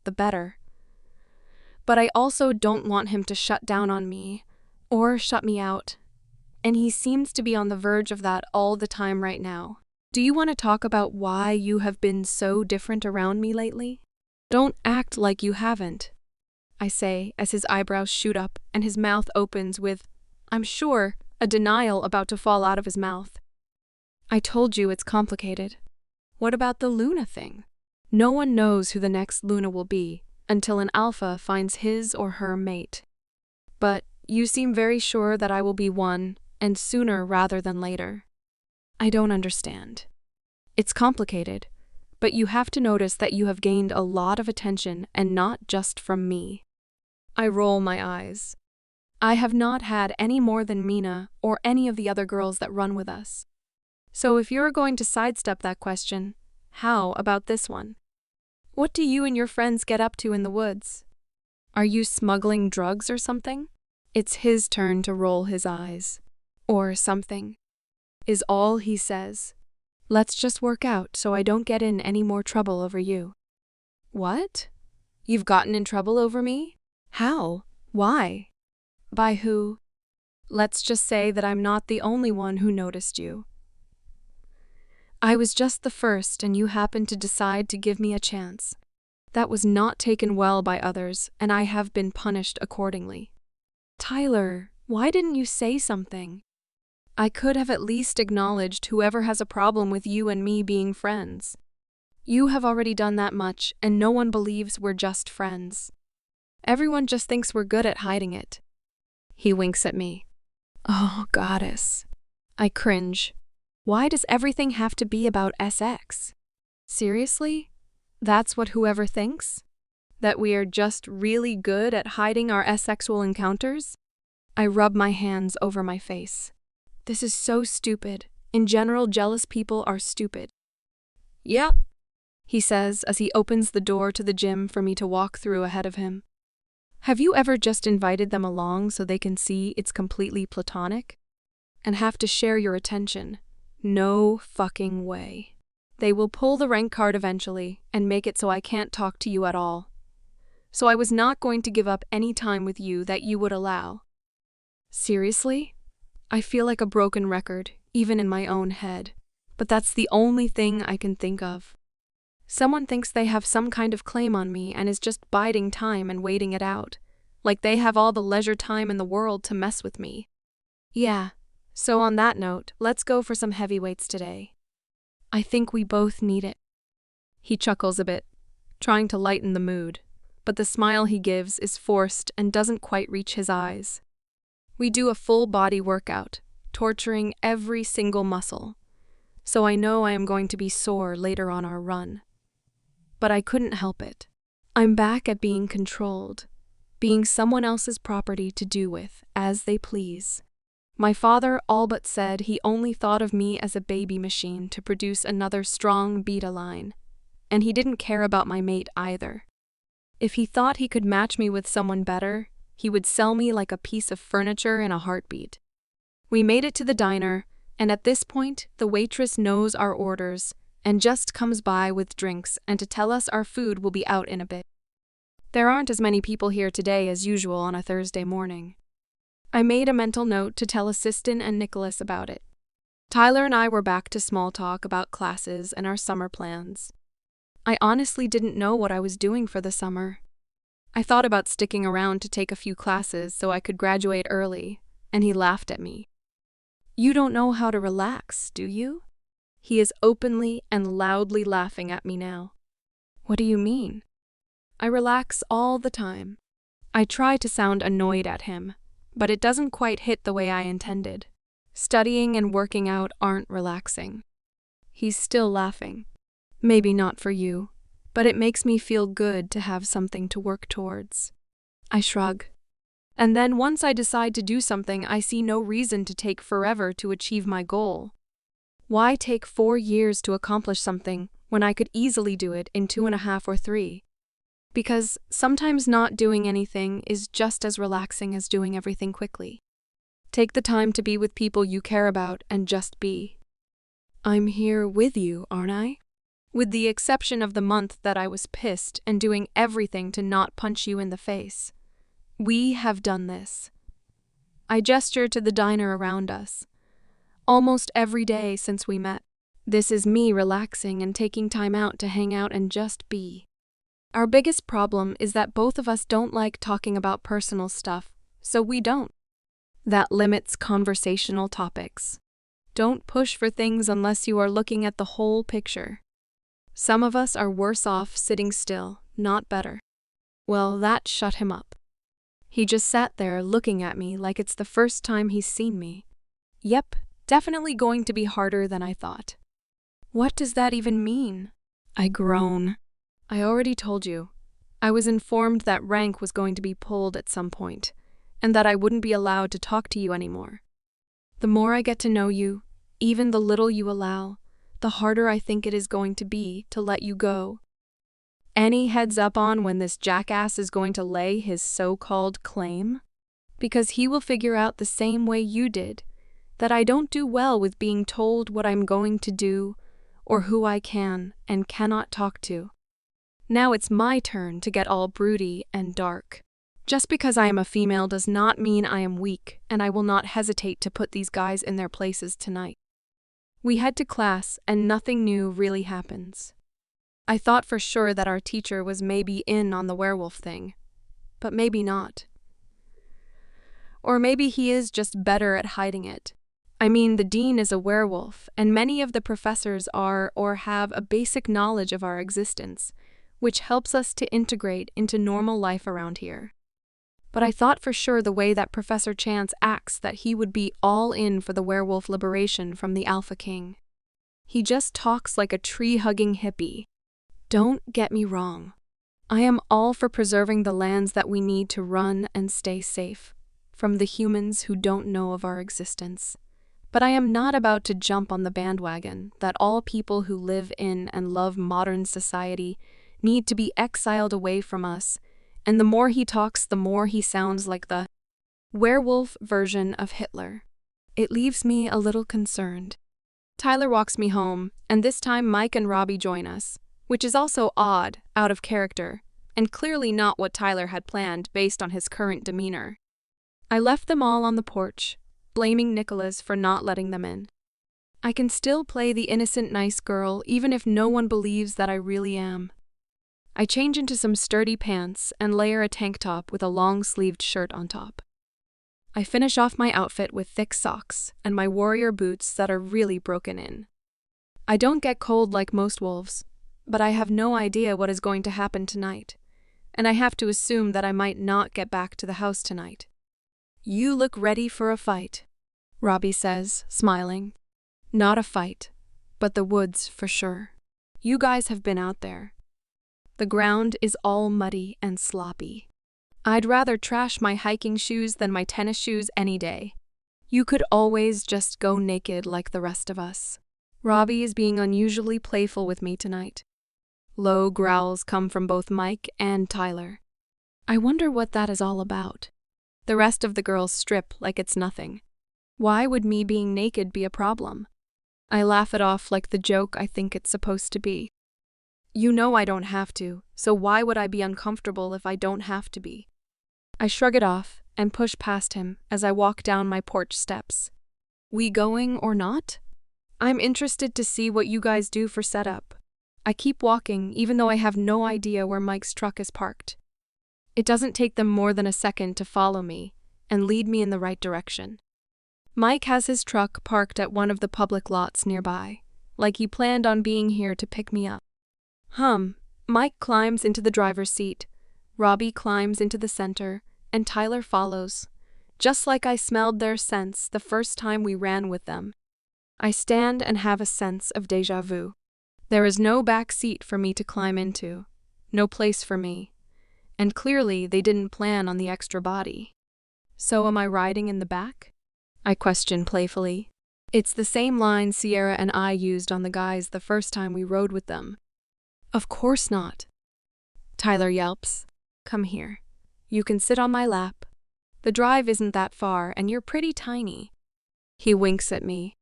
Speaker 1: the better. But I also don't want him to shut down on me or shut me out, and he seems to be on the verge of that all the time right now. Do you want to talk about why you have been so different around me lately? Don't act like you haven't, I say as his eyebrows shoot up and his mouth opens with, I'm sure, a denial about to fall out of his mouth. I told you it's complicated. What about the Luna thing? No one knows who the next Luna will be until an alpha finds his or her mate. But you seem very sure that I will be one, and sooner rather than later. I don't understand. It's complicated, but you have to notice that you have gained a lot of attention and not just from me. I roll my eyes. I have not had any more than Mina or any of the other girls that run with us. So if you're going to sidestep that question, how about this one? What do you and your friends get up to in the woods? Are you smuggling drugs or something? It's his turn to roll his eyes. Or something, is all he says. Let's just work out so I don't get in any more trouble over you. What? You've gotten in trouble over me? How? Why? By who? Let's just say that I'm not the only one who noticed you. I was just the first and you happened to decide to give me a chance. That was not taken well by others and I have been punished accordingly. Tyler, why didn't you say something? I could have at least acknowledged whoever has a problem with you and me being friends. You have already done that much and no one believes we're just friends. Everyone just thinks we're good at hiding it. He winks at me. Oh, goddess. I cringe. Why does everything have to be about SX? Seriously? That's what whoever thinks? That we are just really good at hiding our asexual encounters? I rub my hands over my face. This is so stupid. In general, jealous people are stupid. Yeah, he says as he opens the door to the gym for me to walk through ahead of him. Have you ever just invited them along so they can see it's completely platonic? And have to share your attention? No fucking way. They will pull the rank card eventually and make it so I can't talk to you at all. So I was not going to give up any time with you that you would allow. Seriously? I feel like a broken record, even in my own head. But that's the only thing I can think of. Someone thinks they have some kind of claim on me and is just biding time and waiting it out. Like they have all the leisure time in the world to mess with me. Yeah, so on that note, let's go for some heavyweights today. I think we both need it. He chuckles a bit, trying to lighten the mood, but the smile he gives is forced and doesn't quite reach his eyes. We do a full body workout, torturing every single muscle, so I know I am going to be sore later on our run. But I couldn't help it. I'm back at being controlled, being someone else's property to do with as they please. My father all but said he only thought of me as a baby machine to produce another strong beta line, and he didn't care about my mate either. If he thought he could match me with someone better, he would sell me like a piece of furniture in a heartbeat. We made it to the diner, and at this point, the waitress knows our orders and just comes by with drinks and to tell us our food will be out in a bit. There aren't as many people here today as usual on a Thursday morning. I made a mental note to tell Assistant and Nicholas about it. Tyler and I were back to small talk about classes and our summer plans. I honestly didn't know what I was doing for the summer. I thought about sticking around to take a few classes so I could graduate early, and he laughed at me. You don't know how to relax, do you? He is openly and loudly laughing at me now. What do you mean? I relax all the time. I try to sound annoyed at him, but it doesn't quite hit the way I intended. Studying and working out aren't relaxing. He's still laughing. Maybe not for you, but it makes me feel good to have something to work towards. I shrug. And then once I decide to do something, I see no reason to take forever to achieve my goal. Why take 4 years to accomplish something when I could easily do it in 2.5 or 3? Because sometimes not doing anything is just as relaxing as doing everything quickly. Take the time to be with people you care about and just be. I'm here with you, aren't I? With the exception of the month that I was pissed and doing everything to not punch you in the face. We have done this. I gesture to the diner around us. Almost every day since we met. This is me relaxing and taking time out to hang out and just be. Our biggest problem is that both of us don't like talking about personal stuff, so we don't. That limits conversational topics. Don't push for things unless you are looking at the whole picture. Some of us are worse off sitting still, not better. Well, that shut him up. He just sat there looking at me like it's the first time he's seen me. Yep, definitely going to be harder than I thought. What does that even mean? I groan. I already told you. I was informed that rank was going to be pulled at some point, and that I wouldn't be allowed to talk to you anymore. The more I get to know you, even the little you allow, the harder I think it is going to be to let you go. Any heads up on when this jackass is going to lay his so-called claim? Because he will figure out the same way you did, that I don't do well with being told what I'm going to do or who I can and cannot talk to. Now it's my turn to get all broody and dark. Just because I am a female does not mean I am weak, and I will not hesitate to put these guys in their places tonight. We head to class, and nothing new really happens. I thought for sure that our teacher was maybe in on the werewolf thing, but maybe not. Or maybe he is just better at hiding it. I mean, the dean is a werewolf, and many of the professors are or have a basic knowledge of our existence, which helps us to integrate into normal life around here. But I thought for sure the way that Professor Chance acts that he would be all in for the werewolf liberation from the Alpha King. He just talks like a tree-hugging hippie. Don't get me wrong. I am all for preserving the lands that we need to run and stay safe from the humans who don't know of our existence. But I am not about to jump on the bandwagon that all people who live in and love modern society need to be exiled away from us, and the more he talks, the more he sounds like the werewolf version of Hitler. It leaves me a little concerned. Tyler walks me home, and this time Mike and Robbie join us, which is also odd, out of character, and clearly not what Tyler had planned based on his current demeanor. I left them all on the porch, blaming Nicholas for not letting them in. I can still play the innocent nice girl even if no one believes that I really am. I change into some sturdy pants and layer a tank top with a long-sleeved shirt on top. I finish off my outfit with thick socks and my warrior boots that are really broken in. I don't get cold like most wolves, but I have no idea what is going to happen tonight, and I have to assume that I might not get back to the house tonight. "You look ready for a fight," Robbie says, smiling. "Not a fight, but the woods for sure. You guys have been out there. The ground is all muddy and sloppy. I'd rather trash my hiking shoes than my tennis shoes any day. You could always just go naked like the rest of us." Robbie is being unusually playful with me tonight. Low growls come from both Mike and Tyler. I wonder what that is all about. The rest of the girls strip like it's nothing. Why would me being naked be a problem? I laugh it off like the joke I think it's supposed to be. You know I don't have to, so why would I be uncomfortable if I don't have to be? I shrug it off and push past him as I walk down my porch steps. We going or not? I'm interested to see what you guys do for setup. I keep walking even though I have no idea where Mike's truck is parked. It doesn't take them more than a second to follow me and lead me in the right direction. Mike has his truck parked at one of the public lots nearby, like he planned on being here to pick me up. Mike climbs into the driver's seat, Robbie climbs into the center, and Tyler follows, just like I smelled their scents the first time we ran with them. I stand and have a sense of déjà vu. There is no back seat for me to climb into, no place for me, and clearly they didn't plan on the extra body. So am I riding in the back? I question playfully. It's the same line Sierra and I used on the guys the first time we rode with them. Of course not. Tyler yelps. Come here. You can sit on my lap. The drive isn't that far and you're pretty tiny. He winks at me.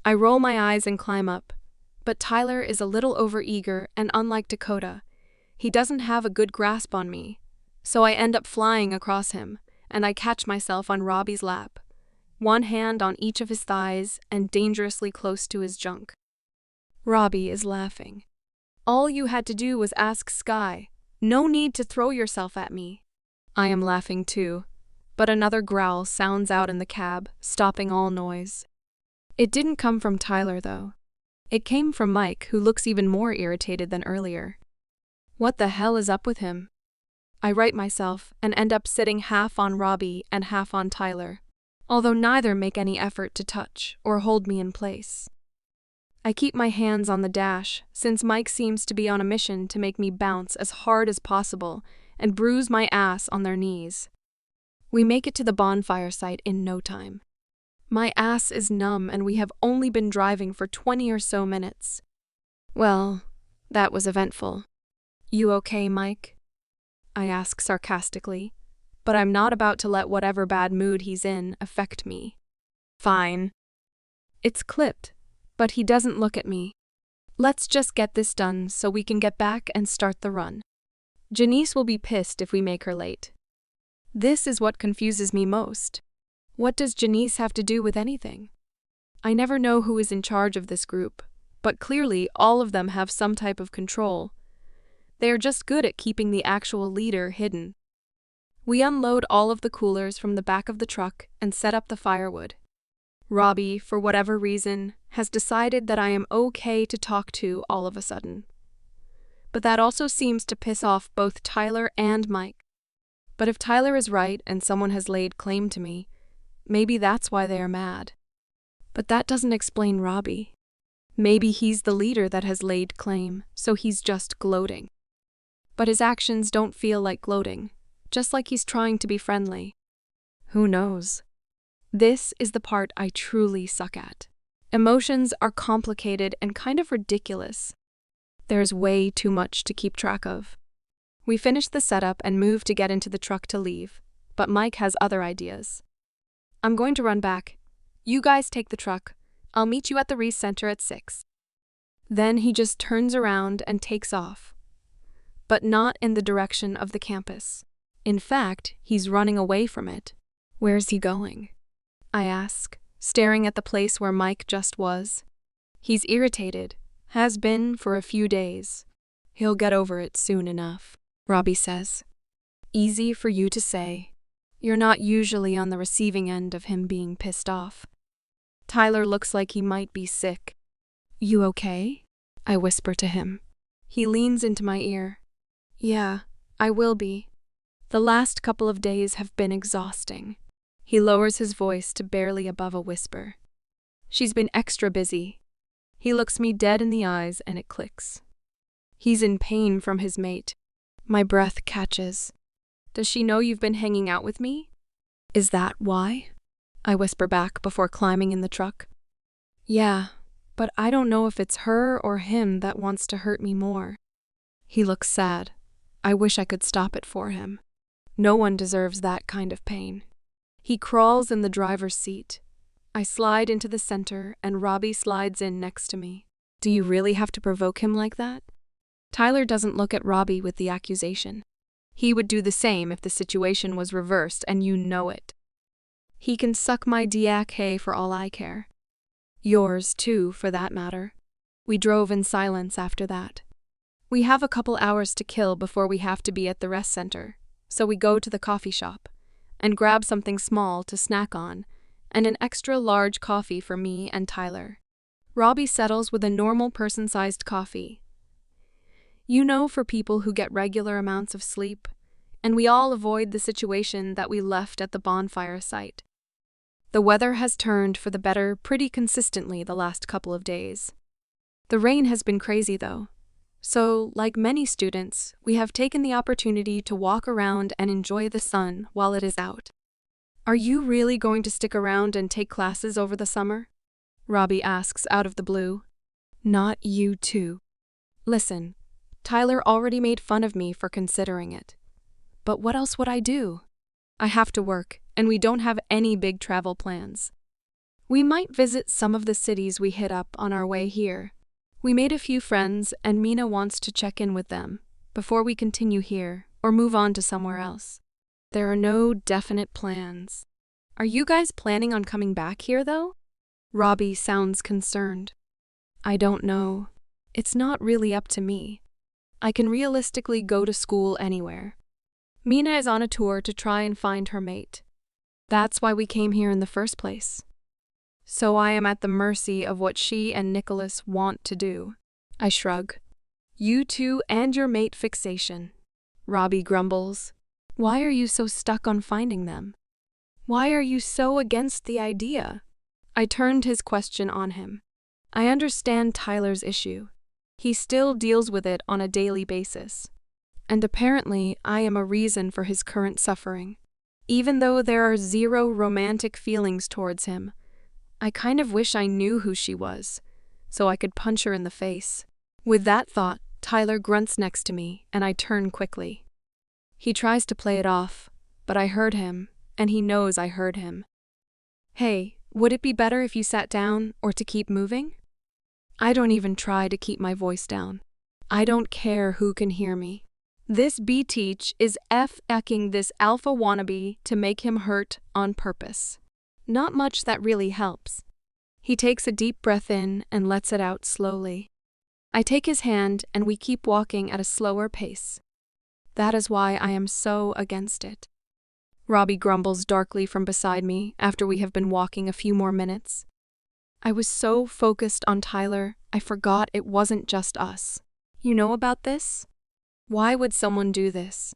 Speaker 1: I roll my eyes and climb up, but Tyler is a little overeager and unlike Dakota, he doesn't have a good grasp on me, so I end up flying across him and I catch myself on Robbie's lap, one hand on each of his thighs and dangerously close to his junk. Robbie is laughing. All you had to do was ask Sky. No need to throw yourself at me. I am laughing too, but another growl sounds out in the cab, stopping all noise. It didn't come from Tyler, though. It came from Mike, who looks even more irritated than earlier. What the hell is up with him? I right myself and end up sitting half on Robbie and half on Tyler, although neither make any effort to touch or hold me in place. I keep my hands on the dash, since Mike seems to be on a mission to make me bounce as hard as possible and bruise my ass on their knees. We make it to the bonfire site in no time. My ass is numb and we have only been driving for 20 or so minutes. Well, that was eventful. You okay, Mike? I ask sarcastically, but I'm not about to let whatever bad mood he's in affect me. Fine. It's clipped, but he doesn't look at me. Let's just get this done so we can get back and start the run. Janice will be pissed if we make her late. This is what confuses me most. What does Janice have to do with anything? I never know who is in charge of this group, but clearly all of them have some type of control. They are just good at keeping the actual leader hidden. We unload all of the coolers from the back of the truck and set up the firewood. Robbie, for whatever reason, has decided that I am okay to talk to all of a sudden. But that also seems to piss off both Tyler and Mike. But if Tyler is right and someone has laid claim to me, maybe that's why they are mad. But that doesn't explain Robbie. Maybe he's the leader that has laid claim, so he's just gloating. But his actions don't feel like gloating, just like he's trying to be friendly. Who knows? This is the part I truly suck at. Emotions are complicated and kind of ridiculous. There's way too much to keep track of. We finish the setup and move to get into the truck to leave, but Mike has other ideas. I'm going to run back. You guys take the truck. I'll meet you at the Reese Center at 6. Then he just turns around and takes off. But not in the direction of the campus. In fact, he's running away from it. Where's he going? I ask, staring at the place where Mike just was. He's irritated. Has been for a few days. He'll get over it soon enough, Robbie says. Easy for you to say. You're not usually on the receiving end of him being pissed off. Tyler looks like he might be sick. You okay? I whisper to him. He leans into my ear. Yeah, I will be. The last couple of days have been exhausting. He lowers his voice to barely above a whisper. She's been extra busy. He looks me dead in the eyes and it clicks. He's in pain from his mate. My breath catches. Does she know you've been hanging out with me? Is that why? I whisper back before climbing in the truck. Yeah, but I don't know if it's her or him that wants to hurt me more. He looks sad. I wish I could stop it for him. No one deserves that kind of pain. He crawls in the driver's seat. I slide into the center and Robbie slides in next to me. Do you really have to provoke him like that? Tyler doesn't look at Robbie with the accusation. He would do the same if the situation was reversed and you know it. He can suck my diak hay for all I care. Yours, too, for that matter. We drove in silence after that. We have a couple hours to kill before we have to be at the rest center, so we go to the coffee shop and grab something small to snack on and an extra large coffee for me and Tyler. Robbie settles with a normal person-sized coffee. You know, for people who get regular amounts of sleep, and we all avoid the situation that we left at the bonfire site. The weather has turned for the better pretty consistently the last couple of days. The rain has been crazy though, so like many students, we have taken the opportunity to walk around and enjoy the sun while it is out. Are you really going to stick around and take classes over the summer? Robbie asks out of the blue. Not you too. Listen, Tyler already made fun of me for considering it. But what else would I do? I have to work, and we don't have any big travel plans. We might visit some of the cities we hit up on our way here. We made a few friends, and Mina wants to check in with them before we continue here or move on to somewhere else. There are no definite plans. Are you guys planning on coming back here, though? Robbie sounds concerned. I don't know. It's not really up to me. I can realistically go to school anywhere. Mina is on a tour to try and find her mate. That's why we came here in the first place. So I am at the mercy of what she and Nicholas want to do. I shrug. You two and your mate fixation. Robbie grumbles. Why are you so stuck on finding them? Why are you so against the idea? I turned his question on him. I understand Tyler's issue. He still deals with it on a daily basis. And apparently I am a reason for his current suffering. Even though there are zero romantic feelings towards him, I kind of wish I knew who she was, so I could punch her in the face. With that thought, Tyler grunts next to me, and I turn quickly. He tries to play it off, but I heard him, and he knows I heard him. Hey, would it be better if you sat down or to keep moving? I don't even try to keep my voice down. I don't care who can hear me. This B-teach is F-ecking this alpha wannabe to make him hurt on purpose. Not much that really helps. He takes a deep breath in and lets it out slowly. I take his hand and we keep walking at a slower pace. That is why I am so against it. Robbie grumbles darkly from beside me after we have been walking a few more minutes. I was so focused on Tyler, I forgot it wasn't just us. You know about this? Why would someone do this?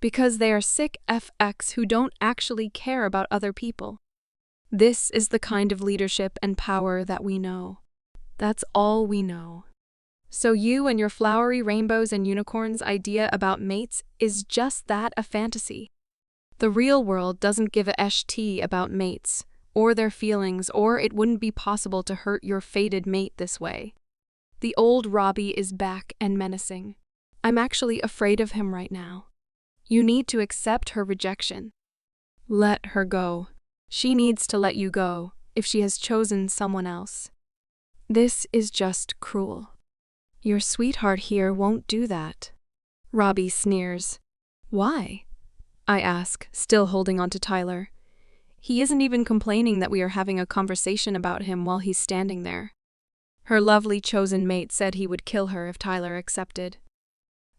Speaker 1: Because they are sick FX who don't actually care about other people. This is the kind of leadership and power that we know. That's all we know. So you and your flowery rainbows and unicorns idea about mates is just that, a fantasy. The real world doesn't give a sh-t about mates, or their feelings, or it wouldn't be possible to hurt your fated mate this way. The old Robbie is back and menacing. I'm actually afraid of him right now. You need to accept her rejection. Let her go. She needs to let you go, if she has chosen someone else. This is just cruel. Your sweetheart here won't do that. Robbie sneers. Why? I ask, still holding on to Tyler. He isn't even complaining that we are having a conversation about him while he's standing there. Her lovely chosen mate said he would kill her if Tyler accepted.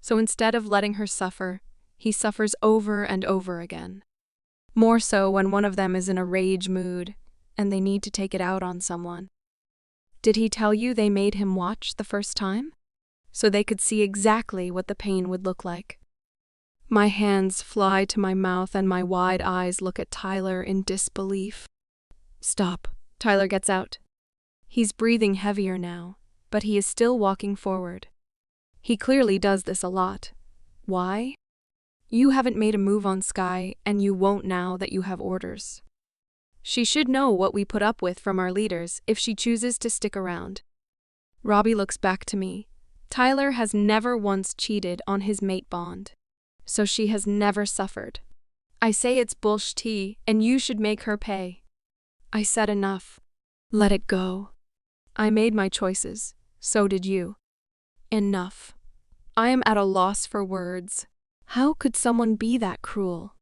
Speaker 1: So instead of letting her suffer, he suffers over and over again. More so when one of them is in a rage mood and they need to take it out on someone. Did he tell you they made him watch the first time? So they could see exactly what the pain would look like. My hands fly to my mouth and my wide eyes look at Tyler in disbelief. Stop. Tyler gets out. He's breathing heavier now, but he is still walking forward. He clearly does this a lot. Why? You haven't made a move on Sky, and you won't now that you have orders. She should know what we put up with from our leaders if she chooses to stick around. Robbie looks back to me. Tyler has never once cheated on his mate bond, so she has never suffered. I say it's bullshit, and you should make her pay. I said enough. Let it go. I made my choices. So did you. Enough. I am at a loss for words. How could someone be that cruel?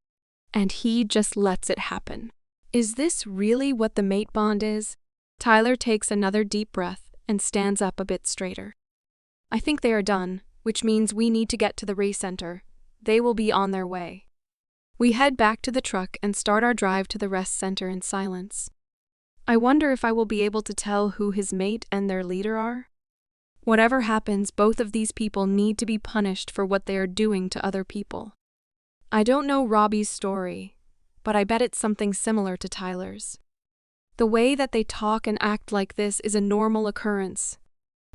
Speaker 1: And he just lets it happen. Is this really what the mate bond is? Tyler takes another deep breath and stands up a bit straighter. I think they are done, which means we need to get to the race center. They will be on their way. We head back to the truck and start our drive to the rest center in silence. I wonder if I will be able to tell who his mate and their leader are. Whatever happens, both of these people need to be punished for what they are doing to other people. I don't know Robbie's story, but I bet it's something similar to Tyler's. The way that they talk and act like this is a normal occurrence.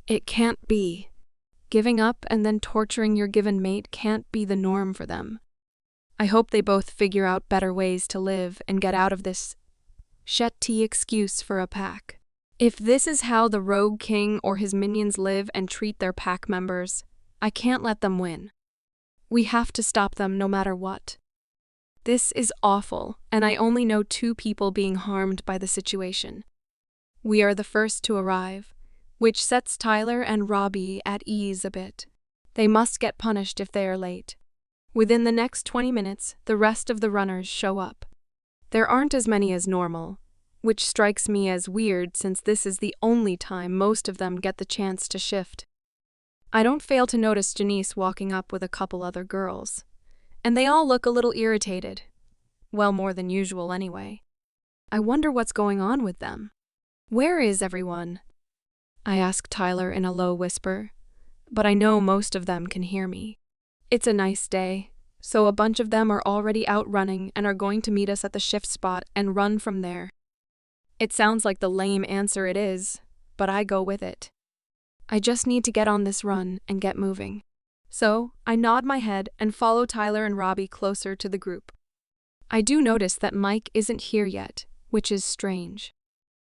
Speaker 1: It can't be. Giving up and then torturing your given mate can't be the norm for them. I hope they both figure out better ways to live and get out of this shitty excuse for a pack. If this is how the Rogue King or his minions live and treat their pack members, I can't let them win. We have to stop them no matter what. This is awful, and I only know 2 people being harmed by the situation. We are the first to arrive, which sets Tyler and Robbie at ease a bit. They must get punished if they are late. Within the next 20 minutes, the rest of the runners show up. There aren't as many as normal, which strikes me as weird since this is the only time most of them get the chance to shift. I don't fail to notice Janice walking up with a couple other girls, and they all look a little irritated. Well, more than usual anyway. I wonder what's going on with them. Where is everyone? I ask Tyler in a low whisper, but I know most of them can hear me. It's a nice day, so a bunch of them are already out running and are going to meet us at the shift spot and run from there. It sounds like the lame answer it is, but I go with it. I just need to get on this run and get moving. So, I nod my head and follow Tyler and Robbie closer to the group. I do notice that Mike isn't here yet, which is strange.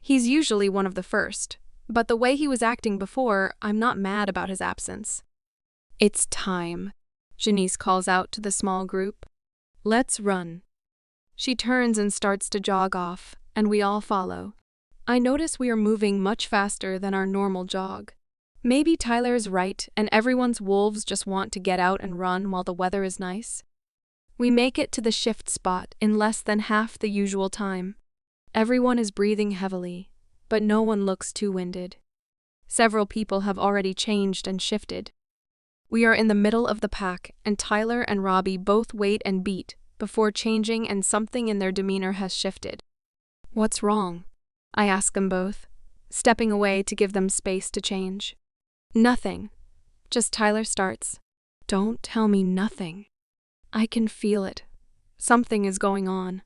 Speaker 1: He's usually one of the first, but the way he was acting before, I'm not mad about his absence. It's time, Janice calls out to the small group. Let's run. She turns and starts to jog off, and we all follow. I notice we are moving much faster than our normal jog. Maybe Tyler is right and everyone's wolves just want to get out and run while the weather is nice. We make it to the shift spot in less than half the usual time. Everyone is breathing heavily, but no one looks too winded. Several people have already changed and shifted. We are in the middle of the pack, and Tyler and Robbie both wait and beat before changing, and something in their demeanor has shifted. What's wrong? I ask them both, stepping away to give them space to change. Nothing. Just Tyler starts. Don't tell me nothing. I can feel it. Something is going on.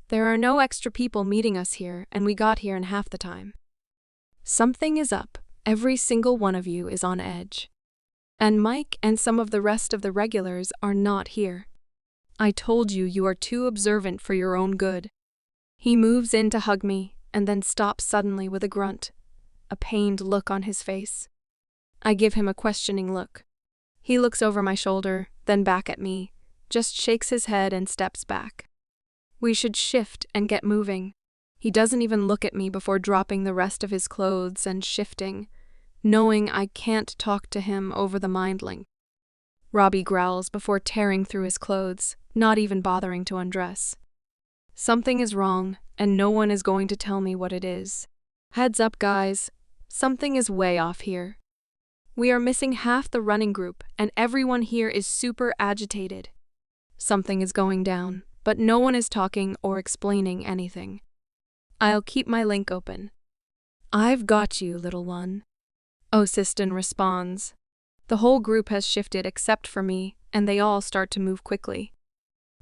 Speaker 1: There are no extra people meeting us here, and we got here in half the time. Something is up. Every single one of you is on edge. And Mike and some of the rest of the regulars are not here. I told you you are too observant for your own good. He moves in to hug me, and then stops suddenly with a grunt, a pained look on his face. I give him a questioning look. He looks over my shoulder, then back at me, just shakes his head and steps back. We should shift and get moving. He doesn't even look at me before dropping the rest of his clothes and shifting, knowing I can't talk to him over the mind link. Robbie growls before tearing through his clothes, not even bothering to undress. Something is wrong, and no one is going to tell me what it is. Heads up, guys. Something is way off here. We are missing half the running group, and everyone here is super agitated. Something is going down, but no one is talking or explaining anything. I'll keep my link open. I've got you, little one. Osiston responds. The whole group has shifted except for me, and they all start to move quickly.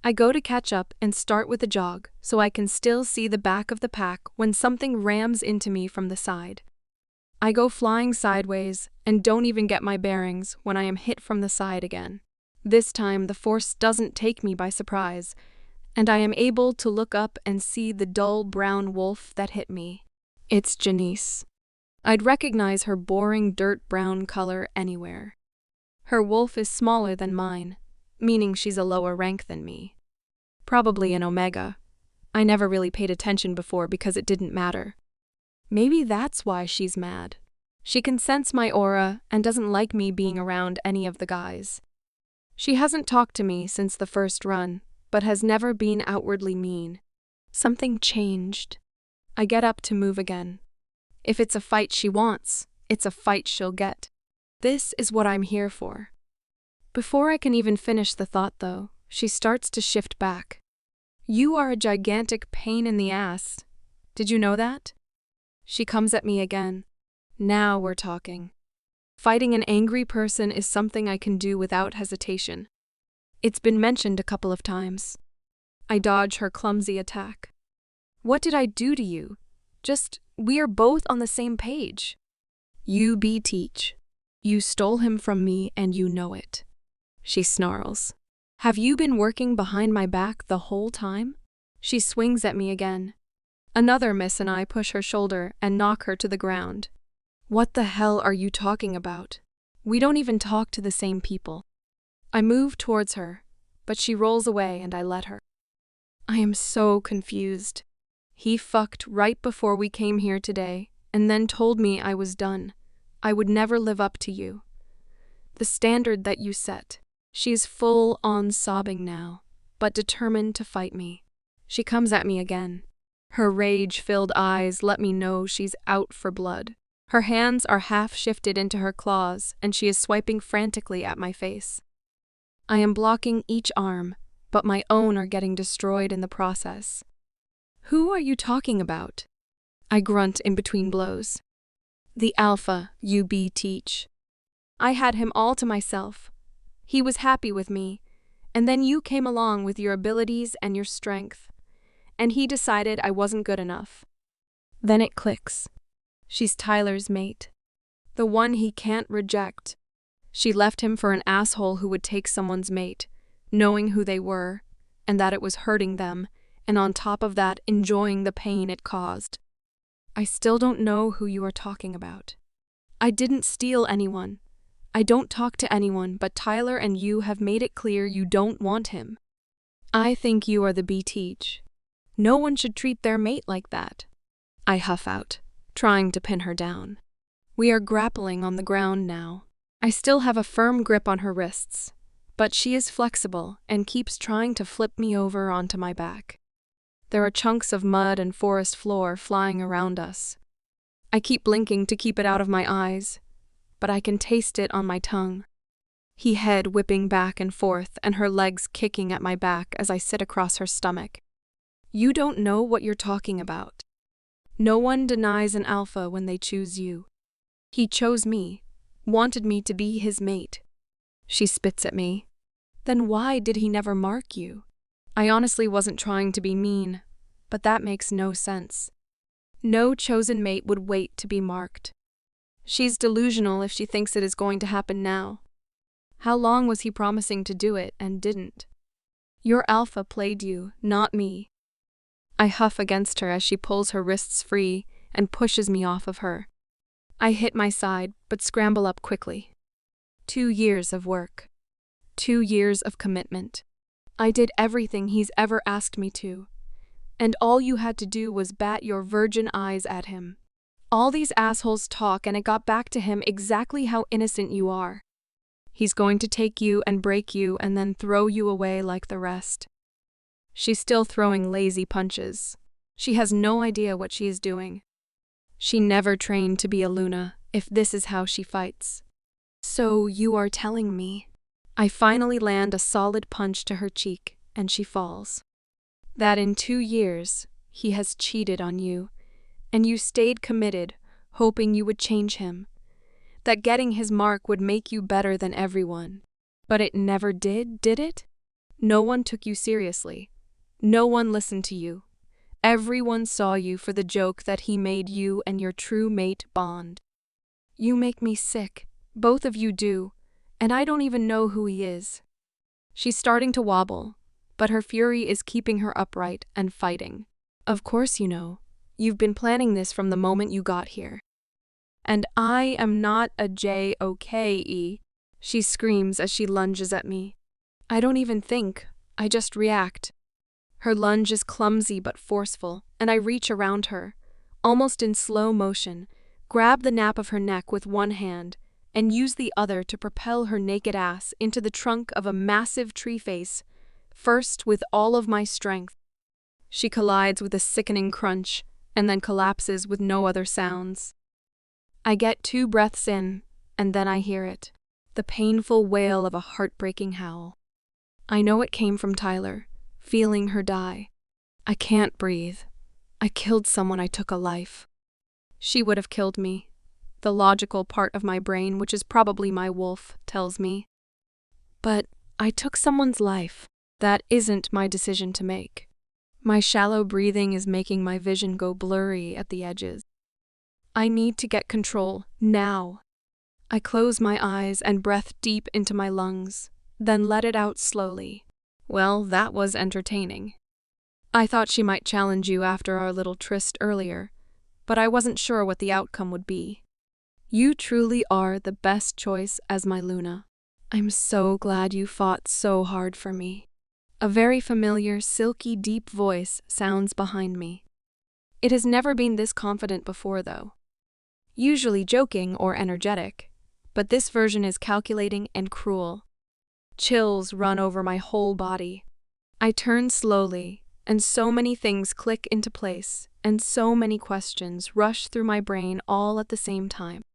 Speaker 1: I go to catch up and start with a jog so I can still see the back of the pack when something rams into me from the side. I go flying sideways and don't even get my bearings when I am hit from the side again. This time the force doesn't take me by surprise, and I am able to look up and see the dull brown wolf that hit me. It's Janice. I'd recognize her boring dirt brown color anywhere. Her wolf is smaller than mine, meaning she's a lower rank than me. Probably an Omega. I never really paid attention before because it didn't matter. Maybe that's why she's mad. She can sense my aura and doesn't like me being around any of the guys. She hasn't talked to me since the first run, but has never been outwardly mean. Something changed. I get up to move again. If it's a fight she wants, it's a fight she'll get. This is what I'm here for. Before I can even finish the thought, though, she starts to shift back. You are a gigantic pain in the ass. Did you know that? She comes at me again. Now we're talking. Fighting an angry person is something I can do without hesitation. It's been mentioned a couple of times. I dodge her clumsy attack. What did I do to you? We are both on the same page. You teach. You stole him from me and you know it. She snarls. Have you been working behind my back the whole time? She swings at me again. Another miss and I push her shoulder and knock her to the ground. What the hell are you talking about? We don't even talk to the same people. I move towards her, but she rolls away and I let her. I am so confused. He fucked right before we came here today and then told me I was done. I would never live up to you. The standard that you set. She's full on sobbing now, but determined to fight me. She comes at me again. Her rage-filled eyes let me know she's out for blood. Her hands are half shifted into her claws and she is swiping frantically at my face. I am blocking each arm, but my own are getting destroyed in the process. Who are you talking about? I grunt in between blows. The alpha you teach. I had him all to myself. He was happy with me, and then you came along with your abilities and your strength, and he decided I wasn't good enough. Then it clicks. She's Tyler's mate, the one he can't reject. She left him for an asshole who would take someone's mate, knowing who they were, and that it was hurting them, and on top of that, enjoying the pain it caused. I still don't know who you are talking about. I didn't steal anyone. I don't talk to anyone, but Tyler and you have made it clear you don't want him. I think you are the teach. No one should treat their mate like that. I huff out, trying to pin her down. We are grappling on the ground now. I still have a firm grip on her wrists, but she is flexible and keeps trying to flip me over onto my back. There are chunks of mud and forest floor flying around us. I keep blinking to keep it out of my eyes, but I can taste it on my tongue. He head whipping back and forth and her legs kicking at my back as I sit across her stomach. You don't know what you're talking about. No one denies an alpha when they choose you. He chose me, wanted me to be his mate. She spits at me. Then why did he never mark you? I honestly wasn't trying to be mean, but that makes no sense. No chosen mate would wait to be marked. She's delusional if she thinks it is going to happen now. How long was he promising to do it and didn't? Your alpha played you, not me. I huff against her as she pulls her wrists free and pushes me off of her. I hit my side, but scramble up quickly. 2 years of work. 2 years of commitment. I did everything he's ever asked me to. and all you had to do was bat your virgin eyes at him. All these assholes talk, and it got back to him exactly how innocent you are. He's going to take you and break you and then throw you away like the rest. She's still throwing lazy punches. She has no idea what she is doing. She never trained to be a Luna, if this is how she fights. So you are telling me. I finally land a solid punch to her cheek, and she falls. That in 2 years, he has cheated on you, and you stayed committed, hoping you would change him. That getting his mark would make you better than everyone. But it never did it? No one took you seriously. No one listened to you. Everyone saw you for the joke that he made you and your true mate bond. You make me sick. Both of you do. And I don't even know who he is. She's starting to wobble, but her fury is keeping her upright and fighting. Of course you know. You've been planning this from the moment you got here. And I am not a joke, she screams as she lunges at me. I don't even think, I just react. Her lunge is clumsy but forceful, and I reach around her, almost in slow motion, grab the nape of her neck with one hand, and use the other to propel her naked ass into the trunk of a massive tree face, first with all of my strength. She collides with a sickening crunch, and then collapses with no other sounds. I get 2 breaths in, and then I hear it, the painful wail of a heartbreaking howl. I know it came from Tyler, feeling her die. I can't breathe. I killed someone, I took a life. She would have killed me. The logical part of my brain, which is probably my wolf, tells me. But I took someone's life. That isn't my decision to make. My shallow breathing is making my vision go blurry at the edges. I need to get control, now. I close my eyes and breath deep into my lungs, then let it out slowly. Well, that was entertaining. I thought she might challenge you after our little tryst earlier, but I wasn't sure what the outcome would be. You truly are the best choice as my Luna. I'm so glad you fought so hard for me. A very familiar, silky, deep voice sounds behind me. It has never been this confident before, though. Usually joking or energetic, but this version is calculating and cruel. Chills run over my whole body. I turn slowly, and so many things click into place, and so many questions rush through my brain all at the same time.